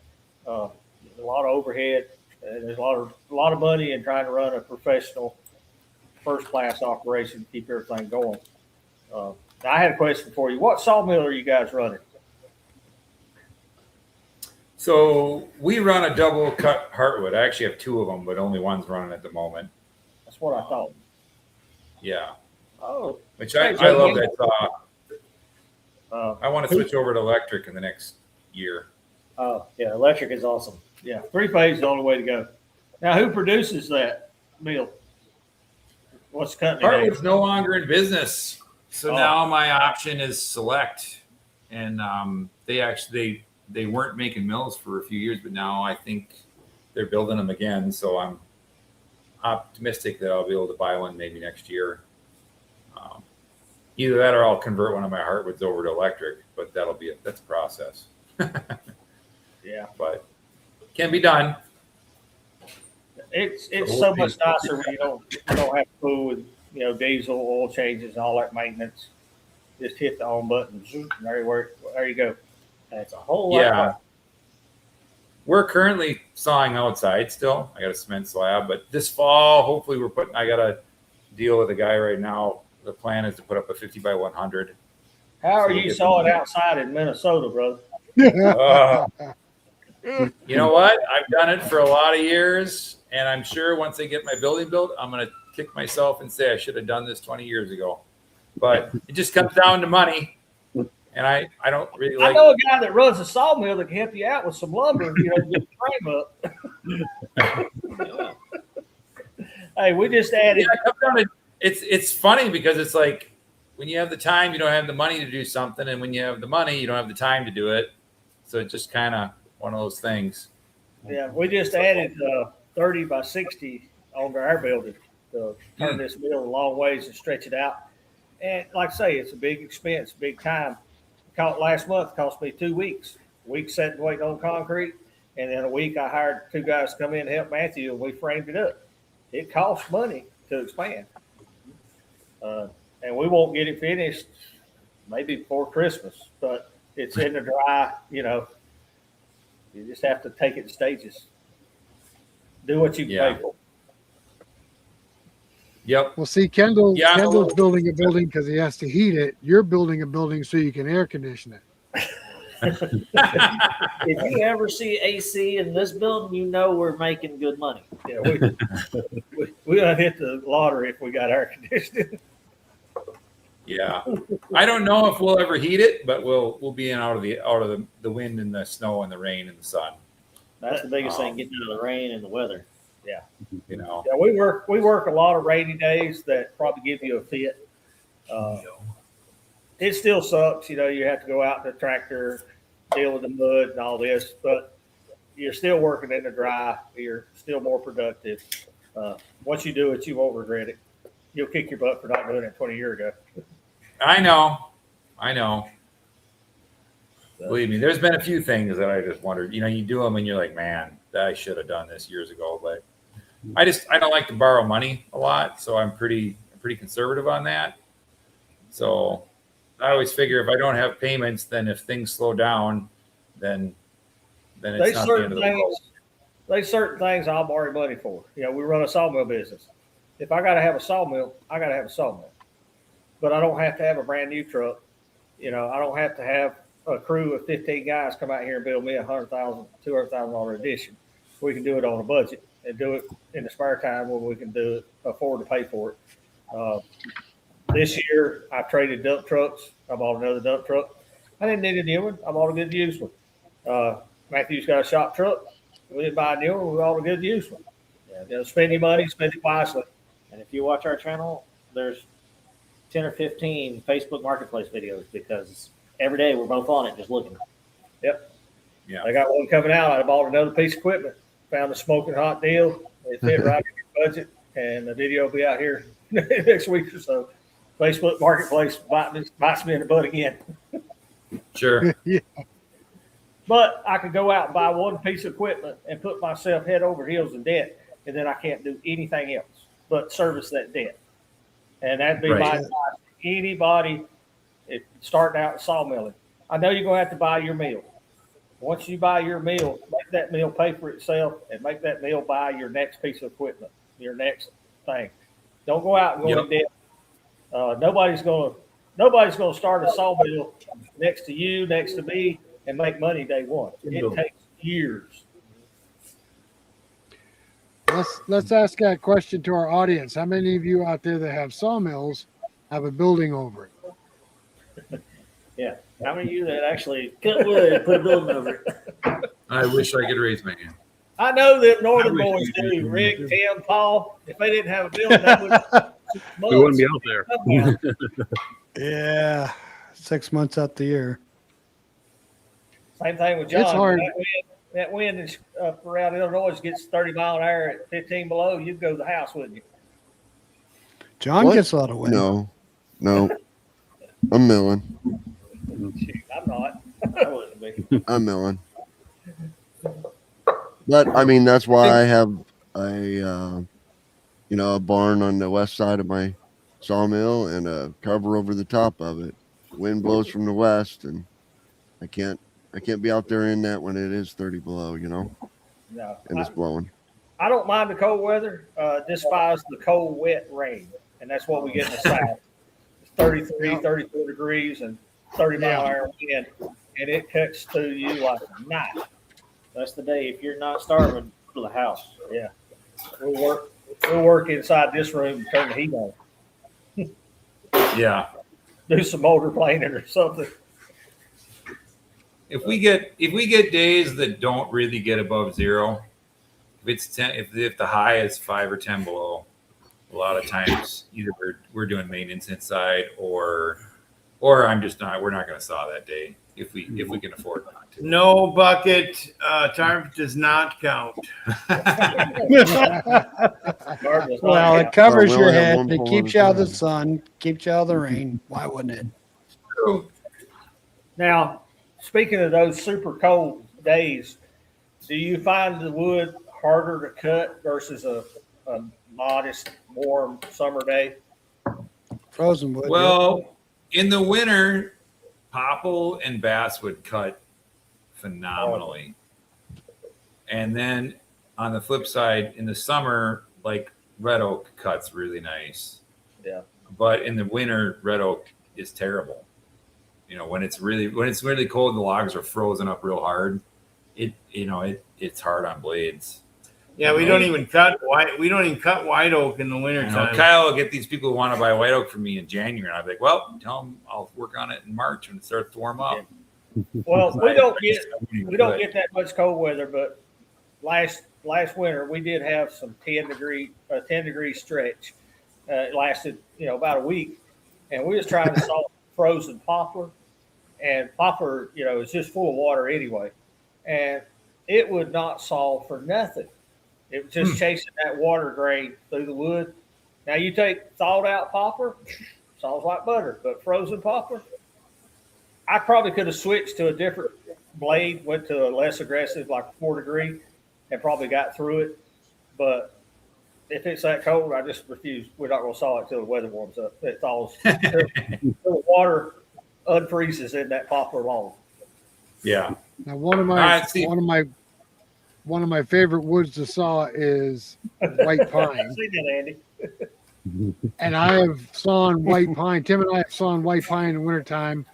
There's a lot of overhead. And there's a lot of money in trying to run a professional first-class operation to keep everything going. Now, I had a question for you. What sawmill are you guys running? So we run a double cut heartwood. I actually have two of them, but only one's running at the moment. That's what I thought. Yeah. Oh. Which I love that saw. I want to Who- switch over to electric in the next year. Oh, yeah, electric is awesome. Yeah, three-phase is the only way to go. Now, who produces that mill? What's the company name? Heartwood's no longer in business. So Oh. now my option is Select. And they weren't making mills for a few years, but now I think they're building them again. So I'm optimistic that I'll be able to buy one maybe next year. Either that or I'll convert one of my hardwoods over to electric, but that's a process. Yeah. But can be done. It's so much nicer when you don't have to fool with diesel oil changes and all that maintenance. Just hit the on button. Zoom, there you go. That's a whole lot. Yeah. We're currently sawing outside still. I got a cement slab, but this fall, hopefully I got a deal with a guy right now. The plan is to put up a 50 by 100. How are you sawing outside in Minnesota, brother? You know what? I've done it for a lot of years, and I'm sure once I get my building built, I'm going to kick myself and say I should have done this 20 years ago. But it just comes down to money, and I don't really like. I know a guy that runs a sawmill that can help you out with some lumber, get the frame up. Hey, we just added. Yeah, it's funny because it's like when you have the time, you don't have the money to do something, and when you have the money, you don't have the time to do it. So it's just kind of one of those things. Yeah, we just added 30 by 60 onto our building to turn this mill a long ways and stretch it out. And like I say, it's a big expense, big time. Last month cost me 2 weeks. A week sitting waiting on concrete, and then a week I hired 2 guys to come in and help Matthew, and we framed it up. It costs money to expand. And we won't get it finished maybe before Christmas, but it's in the dry, you just have to take it in stages. Do what you can pay for. Yep. Well, see, Kendall's building a building because he has to heat it. You're building a building so you can air condition it. If you ever see AC in this building, we're making good money. Yeah, we done hit the lottery if we got air conditioning. Yeah, I don't know if we'll ever heat it, but we'll be out of the wind and the snow and the rain and the sun. That's the biggest thing, getting out of the rain and the weather. Yeah, Yeah, we work a lot of rainy days that probably give you a fit. It still sucks, you have to go out in the tractor, deal with the mud and all this, but you're still working in the dry. You're still more productive. Once you do it, you won't regret it. You'll kick your butt for not doing it 20 years ago. I know. Believe me, there's been a few things that I just wondered. You do them and you're like, man, I should have done this years ago. But I don't like to borrow money a lot, so I'm pretty conservative on that. So I always figure if I don't have payments, then if things slow down, then it's not the end of the world. There's certain things I'll borrow money for. We run a sawmill business. If I got to have a sawmill, I got to have a sawmill. But I don't have to have a brand new truck. I don't have to have a crew of 15 guys come out here and build me a $100,000, $200,000 addition. We can do it on a budget and do it in the spare time when we can afford to pay for it. This year, I traded dump trucks. I bought another dump truck. I didn't need a new one. I bought a good used one. Matthew's got a shop truck. We didn't buy a new one. We bought a good used one. Spend your money, spend it wisely. And if you watch our channel, there's 10 or 15 Facebook Marketplace videos because every day we're both on it just looking. Yep. Yeah. I got one coming out. I bought another piece of equipment. Found a smoking hot deal. It fit right in your budget. And the video will be out here next week or so. Facebook Marketplace bites me in the butt again. Sure. Yeah. But I could go out and buy one piece of equipment and put myself head over heels in debt, and then I can't do anything else but service that debt. And that'd be my advice to anybody starting out sawmilling. I know you're going to have to buy your mill. Once you buy your mill, make that mill pay for itself and make that mill buy your next piece of equipment, your next thing. Don't go out and go in debt. Nobody's going to start a sawmill next to you, next to me, and make money day one. It takes years. Let's ask that question to our audience. How many of you out there that have sawmills have a building over it? Yeah. How many of you that actually cut wood and put a building over it? I wish I could raise my hand. I know that northern boys do. Rick, Tim, Paul. If they didn't have a building, we wouldn't be out there. Yeah, 6 months out the year. Same thing with John. It's hard. That wind is up around Illinois gets 30 mile an hour at 15 below. You'd go to the house, wouldn't you? John What? gets a lot of wind. No. No, I'm milling. Shoot, I'm not. I wouldn't be. I'm milling. But I mean, that's why I have a a barn on the west side of my sawmill and a cover over the top of it. Wind blows from the west, and I can't be out there in that when it is 30 below, No, and it's blowing. I don't mind the cold weather. Despise the cold, wet rain, and that's what we get in the south. It's 33, 34 degrees and 30-mile-an-hour wind, and it cuts through you like a knife. That's the day if you're not starving to the house. Yeah, we'll work inside this room and turn the heat on. Yeah. Do some motor planing or something. If we get days that don't really get above zero, if it's 10, if the high is 5 or 10 below, a lot of times either we're doing maintenance inside or I'm just not. We're not going to saw that day if we can afford not to. No bucket tarp does not count. Well, it covers Well, we your only have head. one It pole keeps at a you out of the time. sun, keeps you out of the rain. Why wouldn't it? True. Now, speaking of those super cold days, do you find the wood harder to cut versus a modest, warm summer day? Frozen wood. Well, in the winter, popple and basswood cut phenomenally. And then on the flip side, in the summer, like red oak cuts really nice. Yeah. But in the winter, red oak is terrible. When it's really cold and the logs are frozen up real hard, it's hard on blades. Yeah, we don't even cut white oak in the wintertime. Kyle will get these people who want to buy white oak from me in January. And I'll be like, well, tell them I'll work on it in March when it starts to warm up. Well, we don't get that much cold weather, but last winter we did have some 10 degree stretch. It lasted about a week, and we was trying to saw frozen poplar, and poplar is just full of water anyway, and it would not saw for nothing. It was just chasing that water grain through the wood. Now you take thawed out poplar, saws like butter, but frozen poplar, I probably could have switched to a different blade, went to a less aggressive, like 4 degree, and probably got through it. But if it's that cold, I just refuse. We're not going to saw it till the weather warms up. It thaws. The water unfreezes in that poplar log. Yeah. Now, one of my favorite woods to saw is white pine. See that, Andy? And I have sawn white pine. Tim and I have sawn white pine in the wintertime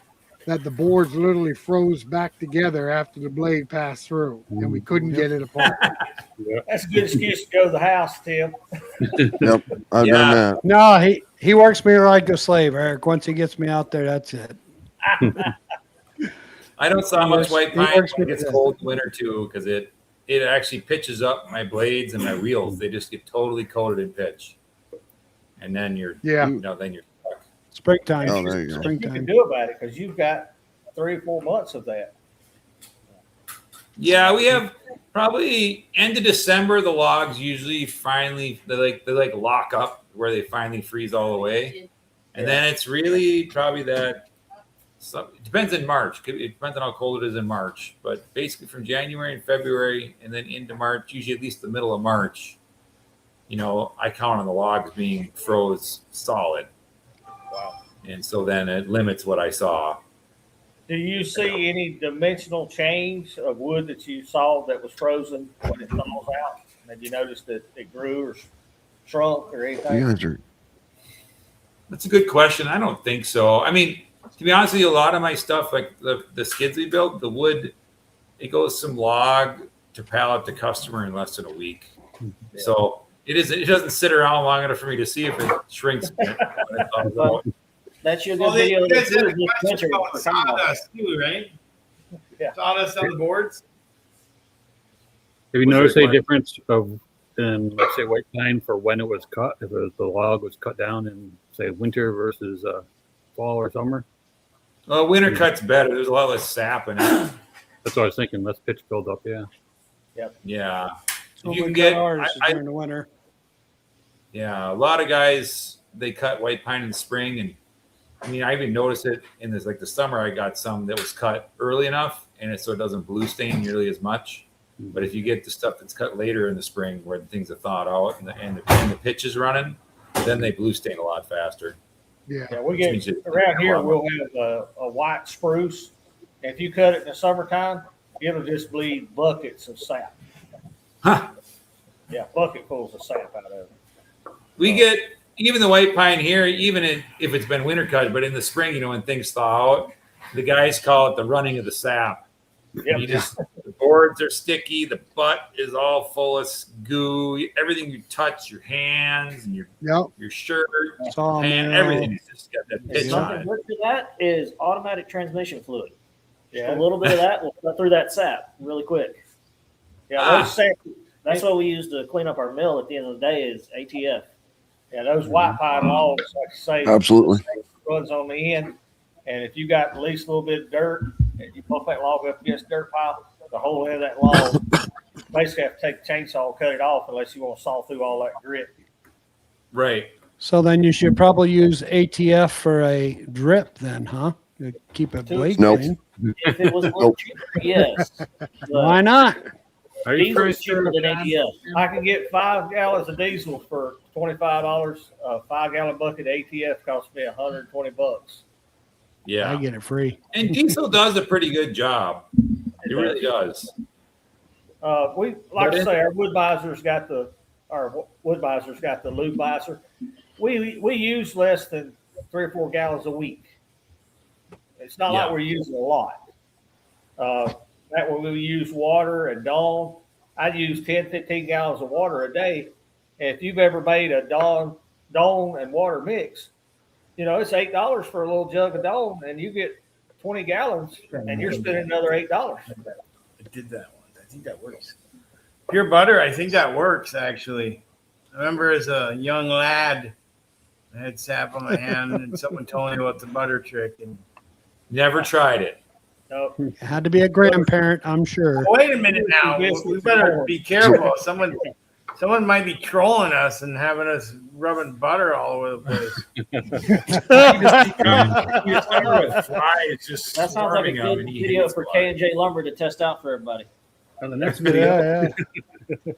that the boards literally froze back together after the blade passed through, and we couldn't get it apart. That's a good excuse to go to the house, Tim. Yep, I've done that. No, he works me like a slave, Eric. Once he gets me out there, that's it. I don't saw much white pine works when it with gets that. cold in winter too, because it actually pitches up my blades and my wheels. They just get totally coated in pitch, and then you're stuck. Springtime. Oh, there you go. You can Springtime. do about it because you've got 3 or 4 months of that. Yeah, we have probably end of December. The logs usually finally they lock up where they finally freeze all the way, and then it's really probably that. So it depends in March. It depends on how cold it is in March, but basically from January and February, and then into March, usually at least the middle of March. I count on the logs being froze solid. Wow. And so then it limits what I saw. Do you see any dimensional change of wood that you saw that was frozen when it thaws out? Have you noticed that it grew or shrunk or anything? You guys are. That's a good question. I don't think so. I mean, to be honest with you, a lot of my stuff, like the skids we built, the wood, it goes from log to pallet to customer in less than a week. Yeah. So it doesn't sit around long enough for me to see if it shrinks. That's your Well, good they video. guys had a This question winter about for Kyle. sawdust too, right? Yeah. Sawdust on the boards. Have you Was noticed there any one- difference of in let's say white pine for when it was cut? If the log was cut down in say winter versus fall or summer? Well, winter cut's better. There's a lot less sap in it. That's what I was thinking. Less pitch buildup. Yeah. Yeah. So You we can cut get, ours I- during the winter. Yeah, a lot of guys, they cut white pine in the spring and I mean, I even noticed it in this, like the summer, I got some that was cut early enough so it doesn't blue stain nearly as much. But if you get the stuff that's cut later in the spring where things are thawed out and the pitch is running, then they blue stain a lot faster. Yeah. Yeah, we get around here. We'll have a white spruce. And if you cut it in the summertime, it'll just bleed buckets of sap. Huh. Yeah, bucketfuls of sap out of it. We get even the white pine here, even if it's been winter cut, but in the spring, you know, when things thaw out, the guys call it the running of the sap. Yep. The boards are sticky, the butt is all full of goo, everything you touch, your hands and your shirt, hand, everything is just got that pitch on Something it. good for that is automatic transmission fluid. Yeah. A little bit of that will cut through that sap really quick. Yeah, those sap, That's what we use to clean up our mill at the end of the day is ATF. yeah, those white pine logs, like I say, Absolutely. runs on the end. And if you got at least a little bit of dirt and you pump that log up against a dirt pile, the whole end of that log, basically have to take the chainsaw and cut it off unless you want to saw through all that grit. Right. So then you should probably use ATF for a drip then, huh? To keep it blade Nope. clean. If it was a little cheaper, yes. Why not? Are you Diesel pretty is cheaper sure? than ATF. I can get 5 gallons of diesel for $25. A 5-gallon bucket of ATF costs me $120. Yeah. I get it free. And diesel does a pretty good job. It really does. We like to say our wood-miser's got the lube miser. We use less than 3 or 4 gallons a week. It's not like we're using a lot. That way we use water and Dawn. I use 10, 15 gallons of water a day. And if you've ever made a Dawn and water mix, you know, it's $8 for a little jug of Dawn, and you get 20 gallons, and you're spending another $8. I did that once. I think that works. Pure butter, I think that works actually. I remember as a young lad, I had sap on my hand, and someone told me about the butter trick. And Never tried it. No, It had to be a grandparent, I'm sure. wait a minute now. We better be careful. Someone might be trolling us and having us rubbing butter all over the place. Just That sounds like a swarming good them, and he video hates for butter. K&J Lumber to test out for everybody. On the next video. Yeah.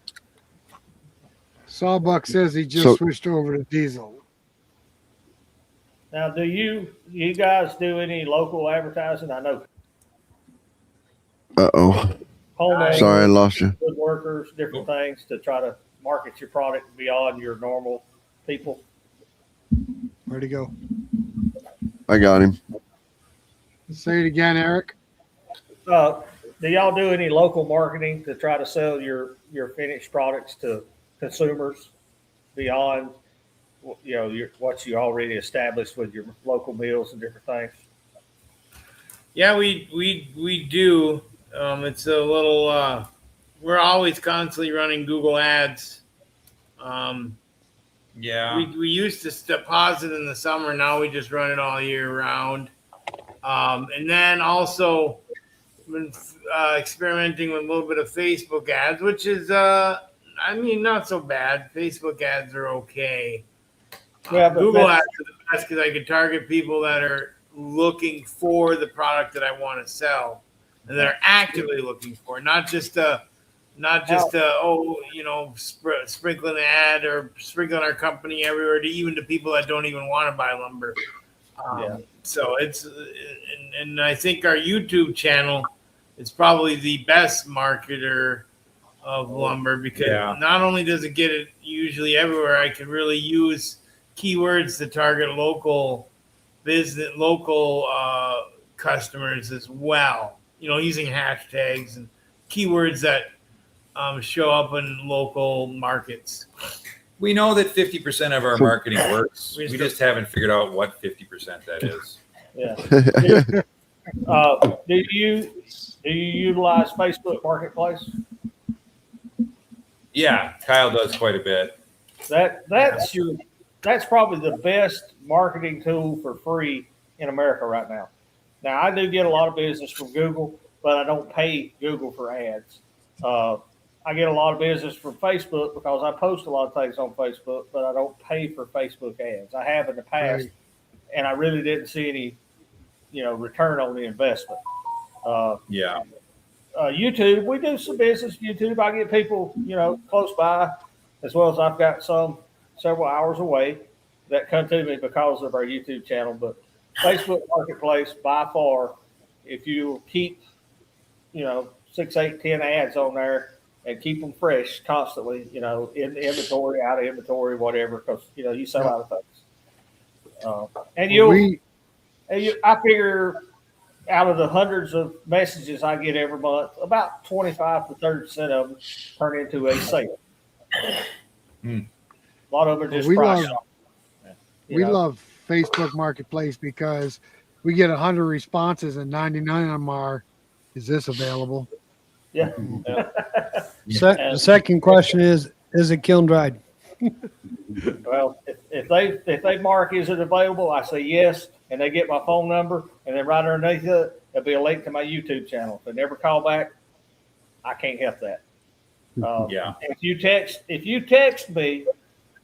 Sawbuck says he just So- switched over to diesel. now do you guys do any local advertising? I know Uh-oh. homeowners, Sorry, I lost you. woodworkers, different things to try to market your product beyond your normal people. Where'd he go? I got him. Say it again, Eric. Do y'all do any local marketing to try to sell your finished products to consumers beyond, you know, what you already established with your local mills and different things? Yeah, we do. It's a little. We're always constantly running Google ads. Yeah. We used to deposit in the summer. Now we just run it all year round. And then also been experimenting with a little bit of Facebook ads, which is, I mean, not so bad. Facebook ads are okay. Yeah, but Google that's- ads are the best because I can target people that are looking for the product that I want to sell, and that are actively looking for it, not just sprinkling an ad or sprinkling our company everywhere to even to people that don't even want to buy lumber. So it's and I think our YouTube channel is probably the best marketer of lumber because not only does it get it usually everywhere, I can really use keywords to target local business, local customers as well. You know, using hashtags and keywords that show up in local markets. We know that 50% of our marketing works. We just haven't figured out what 50% that is. Yeah. Do you utilize Facebook Marketplace? Yeah, Kyle does quite a bit. That's probably the best marketing tool for free in America right now. Now I do get a lot of business from Google, but I don't pay Google for ads. I get a lot of business from Facebook because I post a lot of things on Facebook, but I don't pay for Facebook ads. I have in the past, and I really didn't see any, return on the investment. Yeah. YouTube, we do some business. YouTube, I get people, close by, as well as I've got some several hours away that come to me because of our YouTube channel. But Facebook Marketplace, by far, if you keep, 6, 8, 10 ads on there and keep them fresh constantly, in the inventory, out of inventory, whatever, because you sell out of things. I figure out of the hundreds of messages I get every month, about 25 to 30% of them turn into a sale. A lot of them are just price shopping. We love Facebook Marketplace because we get 100 responses and 99 of them are, is this available? Yeah. The second question is it kiln dried? Well, if they mark, is it available? I say yes, and they get my phone number, and then right underneath it, there'll be a link to my YouTube channel. If they never call back, I can't help that. Yeah. If you text me,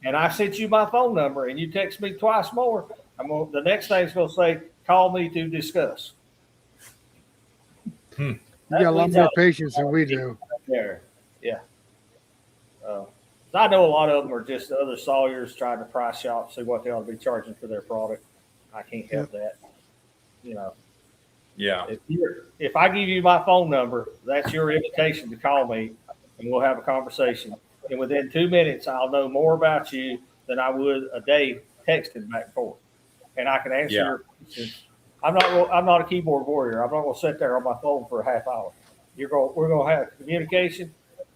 and I sent you my phone number, and you text me twice more, the next thing's gonna say, call me to discuss. You got a lot more patience than we do. There, yeah. I know a lot of them are just other sawyers trying to price shop, see what they ought to be charging for their product. I can't help that. Yeah. If I give you my phone number, that's your invitation to call me, and we'll have a conversation. And within 2 minutes, I'll know more about you than I would a day texting back and forth. And I can answer your questions. I'm not a keyboard warrior. I'm not going to sit there on my phone for a half hour. We're going to have communication.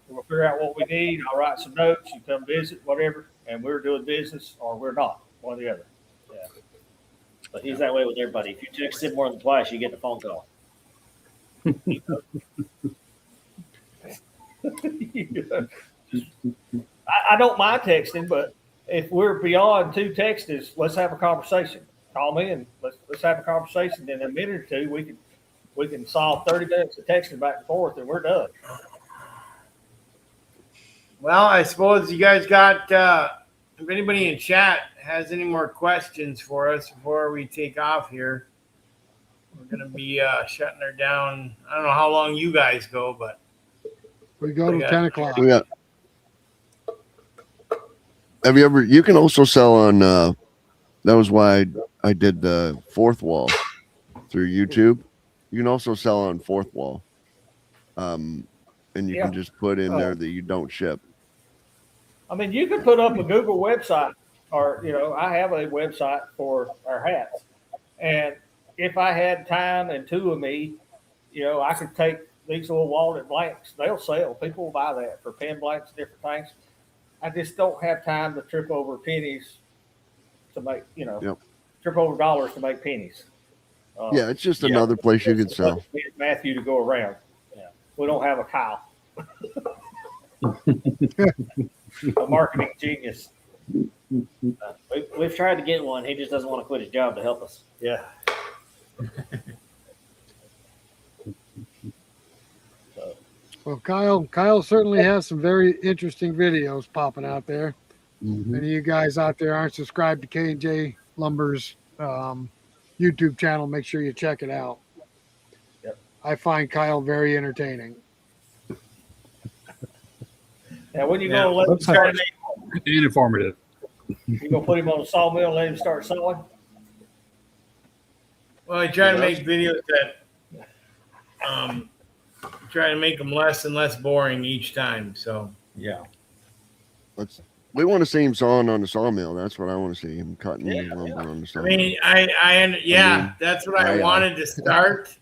We're going to figure out what we need. I'll write some notes. You come visit, whatever, and we're doing business or we're not, one or the other. Yeah. But he's that way with everybody. If you text him more than twice, you get a phone call. I don't mind texting, but if we're beyond 2 texts, let's have a conversation. Call me and let's have a conversation. In a minute or two, we can solve 30 minutes of texting back and forth, and we're done. Well, I suppose you guys got, if anybody in chat has any more questions for us before we take off here, we're going to be shutting her down. I don't know how long you guys go, but we go to 10 o'clock. Have you ever, you can also sell on, that was why I did the fourth wall through YouTube. You can also sell on fourth wall. And you can just put in there that you don't ship. I mean, you could put up a Google website, or, I have a website for our hats. And if I had time and 2 of me, I could take these little walnut blanks. They'll sell. People will buy that for pen blanks, different things. I just don't have time to trip over pennies to make, trip over dollars to make pennies. It's just another place you can sell. Matthew to go around. Yeah. We don't have a Kyle. A marketing genius. We've tried to get one. He just doesn't want to quit his job to help us. Yeah. Well, Kyle certainly has some very interesting videos popping out there. Many of you guys out there aren't subscribed to K&J Lumber's YouTube channel. Make sure you check it out. Yep. I find Kyle very entertaining. Now, when you go let him start, and informative. You gonna put him on a sawmill and let him start sawing? well, I try to make videos that try to make them less and less boring each time. So Yeah. We want to see him sawing on the sawmill. That's what I want to see him cutting the lumber on the I sawmill. mean, that's what I wanted to start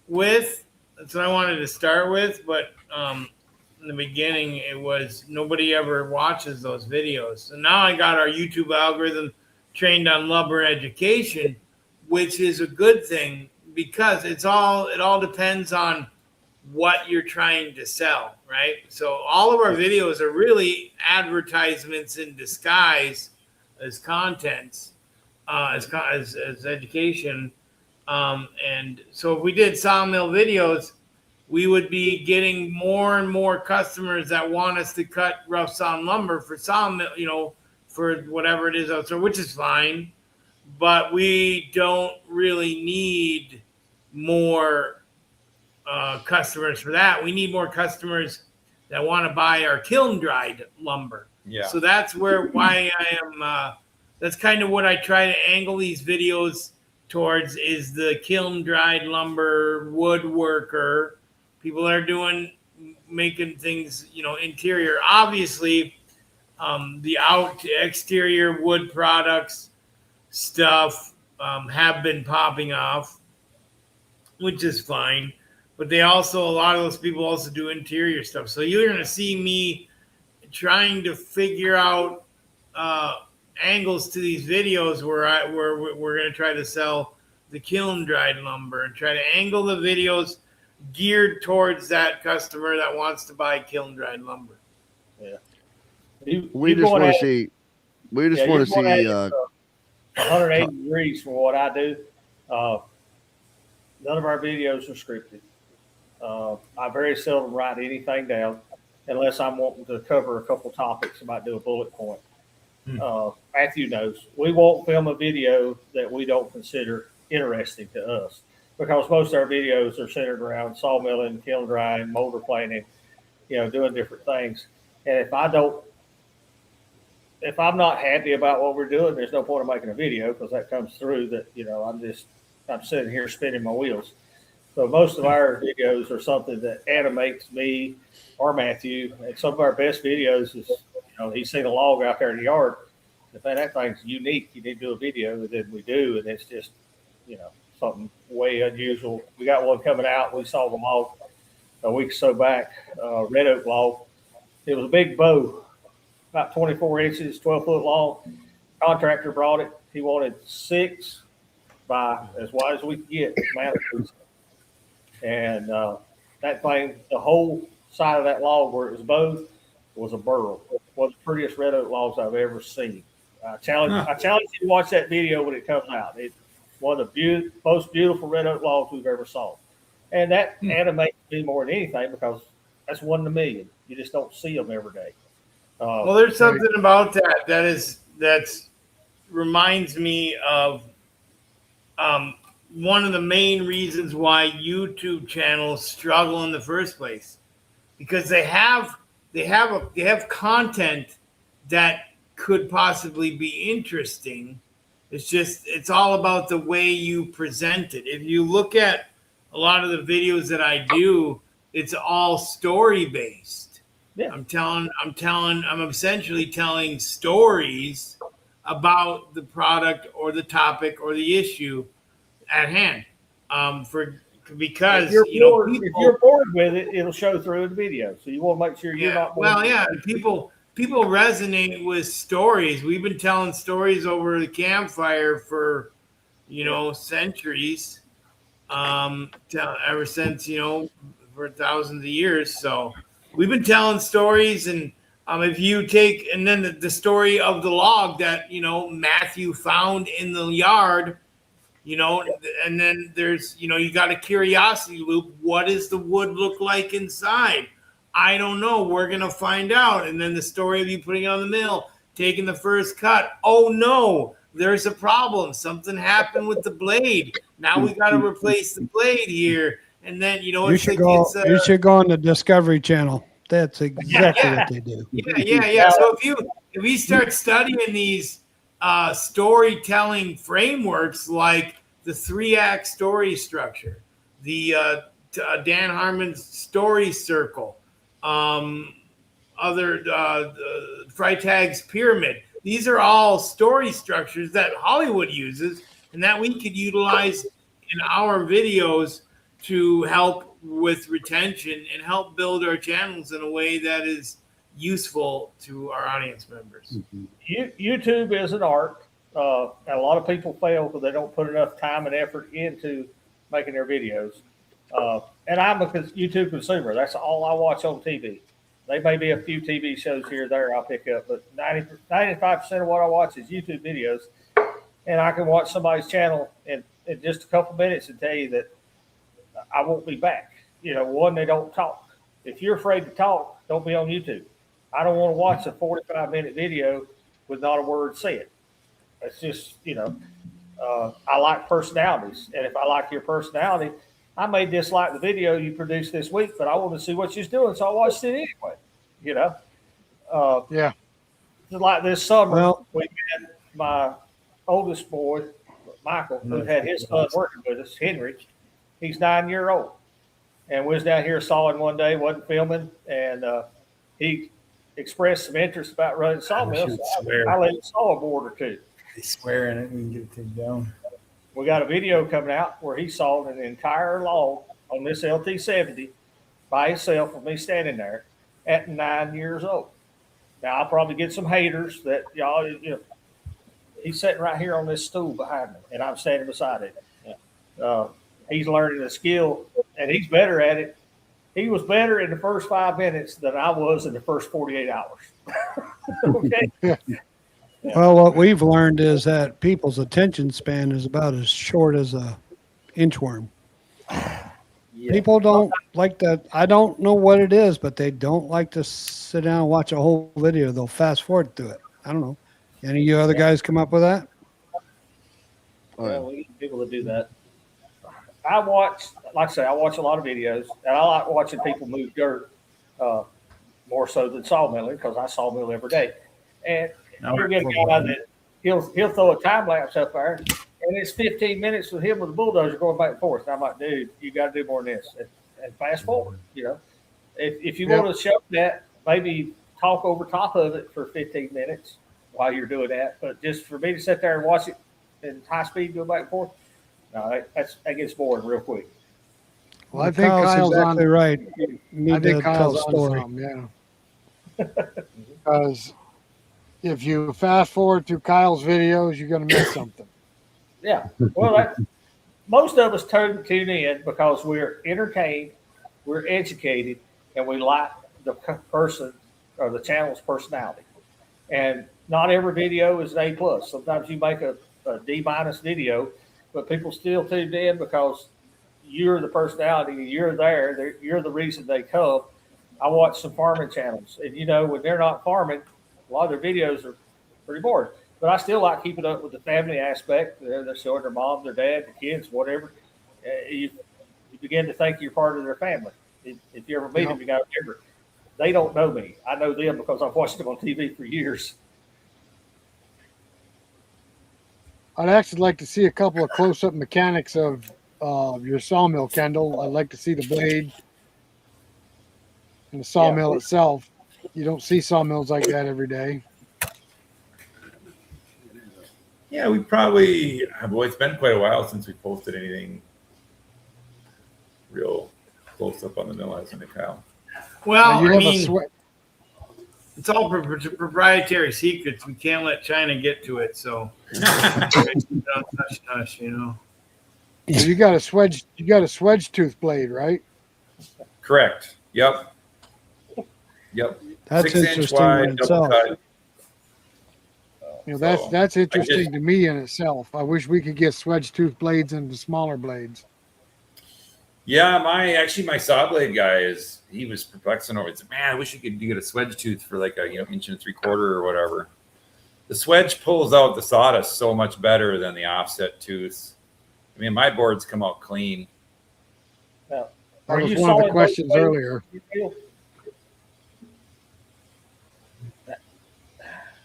with. That's what I wanted to start with, but in the beginning, it was nobody ever watches those videos. So now I got our YouTube algorithm trained on lumber education, which is a good thing because it all depends on what you're trying to sell, right? So all of our videos are really advertisements in disguise as contents, as education. And so if we did sawmill videos, we would be getting more and more customers that want us to cut rough sawn lumber for sawmill, for whatever it is out there, which is fine. but we don't really need more customers for that. We need more customers that want to buy our kiln dried lumber. Yeah. So that's why I am. That's kind of what I try to angle these videos towards, is the kiln dried lumber woodworker. People are making things, interior. Obviously, the exterior wood products stuff have been popping off, which is fine. But a lot of those people also do interior stuff. So you're going to see me trying to figure out angles to these videos where we're going to try to sell the kiln dried lumber and try to angle the videos geared towards that customer that wants to buy kiln dried lumber. Yeah. We just want to see. We just want to see. 180 degrees from what I do. None of our videos are scripted. I very seldom write anything down unless I'm wanting to cover a couple topics. I might do a bullet point. Matthew knows we won't film a video that we don't consider interesting to us, because most of our videos are centered around sawmilling, kiln drying, motor planing, doing different things. And if I'm not happy about what we're doing, there's no point in making a video, because that comes through that, I'm sitting here spinning my wheels. So most of our videos are something that animates me or Matthew. And some of our best videos is, he's seen a log out there in the yard. If that thing's unique, you need to do a video, and then we do. And it's just, something way unusual. We got one coming out. We saw the log a week or so back, red oak log. It was a big bow, about 24 inches, 12-foot long. Contractor brought it. He wanted 6 by as wide as we could get mantelpiece. And that thing, the whole side of that log where it was bowed was a burl. One of the prettiest red oak logs I've ever seen. I challenge you to watch that video when it comes out. It's one of the most beautiful red oak logs we've ever saw. And that animates me more than anything, because that's 1 in a million. You just don't see them every day. Well, there's something about that reminds me of one of the main reasons why YouTube channels struggle in the first place, because they have content that could possibly be interesting. It's all about the way you present it. If you look at a lot of the videos that I do, it's all story based. Yeah. I'm essentially telling stories about the product or the topic or the issue at hand. Because if you're bored with it, it'll show through in the video. So you want to make sure you're not bored. Well, yeah, people resonate with stories. We've been telling stories over the campfire for centuries, ever since for thousands of years. So we've been telling stories, and if you take, and then the story of the log that Matthew found in the yard, and then there's you got a curiosity loop. What does the wood look like inside? I don't know. We're gonna find out. And then the story of you putting it on the mill, taking the first cut. Oh no, there's a problem. Something happened with the blade. Now we got to replace the blade here. And then you should go on the Discovery Channel. That's exactly what they do. Yeah. So if we start studying these storytelling frameworks, like the 3-act story structure, the Dan Harmon's story circle, Freitag's pyramid. These are all story structures that Hollywood uses and that we could utilize in our videos to help with retention and help build our channels in a way that is useful to our audience members. YouTube is an art. And a lot of people fail because they don't put enough time and effort into making their videos. And I'm a YouTube consumer. That's all I watch on TV. There may be a few TV shows here or there I'll pick up, but 95% of what I watch is YouTube videos. And I can watch somebody's channel in just a couple minutes and tell you that I won't be back. One, they don't talk. If you're afraid to talk, don't be on YouTube. I don't want to watch a 45-minute video with not a word said. It's just, I like personalities, and if I like your personality, I may dislike the video you produced this week, but I want to see what you're doing, so I watched it anyway. You know, Yeah. just like this summer, Well, we had my oldest boy, Michael, who had his son working with us, Henry. He's 9 years old, and we was down here sawing one day, wasn't filming, and he expressed some interest about running sawmill. should So swear. I let him saw a board or two. They swear in it. We can get it taken down. We got a video coming out where he sawed an entire log on this LT70 by himself with me standing there at 9 years old. Now I'll probably get some haters that y'all, he's sitting right here on this stool behind me, and I'm standing beside him. He's learning a skill, and he's better at it. He was better in the first 5 minutes than I was in the first 48 hours. Okay. well, what we've learned is that people's attention span is about as short as a inchworm. Yeah. People don't like that. I don't know what it is, but they don't like to sit down and watch a whole video. They'll fast forward through it. I don't know. Any of you other guys come up with that? Yeah, we need people to do that. I watch, like I say, I watch a lot of videos, and I like watching people move dirt more so than sawmilling because I sawmill every day. And you'll get a guy that he'll throw a time lapse up there, and it's 15 minutes with him with the bulldozer going back and forth. And I'm like, dude, you got to do more than this, and fast forward. If you want to show that, maybe talk over top of it for 15 minutes while you're doing that. But just for me to sit there and watch it in high speed go back and forth, no, that gets boring real quick. Well, I think Kyle's Kyle's exactly on. right. You need I think to tell Kyle's a on story. some, yeah. Because if you fast forward through Kyle's videos, you're going to miss something. Yeah. Well, most of us tune in because we're entertained, we're educated, and we like the person or the channel's personality. And not every video is an A+. Sometimes you make a D- video, but people still tune in because you're the personality, you're there, you're the reason they come. I watch some farming channels, and when they're not farming, a lot of their videos are pretty boring. But I still like keeping up with the family aspect. They're showing their mom, their dad, the kids, whatever. You begin to think you're part of their family. If you ever meet them, you got to remember, they don't know me. I know them because I've watched them on TV for years. I'd actually like to see a couple of close-up mechanics of your sawmill, Kendall. I'd like to see the blade and the sawmill itself. You don't see sawmills like that every day. Yeah, we probably. Boy, it's been quite a while since we posted anything real close up on the mill, hasn't it, Kyle? Well, You I have a mean, sweat. it's all proprietary secrets. We can't let China get to it. So, hush, You got a swedge. You got a swedge tooth blade, right? Correct. Yep. That's 6 inch interesting in wide, double itself. cut. That's interesting to me in itself. I wish we could get swedge tooth blades into smaller blades. Yeah, my saw blade guy he was perplexing over it. He said, man, I wish you could get a swedge tooth for like a 1 3/4 or whatever. The swedge pulls out the sawdust so much better than the offset tooth. I mean, my boards come out clean. Now, That was one of the questions earlier.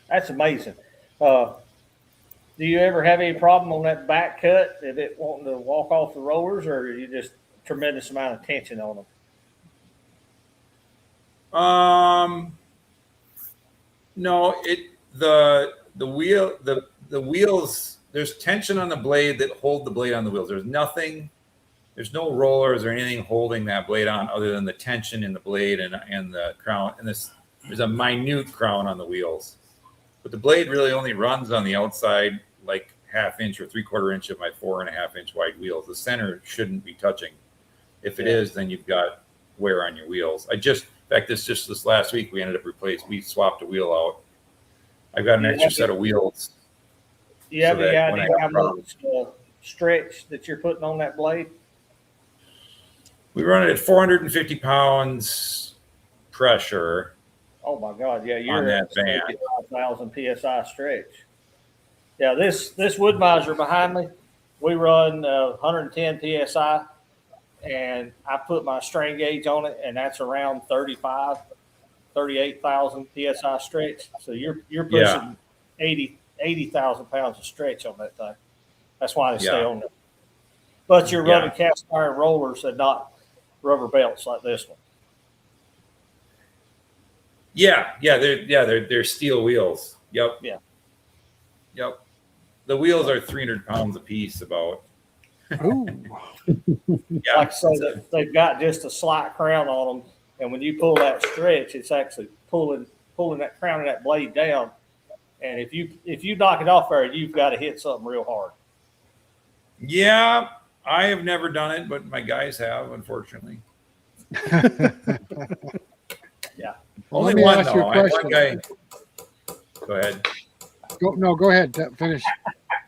That's amazing. Do you ever have any problem on that back cut? Is it wanting to walk off the rollers, or are you just tremendous amount of tension on them? No, the wheels. There's tension on the blade that hold the blade on the wheels. There's no rollers or anything holding that blade on other than the tension in the blade and the crown. And there's a minute crown on the wheels, but the blade really only runs on the outside like 1/2 inch or 3/4 inch of my 4.5 inch wide wheels. The center shouldn't be touching. If it is, then you've got wear on your wheels. In fact, this last week we swapped a wheel out. I've got an extra set of wheels. You have So any that when idea I how got much stretch that you're putting on that blade? We run it at 450 pounds pressure. Oh my God, yeah, On you're that at van. 5,000 psi stretch. Yeah, this wood miser behind me, we run 110 psi, and I put my strain gauge on it, and that's around 38,000 psi stretch. So you're pushing 80,000 pounds of stretch on that thing. That's why they stay on there. But you're running cast iron rollers and not rubber belts like this one. They're steel wheels. Yep. Yeah. Yep. The wheels are 300 pounds a piece about. Ooh. Yeah. Like I say, they've got just a slight crown on them, and when you pull that stretch, it's actually pulling that crown of that blade down. And if you knock it off there, you've got to hit something real hard. Yeah, I have never done it, but my guys have, unfortunately. Yeah. Well, Only let me one ask you though. a I had question. one guy. Go ahead. Go ahead. Finish.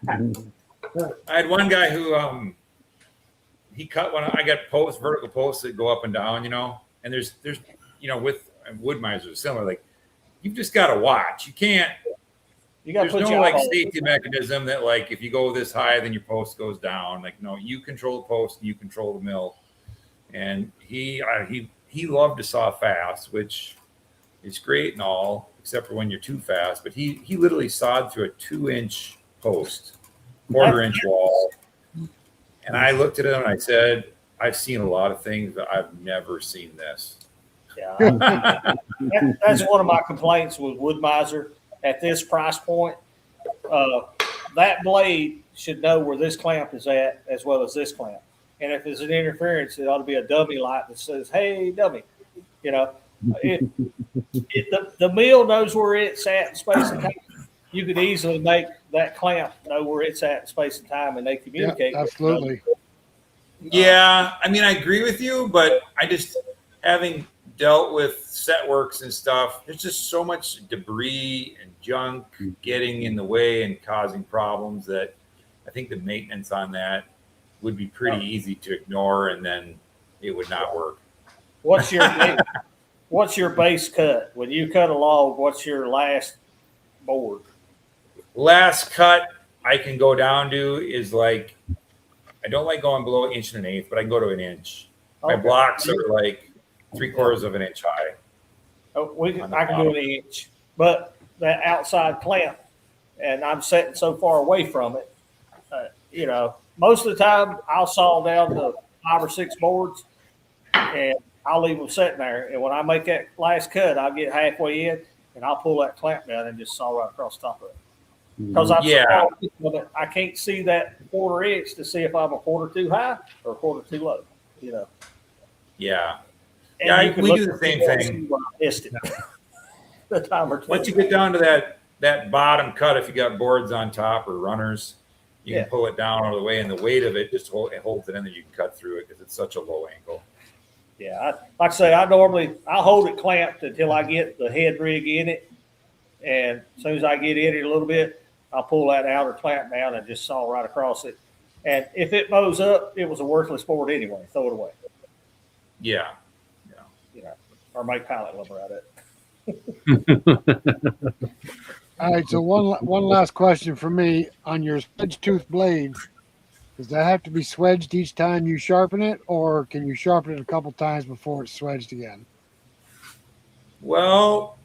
I had one guy who he cut one. I got vertical posts that go up and down, and there's with wood misers similar. Like you've just got to watch. You can't. You got to There's put no your like eyeball- safety mechanism that like if you go this high, then your post goes down. Like no, you control the post, and you control the mill. And he loved to saw fast, which is great and all, except for when you're too fast. But he literally sawed through a 2-inch post, quarter-inch wall. And I looked at him and I said, I've seen a lot of things, but I've never seen this. Yeah, that's one of my complaints with wood miser at this price point. That blade should know where this clamp is at as well as this clamp. And if there's an interference, it ought to be a dummy light that says, "Hey, dummy." The mill knows where it's at in space and time. You could easily make that clamp know where it's at in space and time, and they communicate. Yeah, absolutely. Yeah, I mean, I agree with you, but I just, having dealt with set works and stuff, there's just so much debris and junk getting in the way and causing problems that I think the maintenance on that would be pretty easy to ignore, and then it would not work. What's your base cut? When you cut a log, what's your last board? Last cut I can go down to is like, I don't like going below 1.1/8, but I can go to 1 inch. My Okay. blocks are like 3/4 of an inch high. I can do an inch, but that outside clamp, and I'm sitting so far away from it. Most of the time I'll saw down to 5 or 6 boards, and I'll leave them sitting there. And when I make that last cut, I'll get halfway in, and I'll pull that clamp down and just saw right across the top of it. Because I'm so far away from it, I can't see that 1/4 inch to see if I'm a quarter too high or a quarter too low. Yeah. And Yeah, you can we look do the at same wall and thing. see where I missed it. The time or two. Once you get down to that bottom cut, if you got boards on top or runners, you can pull it down all the way, and the weight of it just holds it in there. You can cut through it because it's such a low angle. Yeah, like I say, I hold it clamped until I get the head rig in it, and as soon as I get in it a little bit, I'll pull that outer clamp down and just saw right across it. And if it mows up, it was a worthless board anyway. Throw it away. Yeah. Or make pallet lumber out of it. All right. So one last question for me on your swedge tooth blade. Does that have to be swedged each time you sharpen it, or can you sharpen it a couple times before it's swedged again? Well,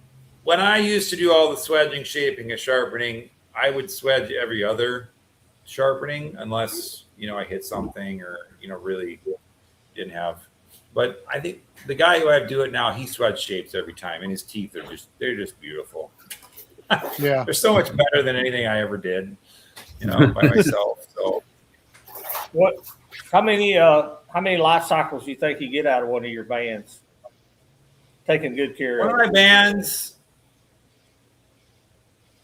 when I used to do all the swedging, shaping, and sharpening, I would swedge every other sharpening unless, I hit something or, really didn't have. But I think the guy who I do it now, he swedge shapes every time, and his teeth they're just beautiful. Yeah. They're so much better than anything I ever did, by myself. So How many life cycles do you think you get out of one of your bands? Taking good care one of of my bands,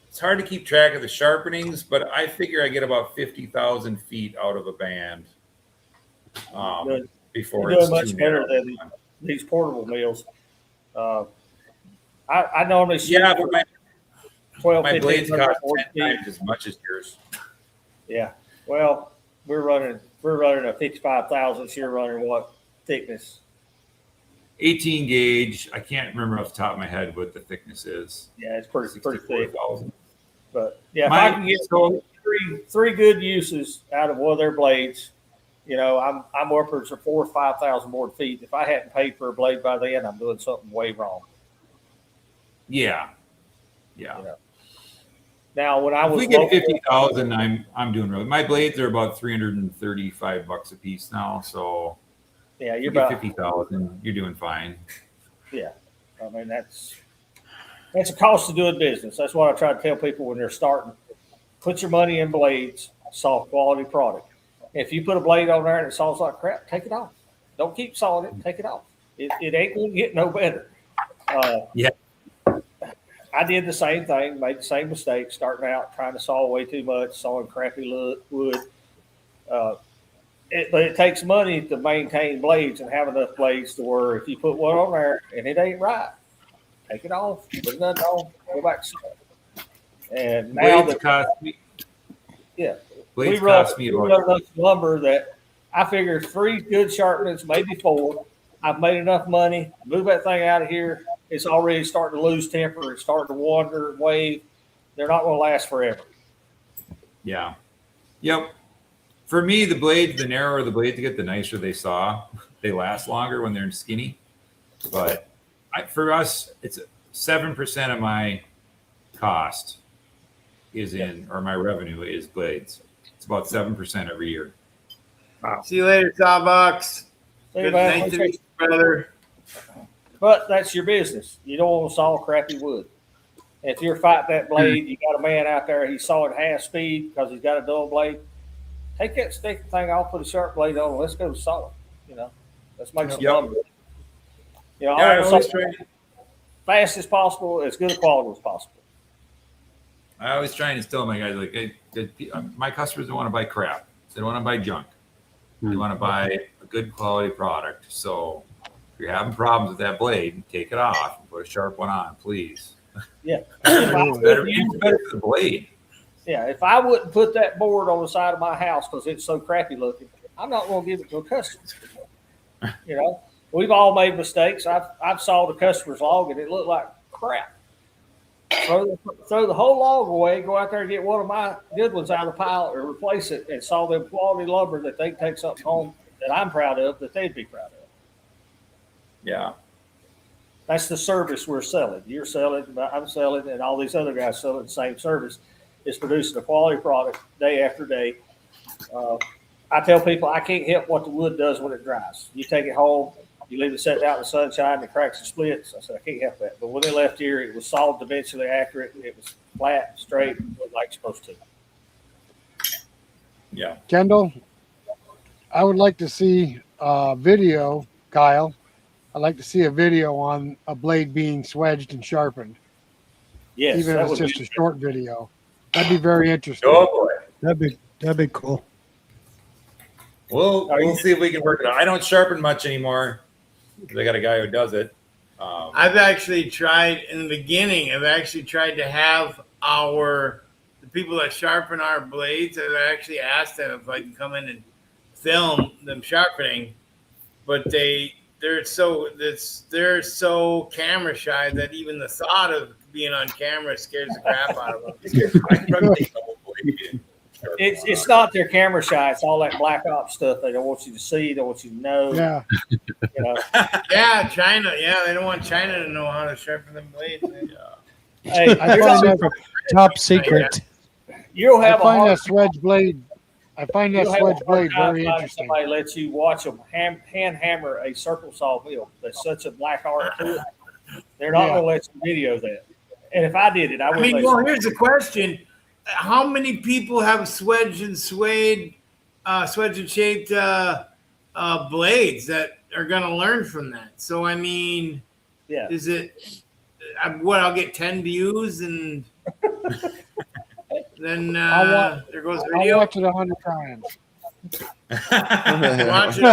it's hard to keep track of the sharpenings, but I figure I get about 50,000 feet out of a band before You're it's doing much too better narrow. than these portable mills. I normally Yeah, but 12, my blades 1500 cost 10 feet. times as much as yours. Yeah. Well, we're running a 55,000. So you're running what thickness? 18 gauge. I can't remember off the top of my head what the thickness is. Yeah, it's pretty thick. 64,000. But yeah, if I can get three good uses out of one of their blades. You know, I'm upwards of 4,000 or 5,000 board feet. If I hadn't paid for a blade by then, I'm doing something way wrong. Yeah. You know. Now, when I If was we get local- 50,000, I'm doing really. My blades are about $335 a piece now, so yeah, you you're get about 50,000, you're doing fine. yeah. I mean, that's a cost of doing business. That's what I try to tell people when they're starting. Put your money in blades, saw quality product. If you put a blade on there and it saws like crap, take it off. Don't keep sawing it. Take it off. It ain't going to get no better. Yeah. I did the same thing, made the same mistake, starting out trying to saw way too much, sawing crappy wood. But it takes money to maintain blades and have enough blades to where if you put one on there and it ain't right, take it off, put nothing on, go back to saw it. And now Blades cost me. Yeah. Blades we run cost me enough lumber that I figure 3 good sharpenings, maybe 4. I've made enough money. Move that thing out of here. It's already starting to lose temper. It's starting to wander, wave. They're not going to last forever. Yeah. Yep. For me, the blades, the narrower the blade to get, the nicer they saw. They last longer when they're skinny. But for us, it's 7% of my cost is in, or my revenue is blades. It's about 7% every year. Wow. See you later, Starbucks. Good night to you, brother. But that's your business. You don't want to saw crappy wood. If you're fighting that blade, you got a man out there, he's sawing half speed because he's got a dull blade. Take that stick thing off, put a sharp blade on, and let's go to saw it. You know, let's make some lumber. You know, I always try fast as possible, as good a quality as possible. I always try and tell my guys, like, hey, my customers don't want to buy crap. They don't want to buy junk. They want to buy a good quality product. So if you're having problems with that blade, take it off and put a sharp one on, please. Yeah. It's better for the blade. Yeah, if I wouldn't put that board on the side of my house because it's so crappy looking, I'm not going to give it to a customer. You know, we've all made mistakes. I've saw the customer's log and it looked like crap. Throw the whole log away, go out there and get one of my good ones out of the pile or replace it and saw them quality lumber that they can take something home that I'm proud of, that they'd be proud of. Yeah. That's the service we're selling. You're selling, I'm selling, and all these other guys selling the same service. Is producing a quality product day after day. I tell people I can't help what the wood does when it dries. You take it home, you leave it sitting out in the sunshine, and it cracks and splits. I said, I can't help that. But when they left here, it was solid, dimensionally accurate. It was flat, straight, like it's supposed to. Yeah. Kendall, I would like to see a video, Kyle. I'd like to see a video on a blade being swedged and sharpened. Yes, even that if it's would just be a short video. That'd be very interesting. Oh boy. That'd be cool. We'll see if we can work it out. I don't sharpen much anymore because I got a guy who does it. I've actually tried in the beginning. I've actually tried to have the people that sharpen our blades. I've actually asked them if I can come in and film them sharpening, but they're so camera shy that even the thought of being on camera scares the crap out of them. I can probably take the whole blade. It's not their camera shy. It's all that black ops stuff. They don't want you to see. They don't want you to know. Yeah. You know. Yeah, China. Yeah, they don't want China to know how to sharpen them blades. Hey, I find that Top secret. you'll I have a find hard that swedge blade. I find that you'll have a swedge hard blade time very finding interesting. somebody lets you watch them hand hammer a circle saw mill. That's such a black art to it. They're not Yeah. going to let you video that. And if I did it, I would. I mean, well, here's the question: how many people have swedged and swayed, swedged and shaped blades that are going to learn from that? So, I mean, yeah. is it what I'll get 10 views and then there goes I'll video? watch it 100 times. Watch it.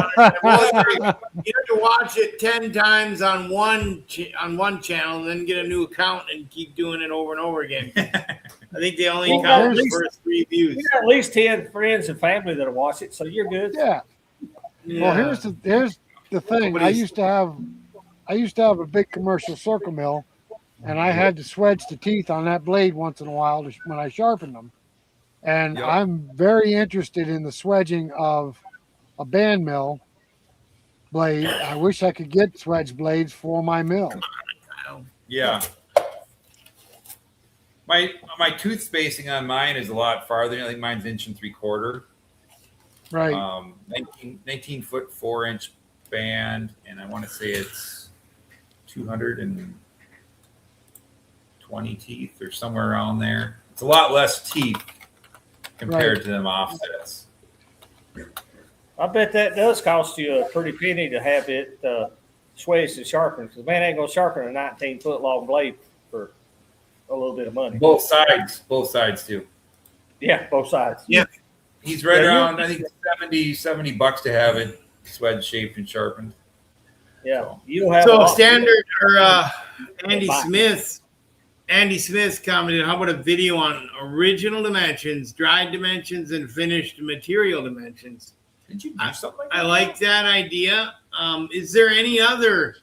You have to watch it 10 times on one channel, and then get a new account and keep doing it over and over again. I think they only Well, count at the least- first 3 views. You got at least 10 friends and family that'll watch it, so you're good. Yeah. Well, here's the thing. I used to have a big commercial circle mill, and I had to swedge the teeth on that blade once in a while when I sharpened them. And Yep. I'm very interested in the swedging of a band mill blade. I wish I could get swedge blades for my mill. Yeah. My tooth spacing on mine is a lot farther. I think mine's 1.75 inches. Right. 19-foot 4-inch band, and I want to say it's 220 teeth or somewhere around there. It's a lot less teeth compared to them offsets. I bet that does cost you a pretty penny to have it swedged and sharpened, because man ain't gonna sharpen a 19-foot long blade for a little bit of money. Both sides too. Yeah, both sides. Yeah. He's right Yeah, around, I think, $70 to have it swedged, shaped, and sharpened. Yeah, you'll have a So lot- standard or Andy Bye. Smith commented, how about a video on original dimensions, dried dimensions, and finished material dimensions? Did you do something like that? I like that idea. Is there any other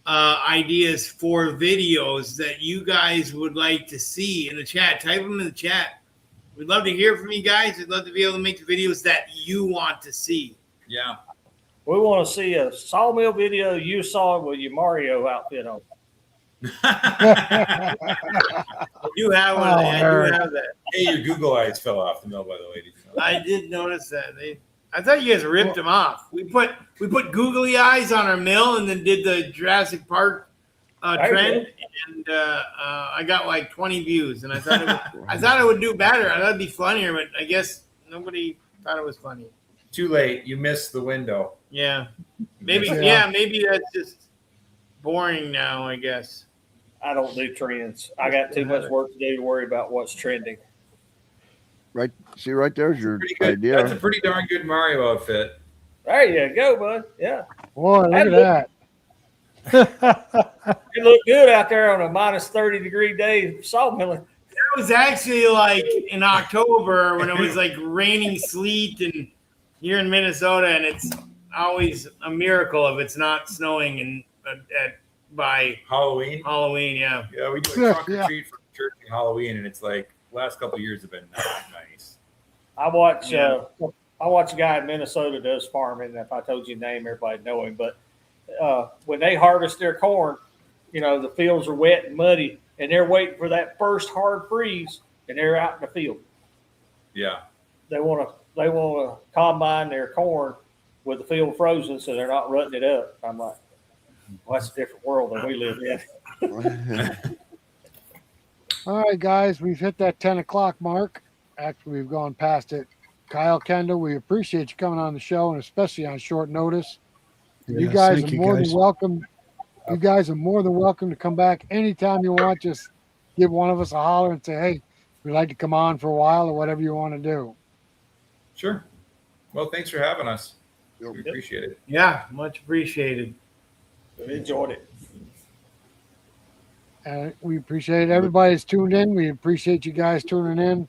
ideas for videos that you guys would like to see in the chat? Type them in the chat. We'd love to hear from you guys. We'd love to be able to make the videos that you want to see. Yeah. We want to see a sawmill video you saw with your Mario outfit on. I do have one. Oh, I do Eric. have that. Hey, your Google eyes fell off the mill, by the way. Did you know that? I did notice that. I thought you guys ripped them off. We put googly eyes on our mill and then did the Jurassic Park trend, and I got like 20 views. And I thought it would do better. I thought it'd be funnier, but I guess nobody thought it was funny. Too late. You missed the window. Yeah, maybe. Yeah. Yeah, maybe that's just boring now. I guess. I don't do trends. I got too much work to do to worry about what's trending. Right. See, right there's your Pretty good. idea. That's a pretty darn good Mario outfit. There you go, bud. Yeah. Boy, look at that. You look good out there on a minus 30-degree day sawmilling. It was actually like in October when it was like raining sleet and here in Minnesota, and it's always a miracle if it's not snowing by Halloween. Halloween. Yeah. Yeah, we do a trunk Yeah. or treat for church and Halloween, and it's like last couple of years have been not nice. I watch Yeah. I watch a guy in Minnesota does farming. If I told you his name, everybody know him. But when they harvest their corn, the fields are wet and muddy, and they're waiting for that first hard freeze, and they're out in the field. Yeah. They want to combine their corn with the field frozen, so they're not rutting it up. I'm like, well, that's a different world than we live in. All right, guys, we've hit that 10 o'clock mark. Actually, we've gone past it. Kyle, Kendall, we appreciate you coming on the show, and especially on short notice. You Yes, guys thank are you, more guys. than welcome. You guys are more than welcome to come back anytime you want. Just give one of us a holler and say, hey, we'd like to come on for a while or whatever you want to do. Sure. Well, thanks for having us. Yep. We appreciate it. Yeah, much appreciated. We enjoyed it. And we appreciate everybody's tuned in. We appreciate you guys tuning in.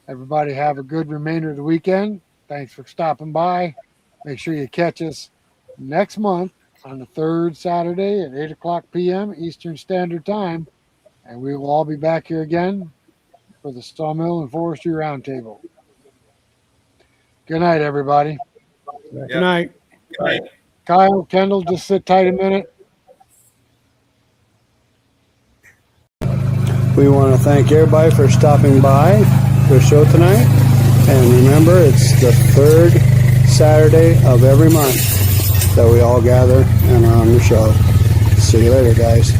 Everybody have a good remainder of the weekend. Thanks for stopping by. Make sure you catch us next month on the third Saturday at 8 o'clock p.m. Eastern Standard Time. And we will all be back here again for the Sawmill and Forestry Roundtable. Good night, everybody. Good night. Good night. Kyle, Kendall, just sit tight a minute. We want to thank everybody for stopping by the show tonight. And remember, it's the third Saturday of every month that we all gather and are on the show. See you later, guys.